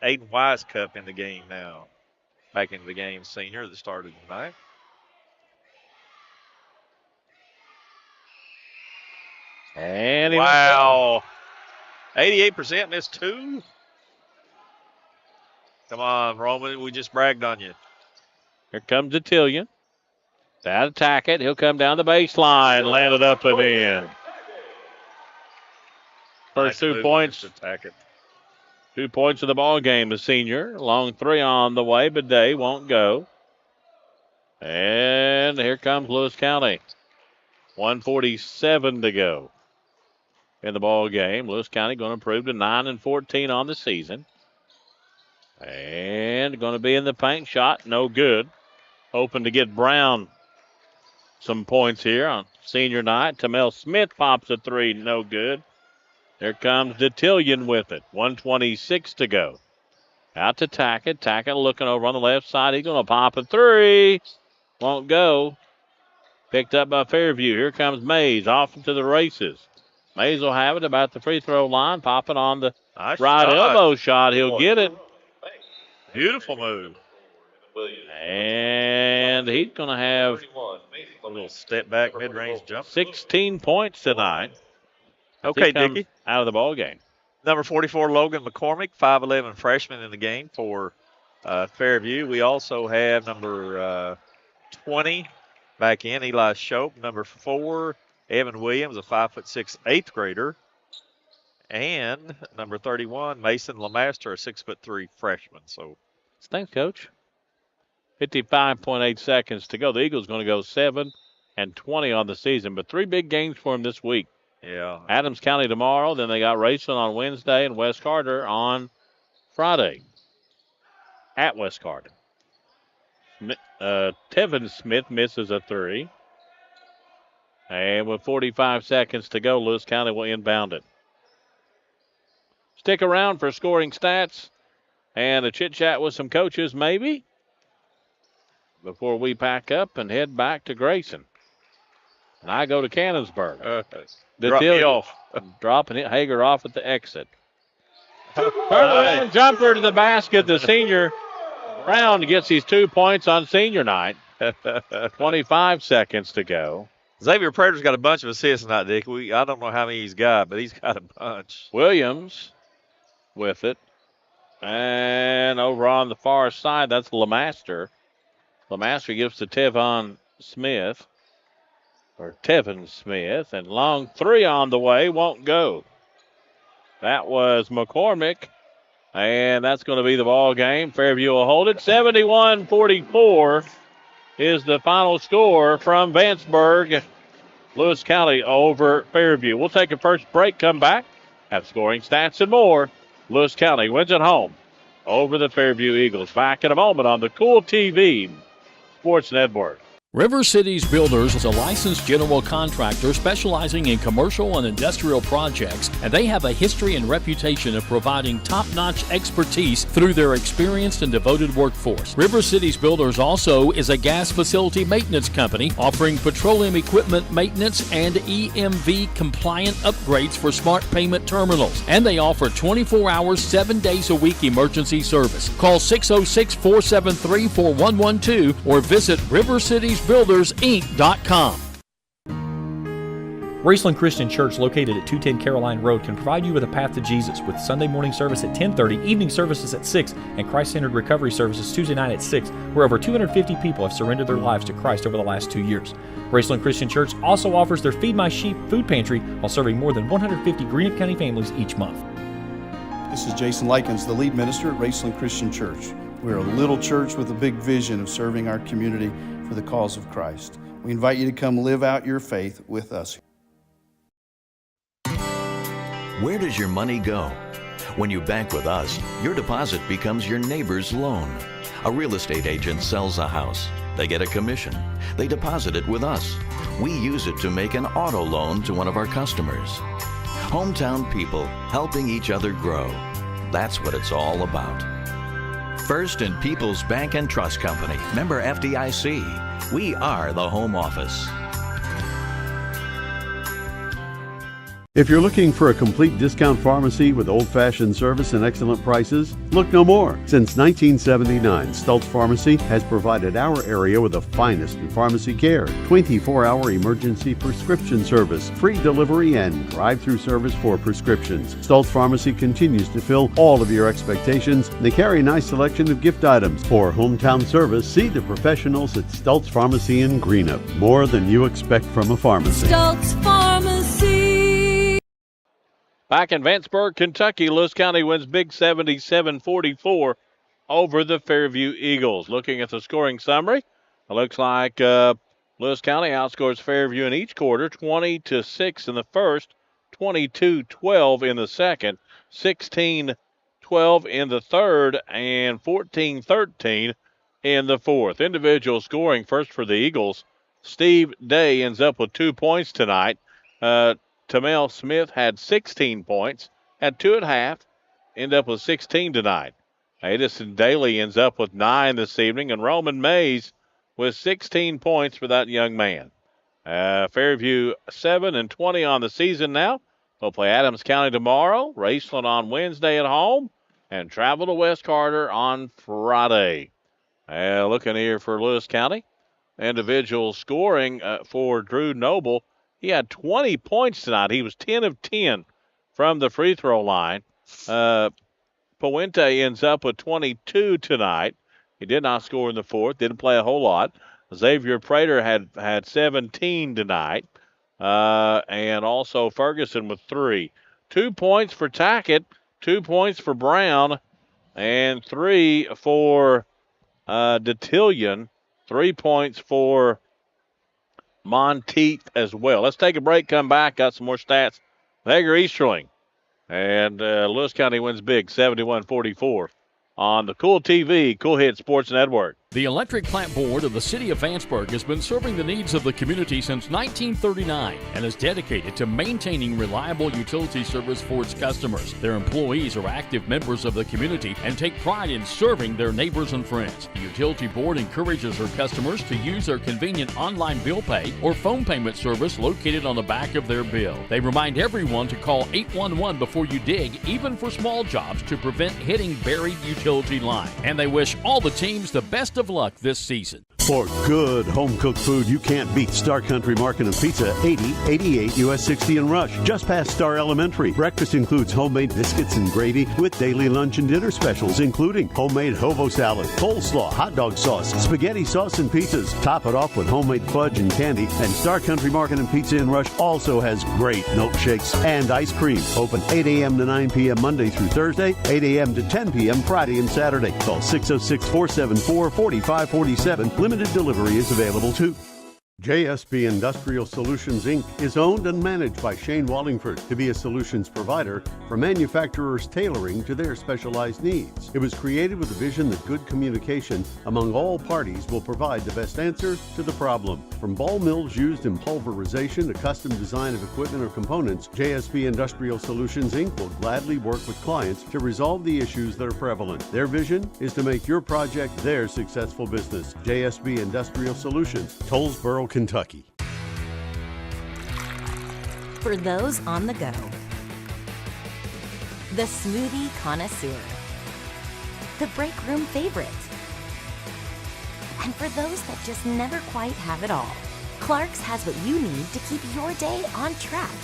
[SPEAKER 3] Aiden Wisecup in the game now. Back into the game, senior that started tonight.
[SPEAKER 1] And
[SPEAKER 3] wow. 88% missed 2. Come on, Roman. We just bragged on you.
[SPEAKER 1] Here comes Detillion. That attack it. He'll come down the baseline, landed up and in. First 2 points.
[SPEAKER 3] Attack it.
[SPEAKER 1] 2 points of the ball game, the senior. Long 3 on the way, but Day won't go. And here comes Lewis County. 1:47 to go in the ball game. Lewis County going to improve to 9-14 on the season. And going to be in the paint. Shot, no good. Hoping to get Brown some points here on senior night. Tamel Smith pops a 3, no good. Here comes Detillion with it. 1:26 to go. Out to Tackett. Tackett looking over on the left side. He's going to pop a 3. Won't go. Picked up by Fairview. Here comes Mays off into the races. Mays will have it about the free throw line. Popping on the right elbow shot. He'll get it.
[SPEAKER 3] Beautiful move.
[SPEAKER 1] And he's going to have
[SPEAKER 3] a little step back mid-range jump.
[SPEAKER 1] 16 points tonight.
[SPEAKER 3] Okay, Dickie.
[SPEAKER 1] Out of the ball game.
[SPEAKER 3] Number 44, Logan McCormick, 5'11" freshman in the game for Fairview. We also have number 20 back in, Eli Shope. Number 4, Evan Williams, a 5'6" 8th grader. And number 31, Mason Lemaster, a 6'3" freshman. So,
[SPEAKER 1] thanks, Coach. 55.8 seconds to go. The Eagles going to go 7-20 on the season, but 3 big games for them this week.
[SPEAKER 3] Yeah.
[SPEAKER 1] Adams County tomorrow. Then they got Rayson on Wednesday and West Carter on Friday at West Carter. Tevin Smith misses a 3. And with 45 seconds to go, Lewis County will inbound it. Stick around for scoring stats and a chit-chat with some coaches, maybe, before we pack up and head back to Grayson. And I go to Cannonsburg.
[SPEAKER 3] Drop me off.
[SPEAKER 1] Dropping it, Hager off at the exit. Jumper to the basket. The senior Brown gets his 2 points on senior night. 25 seconds to go.
[SPEAKER 3] Xavier Prater's got a bunch of assists tonight, Dick. I don't know how many he's got, but he's got a bunch.
[SPEAKER 1] Williams with it. And over on the far side, that's Lemaster. Lemaster gives to Tevin Smith. And long 3 on the way, won't go. That was McCormick, and that's going to be the ball game. Fairview will hold it. 71-44 is the final score from Vanceburg. Lewis County over Fairview. We'll take a first break, come back, have scoring stats and more. Lewis County wins at home over the Fairview Eagles. Back in a moment on the Kool TV Sports Network.
[SPEAKER 12] River Cities Builders is a licensed general contractor specializing in commercial and industrial projects, and they have a history and reputation of providing top-notch expertise through their experienced and devoted workforce. River Cities Builders also is a gas facility maintenance company offering petroleum equipment maintenance and EMV compliant upgrades for smart payment terminals, and they offer 24 hours, 7 days a week emergency service. Call 606-473-4112 or visit rivercitiesbuildersinc.com.
[SPEAKER 15] Raceland Christian Church, located at 210 Caroline Road, can provide you with a path to Jesus with Sunday morning service at 10:30, evening services at 6, and Christ-centered recovery services Tuesday night at 6, where over 250 people have surrendered their lives to Christ over the last 2 years. Raceland Christian Church also offers their Feed My Sheep food pantry while serving more than 150 Greenup County families each month.
[SPEAKER 8] This is Jason Likens, the lead minister at Raceland Christian Church. We're a little church with a big vision of serving our community for the cause of Christ. We invite you to come live out your faith with us.
[SPEAKER 14] Where does your money go? When you bank with us, your deposit becomes your neighbor's loan. A real estate agent sells a house. They get a commission. They deposit it with us. We use it to make an auto loan to one of our customers. Hometown people helping each other grow. That's what it's all about. First and People's Bank and Trust Company, member FDIC. We are the home office.
[SPEAKER 9] If you're looking for a complete discount pharmacy with old-fashioned service and excellent prices, look no more. Since 1979, Stultz Pharmacy has provided our area with the finest in pharmacy care, 24-hour emergency prescription service, free delivery, and drive-through service for prescriptions. Stultz Pharmacy continues to fill all of your expectations. They carry a nice selection of gift items. For hometown service, see the professionals at Stultz Pharmacy in Greenup. More than you expect from a pharmacy.
[SPEAKER 23] Stultz Pharmacy.
[SPEAKER 1] Back in Vanceburg, Kentucky, Lewis County wins big 77-44 over the Fairview Eagles. Looking at the scoring summary, it looks like Lewis County outscores Fairview in each quarter, 20-6 in the first, 22-12 in the second, 16-12 in the third, and 14-13 in the fourth. Individual scoring first for the Eagles. Steve Day ends up with 2 points tonight. Tamel Smith had 16 points, had 2 at half, ended up with 16 tonight. Addison Daly ends up with 9 this evening, and Roman Mays with 16 points for that young man. Fairview 7-20 on the season now. They'll play Adams County tomorrow, Raceland on Wednesday at home, and travel to West Carter on Friday. Looking here for Lewis County, individual scoring for Drew Noble. He had 20 points tonight. He was 10 of 10 from the free throw line. Puente ends up with 22 tonight. He did not score in the fourth, didn't play a whole lot. Xavier Prater had 17 tonight. And also Ferguson with 3. 2 points for Tackett, 2 points for Brown, and 3 for Detillion. 3 points for Monteith as well. Let's take a break, come back, got some more stats. Hager Easterling. And Lewis County wins big, 71-44 on the Kool TV, Kool Hit Sports Network.
[SPEAKER 12] The Electric Plant Board of the City of Vanceburg has been serving the needs of the community since 1939 and is dedicated to maintaining reliable utility service for its customers. Their employees are active members of the community and take pride in serving their neighbors and friends. The Utility Board encourages their customers to use their convenient online bill pay or phone payment service located on the back of their bill. They remind everyone to call 811 before you dig, even for small jobs, to prevent hitting buried utility line. And they wish all the teams the best of luck this season.
[SPEAKER 9] For good home-cooked food you can't beat, Star Country Market and Pizza, 8088 US 60 in Rush, just past Star Elementary. Breakfast includes homemade biscuits and gravy with daily lunch and dinner specials, including homemade hobo salad, coleslaw, hot dog sauce, spaghetti sauce, and pizzas. Top it off with homemade fudge and candy. And Star Country Market and Pizza in Rush also has great milkshakes and ice cream. Open 8 a.m. to 9 p.m. Monday through Thursday, 8 a.m. to 10 p.m. Friday and Saturday. Call 606-474-4547. Limited delivery is available too. JSB Industrial Solutions, Inc. is owned and managed by Shane Wallingford to be a solutions provider for manufacturers tailoring to their specialized needs. It was created with the vision that good communication among all parties will provide the best answer to the problem. From ball mills used in pulverization to custom design of equipment or components, JSB Industrial Solutions, Inc. will gladly work with clients to resolve the issues that are prevalent. Their vision is to make your project their successful business. JSB Industrial Solutions, Tollsboro, Kentucky.
[SPEAKER 16] For those on the go, the smoothie connoisseur, the break room favorite, and for those that just never quite have it all, Clark's has what you need to keep your day on track.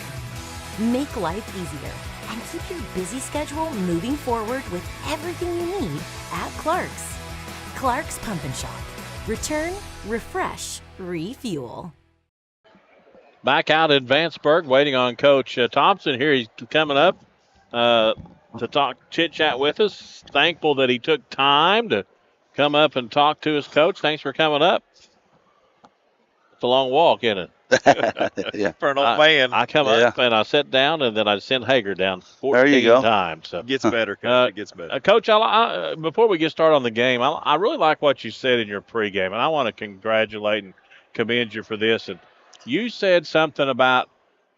[SPEAKER 16] Make life easier and keep your busy schedule moving forward with everything you need at Clark's. Clark's Pump and Shop. Return, refresh, refuel.
[SPEAKER 1] Back out in Vanceburg, waiting on Coach Thompson here. He's coming up to talk, chit-chat with us. Thankful that he took time to come up and talk to us, Coach. Thanks for coming up. It's a long walk, isn't it?
[SPEAKER 17] Yeah.
[SPEAKER 3] For an old man.
[SPEAKER 1] I come up and I sit down, and then I send Hager down 14 times. So.
[SPEAKER 3] It gets better, Coach. It gets better.
[SPEAKER 1] Coach, before we get started on the game, I really like what you said in your pregame, and I want to congratulate and commend you for this. And you said something about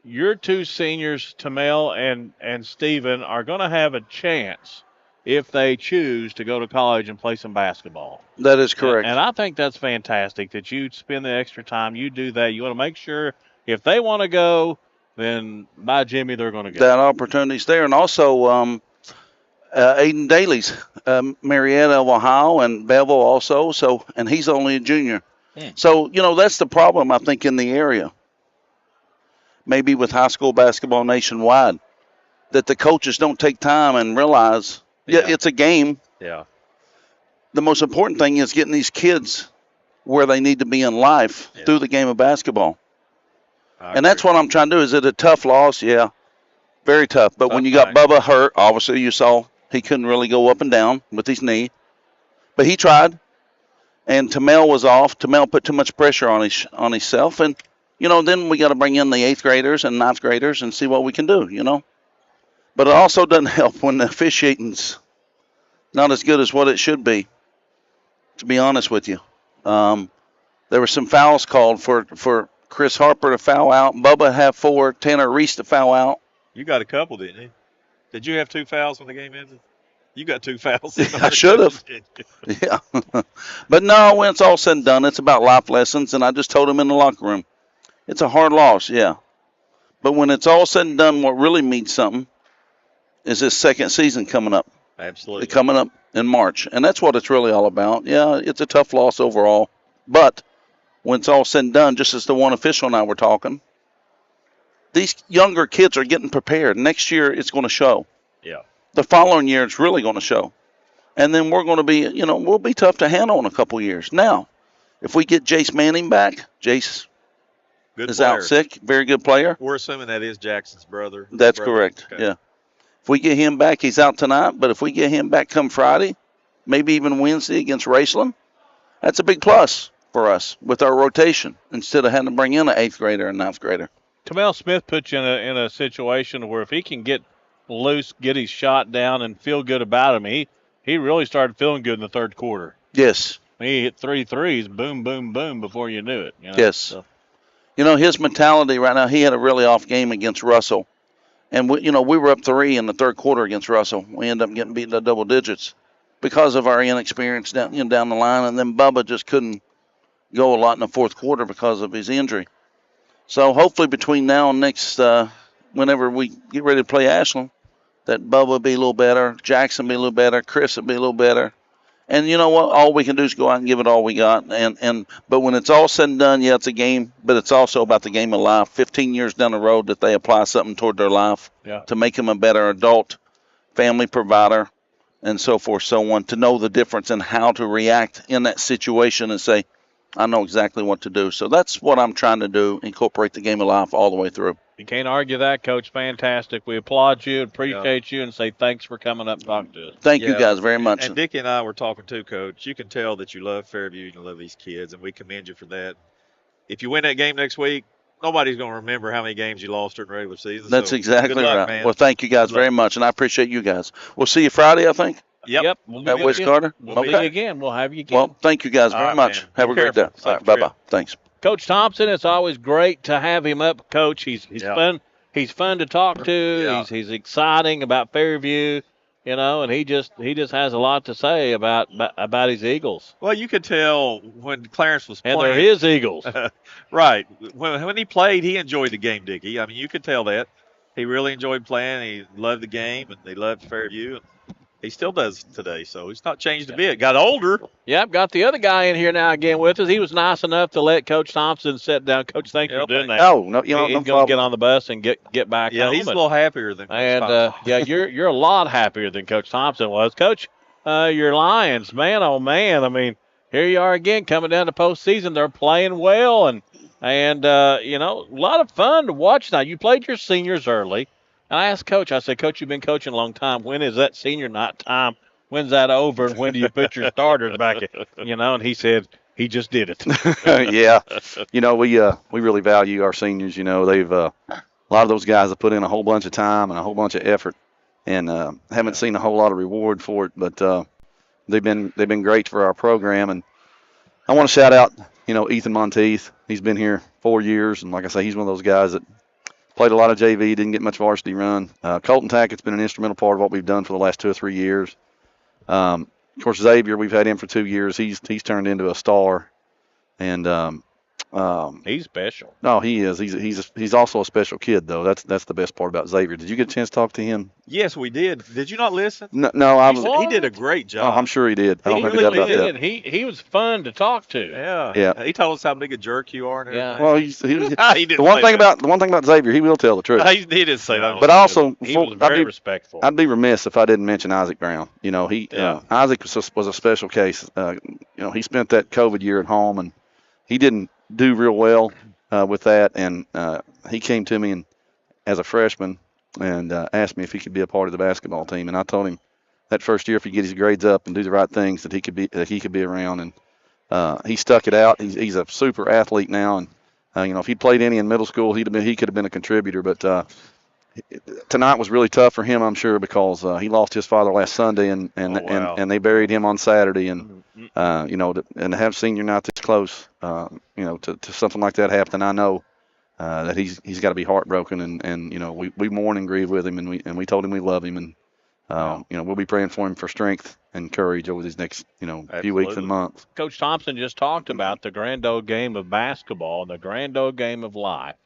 [SPEAKER 1] your two seniors, Tamel and Steven, are going to have a chance if they choose to go to college and play some basketball.
[SPEAKER 17] That is correct.
[SPEAKER 1] And I think that's fantastic that you spend the extra time. You do that. You want to make sure if they want to go, then by Jimmy, they're going to go.
[SPEAKER 17] That opportunity's there. And also Aiden Daly's, Marietta of Ohio, and Bevel also. So, and he's only a junior. So, that's the problem, I think, in the area. Maybe with high school basketball nationwide, that the coaches don't take time and realize it's a game.
[SPEAKER 3] Yeah.
[SPEAKER 17] The most important thing is getting these kids where they need to be in life through the game of basketball. And that's what I'm trying to do. Is it a tough loss? Yeah, very tough. But when you got Bubba hurt, obviously you saw he couldn't really go up and down with his knee. But he tried. And Tamel was off. Tamel put too much pressure on himself. And, then we got to bring in the 8th graders and 9th graders and see what we can do, But it also doesn't help when the officiating's not as good as what it should be, to be honest with you. There were some fouls called for Chris Harper to foul out, Bubba have 4, Tanner Reese to foul out.
[SPEAKER 3] You got a couple, didn't you? Did you have 2 fouls when the game ended? You got 2 fouls.
[SPEAKER 17] I should have. Yeah. But no, when it's all said and done, it's about life lessons, and I just told him in the locker room, it's a hard loss, yeah. But when it's all said and done, what really means something is this second season coming up.
[SPEAKER 3] Absolutely.
[SPEAKER 17] Coming up in March. And that's what it's really all about. Yeah, it's a tough loss overall. But when it's all said and done, just as the one official and I were talking, these younger kids are getting prepared. Next year, it's going to show.
[SPEAKER 3] Yeah.
[SPEAKER 17] The following year, it's really going to show. And then we're going to be, we'll be tough to handle in a couple years. Now, if we get Jace Manning back, Jace is out sick. Very good player.
[SPEAKER 3] We're assuming that is Jackson's brother.
[SPEAKER 17] That's correct. Okay. Yeah. If we get him back, he's out tonight. But if we get him back come Friday, maybe even Wednesday against Raceland, that's a big plus for us with our rotation instead of having to bring in an 8th grader and 9th grader.
[SPEAKER 1] Tamel Smith puts you in a situation where if he can get loose, get his shot down, and feel good about him, he really started feeling good in the third quarter.
[SPEAKER 17] Yes.
[SPEAKER 1] He hit 3 threes, boom, boom, boom, before you knew it.
[SPEAKER 17] Yes. So. His mentality right now, he had a really off game against Russell. And, we were up 3 in the third quarter against Russell. We ended up getting beaten to double digits because of our inexperience down the line. And then Bubba just couldn't go a lot in the fourth quarter because of his injury. So hopefully between now and next, whenever we get ready to play Ashland, that Bubba will be a little better, Jackson will be a little better, Chris will be a little better. And you know what? All we can do is go out and give it all we got. But when it's all said and done, yeah, it's a game, but it's also about the game of life. 15 years down the road that they apply something toward their life to make them a better adult, family provider, and so forth, so on, to know the difference and how to react in that situation and say, I know exactly what to do. So that's what I'm trying to do, incorporate the game of life all the way through.
[SPEAKER 1] You can't argue that, Coach. Fantastic. We applaud you, appreciate you, and say thanks for coming up and talking to us.
[SPEAKER 17] Thank you guys very much.
[SPEAKER 3] And Dickie and I were talking too, Coach. You can tell that you love Fairview and you love these kids, and we commend you for that. if you win that game next week, nobody's going to remember how many games you lost during the regular season.
[SPEAKER 17] That's
[SPEAKER 3] so
[SPEAKER 17] exactly
[SPEAKER 3] good luck,
[SPEAKER 17] right.
[SPEAKER 3] man.
[SPEAKER 17] Well, thank you guys very much, and I appreciate you guys. We'll see you Friday, I think.
[SPEAKER 3] Yep.
[SPEAKER 1] We'll be
[SPEAKER 17] At
[SPEAKER 1] with
[SPEAKER 17] West
[SPEAKER 1] you.
[SPEAKER 17] Carter.
[SPEAKER 1] We'll see you again. We'll have you again.
[SPEAKER 17] Well, thank you guys
[SPEAKER 3] All
[SPEAKER 17] very
[SPEAKER 3] right,
[SPEAKER 17] much.
[SPEAKER 3] man.
[SPEAKER 17] Have
[SPEAKER 3] Be
[SPEAKER 17] a great day.
[SPEAKER 3] careful.
[SPEAKER 17] All right,
[SPEAKER 3] Safe
[SPEAKER 17] bye
[SPEAKER 3] trip.
[SPEAKER 17] bye. Thanks.
[SPEAKER 1] Coach Thompson, it's always great to have him up, Coach. He's fun. He's fun to talk to.
[SPEAKER 3] Yeah.
[SPEAKER 1] He's exciting about Fairview, and he just has a lot to say about his Eagles.
[SPEAKER 3] Well, you could tell when Clarence was
[SPEAKER 1] And
[SPEAKER 3] playing.
[SPEAKER 1] they're his Eagles.
[SPEAKER 3] Right. When he played, he enjoyed the game, Dickie. I mean, you could tell that. He really enjoyed playing. He loved the game, and he loved Fairview. He still does today, so he's not changed a bit. Got older.
[SPEAKER 1] Yep, got the other guy in here now again with us. He was nice enough to let Coach Thompson sit down. Coach, thanks for doing that.
[SPEAKER 17] Oh, no,
[SPEAKER 1] He's
[SPEAKER 17] no
[SPEAKER 1] going to
[SPEAKER 17] problem.
[SPEAKER 1] get on the bus and get back
[SPEAKER 3] Yeah,
[SPEAKER 1] home.
[SPEAKER 3] he's a little happier than Coach
[SPEAKER 1] And
[SPEAKER 3] Thompson.
[SPEAKER 1] yeah, you're a lot happier than Coach Thompson was. Coach, your Lions, man, oh man. I mean, here you are again coming down to postseason. They're playing well, and a lot of fun to watch. Now you played your seniors early, and I asked Coach. I said, Coach, you've been coaching a long time. When is that senior night time? When's that over? And when do you put your starters back? And he said he just did it.
[SPEAKER 17] Yeah, we really value our seniors. They've a lot of those guys have put in a whole bunch of time and a whole bunch of effort, and haven't seen a whole lot of reward for it. But they've been great for our program, and I want to shout out Ethan Monteith. He's been here 4 years, and like I say, he's one of those guys that played a lot of JV, didn't get much varsity run. Colton Tackett's been an instrumental part of what we've done for the last 2 or 3 years. Of course, Xavier, we've had him for 2 years. He's turned into a star, and
[SPEAKER 1] he's special.
[SPEAKER 17] No, he is. He's also a special kid, though. That's the best part about Xavier. Did you get a chance to talk to him?
[SPEAKER 3] Yes, we did. Did you not listen?
[SPEAKER 17] No, I was.
[SPEAKER 3] He did a great job.
[SPEAKER 17] Oh, I'm sure he did. I don't think
[SPEAKER 1] really
[SPEAKER 17] about
[SPEAKER 1] did.
[SPEAKER 17] that.
[SPEAKER 1] He was fun to talk to.
[SPEAKER 3] Yeah. He told us how big a jerk you are. And everything.
[SPEAKER 17] Well,
[SPEAKER 3] He didn't
[SPEAKER 17] the one
[SPEAKER 3] say
[SPEAKER 17] thing
[SPEAKER 3] that.
[SPEAKER 17] about Xavier, he will tell the truth.
[SPEAKER 3] He didn't say that.
[SPEAKER 17] But also,
[SPEAKER 1] he was very respectful.
[SPEAKER 17] I'd be remiss if I didn't mention Isaac Brown. Isaac was a special case. He spent that COVID year at home, and he didn't do real well with that. And he came to me as a freshman and asked me if he could be a part of the basketball team. And I told him that first year, if he get his grades up and do the right things, that he could be around. And he stuck it out. He's a super athlete now. And if he'd played any in middle school, he could have been a contributor. But tonight was really tough for him, I'm sure, because he lost his father last Sunday, and they buried him on Saturday, and to have senior night this close, to something like that happen, I know that he's got to be heartbroken, and we mourn and grieve with him, and we told him we love him, and we'll be praying for him for strength and courage over these next few weeks and months.
[SPEAKER 1] Coach Thompson just talked about the grand old game of basketball and the grand old game of life,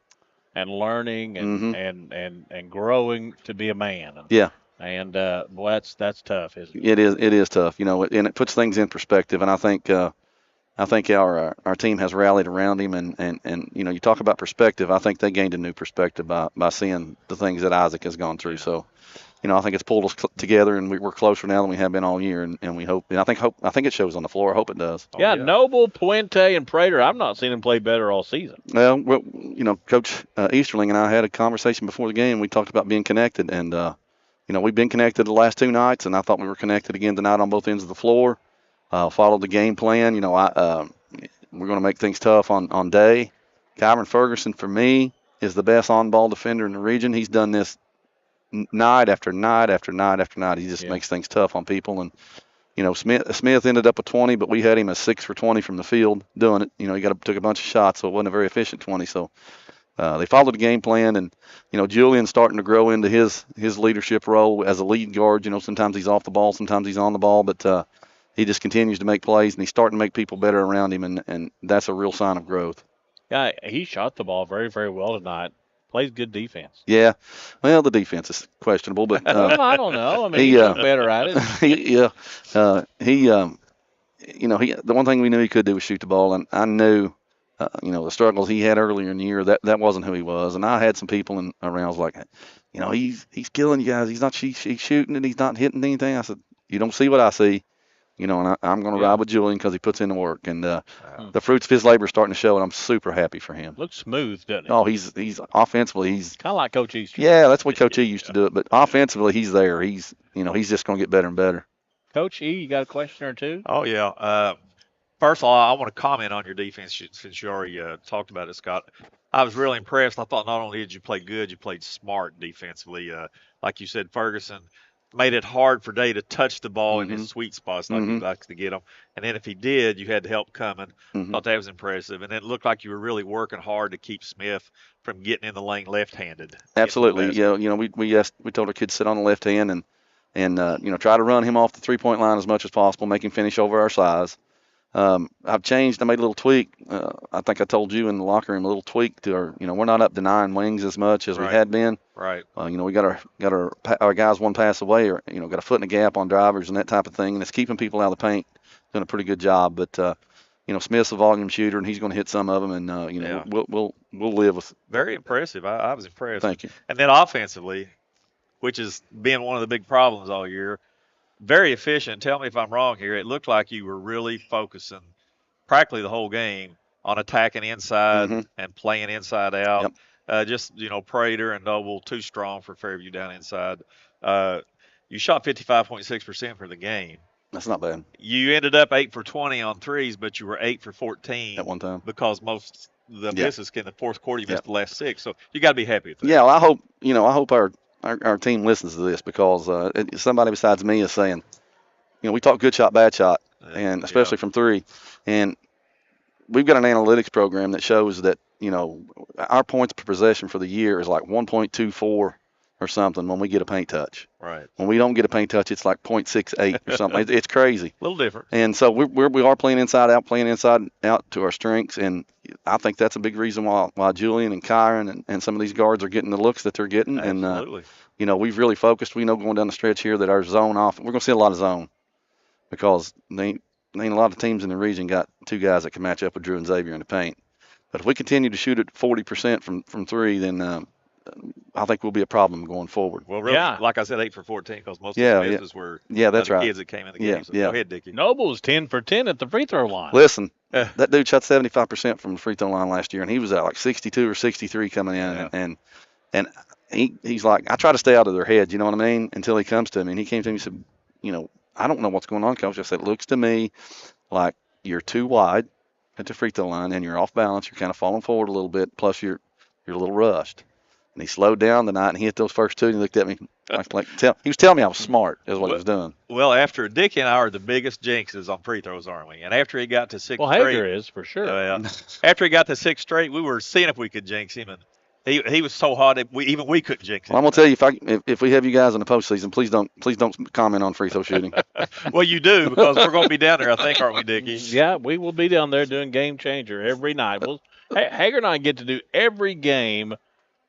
[SPEAKER 1] and learning and growing to be a man.
[SPEAKER 17] Yeah.
[SPEAKER 1] And boy, that's tough, isn't it?
[SPEAKER 17] It is tough, and it puts things in perspective. And I think our team has rallied around him, and you talk about perspective. I think they gained a new perspective by seeing the things that Isaac has gone through. So, I think it's pulled us together, and we're closer now than we have been all year. And we hope, and I think it shows on the floor. I hope it does.
[SPEAKER 1] Yeah, Noble, Puente, and Prater. I've not seen him play better all season.
[SPEAKER 17] Well, Coach Easterling and I had a conversation before the game. We talked about being connected, and we've been connected the last 2 nights, and I thought we were connected again tonight on both ends of the floor. Followed the game plan. We're going to make things tough on day. Kyron Ferguson, for me, is the best on-ball defender in the region. He's done this night after night after night after night. He just makes things tough on people. And, Smith ended up with 20, but we had him as 6 for 20 from the field doing it. He took a bunch of shots, so it wasn't a very efficient 20. So they followed the game plan, and, Julian's starting to grow into his leadership role as a lead guard. Sometimes he's off the ball, sometimes he's on the ball, but he just continues to make plays, and he's starting to make people better around him, and that's a real sign of growth.
[SPEAKER 1] Yeah, he shot the ball very, very well tonight. Plays good defense.
[SPEAKER 17] Yeah, well, the defense is questionable, but
[SPEAKER 1] well, I don't know. I mean, he's better at it.
[SPEAKER 17] The one thing we knew he could do was shoot the ball, and I knew, the struggles he had earlier in the year, that wasn't who he was. And I had some people around, I was like, he's killing you guys. He's not he's shooting it. He's not hitting anything. I said, you don't see what I see. And I'm going to ride with Julian because he puts in the work. And the fruits of his labor are starting to show, and I'm super happy for him.
[SPEAKER 1] Looks smooth, doesn't he?
[SPEAKER 17] Oh, he's offensively, he's
[SPEAKER 1] kind of like Coach Easter.
[SPEAKER 17] Yeah, that's what Coach E used to do it. But offensively, he's there. He's just going to get better and better.
[SPEAKER 1] Coach E, you got a question or two?
[SPEAKER 3] Oh, yeah. First of all, I want to comment on your defense since you already talked about it, Scott. I was really impressed. I thought not only did you play good, you played smart defensively. Like you said, Ferguson made it hard for Day to touch the ball in his sweet spots like he likes to get them. And then if he did, you had the help coming. Thought that was impressive. And it looked like you were really working hard to keep Smith from getting in the lane left-handed.
[SPEAKER 7] Absolutely. We told our kids sit on the left hand and try to run him off the 3-point line as much as possible, make him finish over our size. I've changed. I made a little tweak. I think I told you in the locker room, a little tweak to our. We're not up to 9 wings as much as we had been.
[SPEAKER 3] Right.
[SPEAKER 7] We got our guys one pass away, or got a foot in the gap on drivers and that type of thing, and it's keeping people out of the paint. Doing a pretty good job. But Smith's a volume shooter, and he's going to hit some of them, and we'll live with.
[SPEAKER 3] Very impressive. I was impressed.
[SPEAKER 7] Thank you.
[SPEAKER 3] And then offensively, which has been one of the big problems all year. Very efficient. Tell me if I'm wrong here. It looked like you were really focusing practically the whole game on attacking inside and playing inside out. Yep. Prater and Noble too strong for Fairview down inside. You shot 55.6% for the game.
[SPEAKER 7] That's not bad.
[SPEAKER 3] You ended up 8 for 20 on threes, but you were 8 for 14
[SPEAKER 7] at one time
[SPEAKER 3] because most of the misses in the fourth quarter you missed the last 6. So you got to be happy with that.
[SPEAKER 7] Yeah, well, I hope our team listens to this because somebody besides me is saying, we talk good shot, bad shot, and especially from 3. And we've got an analytics program that shows that, our points per possession for the year is like 1.24 or something when we get a paint touch.
[SPEAKER 3] Right.
[SPEAKER 7] When we don't get a paint touch, it's like 0.68 or something. It's crazy.
[SPEAKER 3] A little different.
[SPEAKER 7] And so we are playing inside out to our strengths, and I think that's a big reason why Julian and Kyron and some of these guards are getting the looks that they're getting.
[SPEAKER 3] Absolutely.
[SPEAKER 7] And we've really focused. We know going down the stretch here that our zone off, we're going to see a lot of zone because they ain't a lot of teams in the region got 2 guys that can match up with Drew and Xavier in the paint. But if we continue to shoot at 40% from 3, then I think we'll be a problem going forward.
[SPEAKER 3] Well, really, like I said, 8 for 14 because most of the misses were
[SPEAKER 7] that's right.
[SPEAKER 3] kids that came in the game. So go ahead, Dickie.
[SPEAKER 1] Noble's 10 for 10 at the free throw line.
[SPEAKER 7] Listen, that dude shot 75% from the free throw line last year, and he was at like 62 or 63 coming in. And he's like, I try to stay out of their heads, you know what I mean, until he comes to me. And he came to me and said, I don't know what's going on, Coach. I said, it looks to me like you're too wide at the free throw line, and you're off balance. You're kind of falling forward a little bit, plus you're a little rushed. And he slowed down tonight, and he hit those first 2, and he looked at me he was telling me I was smart is what he was doing.
[SPEAKER 3] Well, after Dickie and I are the biggest jinxes on free throws, aren't we? And after he got to 6 straight.
[SPEAKER 1] Well, Hager is, for sure.
[SPEAKER 3] After he got to 6 straight, we were seeing if we could jinx him, and he was so hot that we couldn't jinx him.
[SPEAKER 7] Well, I'm gonna tell you, if we have you guys in the postseason, please don't comment on free throw shooting.
[SPEAKER 3] Well, you do because we're going to be down there, I think, aren't we, Dickie?
[SPEAKER 1] Yeah, we will be down there doing Game Changer every night. Hager and I get to do every game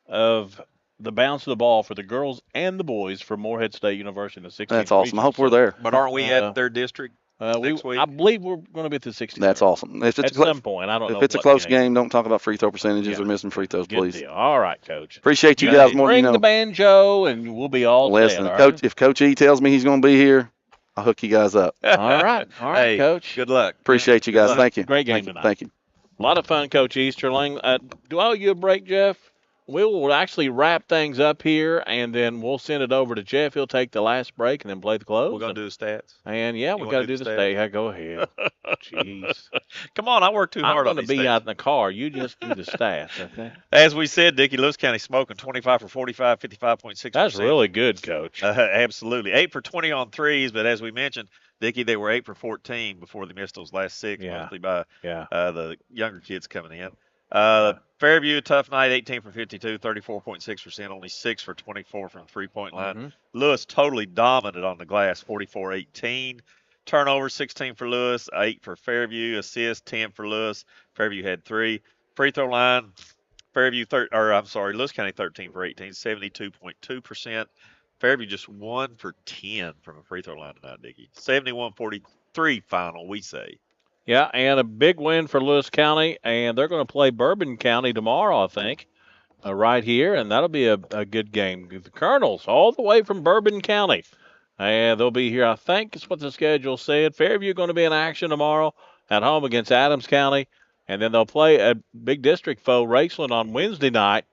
[SPEAKER 1] of the bounce of the ball for the girls and the boys for Morehead State University in the 16th.
[SPEAKER 7] That's awesome. I hope we're there.
[SPEAKER 3] But aren't we at their district next week?
[SPEAKER 1] I believe we're going to be at the 16th.
[SPEAKER 7] That's awesome. At
[SPEAKER 1] some point, I don't know.
[SPEAKER 7] If it's a close game, don't talk about free throw percentages or missing free throws,
[SPEAKER 1] Good
[SPEAKER 7] please.
[SPEAKER 1] deal. All right, Coach.
[SPEAKER 7] Appreciate you guys more.
[SPEAKER 1] Bring the banjo, and we'll be all
[SPEAKER 7] listen.
[SPEAKER 1] set,
[SPEAKER 7] If Coach E tells me he's going to be here, I'll hook you guys up.
[SPEAKER 1] All right,
[SPEAKER 3] hey,
[SPEAKER 1] Coach.
[SPEAKER 3] Good luck.
[SPEAKER 7] Appreciate you guys. Thank you.
[SPEAKER 1] Great game tonight.
[SPEAKER 7] Thank you.
[SPEAKER 1] A lot of fun, Coach Easterling. Do I owe you a break, Jeff? We will actually wrap things up here, and then we'll send it over to Jeff. He'll take the last break and then play the close.
[SPEAKER 3] We're going to do the stats.
[SPEAKER 1] And, we got to do the stats. Go ahead. Jeez.
[SPEAKER 3] Come on, I work too hard on
[SPEAKER 1] these
[SPEAKER 3] these
[SPEAKER 1] I'm going to be
[SPEAKER 3] stats.
[SPEAKER 1] out in the car. You just do the stats, okay?
[SPEAKER 3] As we said, Dickie, Lewis County smoking 25 for 45, 55.6%.
[SPEAKER 1] That's really good, Coach.
[SPEAKER 3] Absolutely. 8 for 20 on threes, but as we mentioned, Dickie, they were 8 for 14 before they missed those last 6, mostly by the younger kids coming in. Fairview, tough night, 18 for 52, 34.6%, only 6 for 24 from the 3-point line. Lewis totally dominant on the glass, 44-18. Turnover, 16 for Lewis, 8 for Fairview. Assist, 10 for Lewis. Fairview had 3. Free throw line, Lewis County 13 for 18, 72.2%. Fairview just 1 for 10 from a free throw line tonight, Dickie. 71-43 final, we say.
[SPEAKER 1] Yeah, and a big win for Lewis County, and they're going to play Bourbon County tomorrow, I think, right here, and that'll be a good game. The Colonels, all the way from Bourbon County, and they'll be here, I think is what the schedule said. Fairview going to be in action tomorrow at home against Adams County, and then they'll play a big district foe, Raceland, on Wednesday night,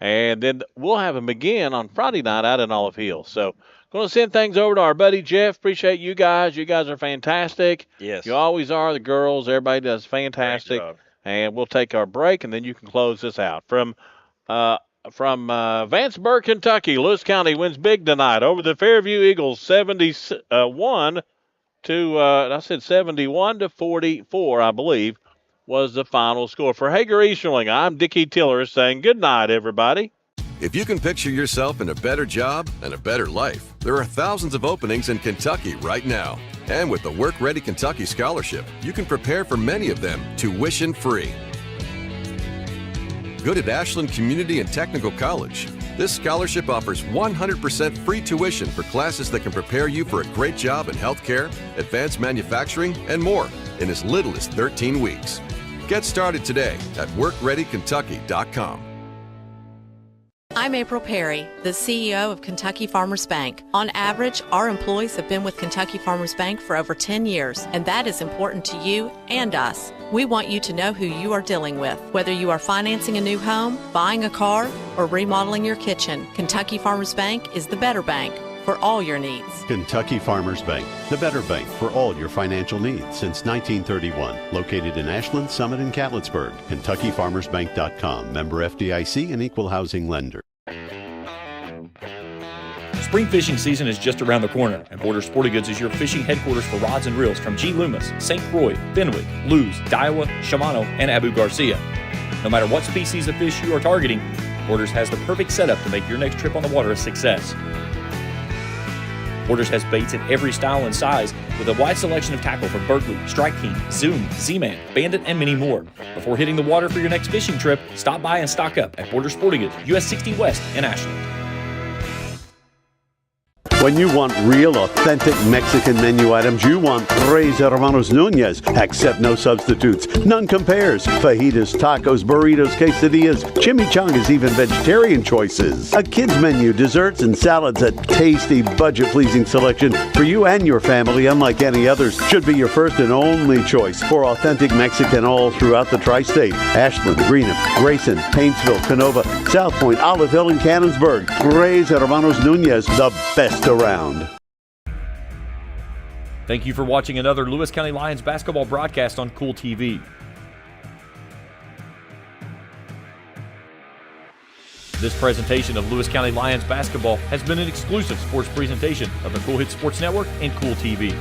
[SPEAKER 1] and then we'll have them again on Friday night out in Olive Hills. So Going to send things over to our buddy Jeff. Appreciate you guys. You guys are fantastic.
[SPEAKER 3] Yes.
[SPEAKER 1] You always are. The girls, everybody does fantastic. And we'll take our break, and then you can close this out. From Vanceburg, Kentucky, Lewis County wins big tonight over the Fairview Eagles, 71 to 44, I believe, was the final score. For Hager Easterling, I'm Dickie Tiller saying good night, everybody.
[SPEAKER 10] If you can picture yourself in a better job and a better life, there are thousands of openings in Kentucky right now. And with the Work Ready Kentucky Scholarship, you can prepare for many of them tuition-free. Good at Ashland Community and Technical College. This scholarship offers 100% free tuition for classes that can prepare you for a great job in healthcare, advanced manufacturing, and more in as little as 13 weeks. Get started today at workreadykentucky.com.
[SPEAKER 6] I'm April Perry, the CEO of Kentucky Farmers Bank. On average, our employees have been with Kentucky Farmers Bank for over 10 years, and that is important to you and us. We want you to know who you are dealing with. Whether you are financing a new home, buying a car, or remodeling your kitchen, Kentucky Farmers Bank is the better bank for all your needs.
[SPEAKER 9] Kentucky Farmers Bank, the better bank for all your financial needs since 1931. Located in Ashland, Summit, and Catlettsburg. KentuckyFarmersBank.com. Member FDIC and equal housing lender.
[SPEAKER 15] Spring fishing season is just around the corner, and Border Sporting Goods is your fishing headquarters for rods and reels from G. Loomis, St. Croix, Fenwick, Lewes, Daiwa, Shimano, and Abu Garcia. No matter what species of fish you are targeting, Borders has the perfect setup to make your next trip on the water a success. Borders has baits in every style and size with a wide selection of tackle from Berkeley, Strike King, Zoom, Z-Man, Bandit, and many more. Before hitting the water for your next fishing trip, stop by and stock up at Border Sporting Goods, US 60 West in Ashland.
[SPEAKER 9] When you want real, authentic Mexican menu items, you want Tres Hermanos Nunez. Accept no substitutes. None compares. Fajitas, tacos, burritos, quesadillas, chimichangas, even vegetarian choices. A kids menu, desserts and salads, a tasty, budget-pleasing selection for you and your family, unlike any others. Should be your first and only choice for authentic Mexican all throughout the tri-state. Ashland, Greenup, Grayson, Paintsville, Canova, South Point, Olive Hill, and Cannonsburg. Tres Hermanos Nunez, the best around.
[SPEAKER 15] Thank you for watching another Lewis County Lions basketball broadcast on Kool TV. This presentation of Lewis County Lions basketball has been an exclusive sports presentation of the Kool Hit Sports Network and Kool TV.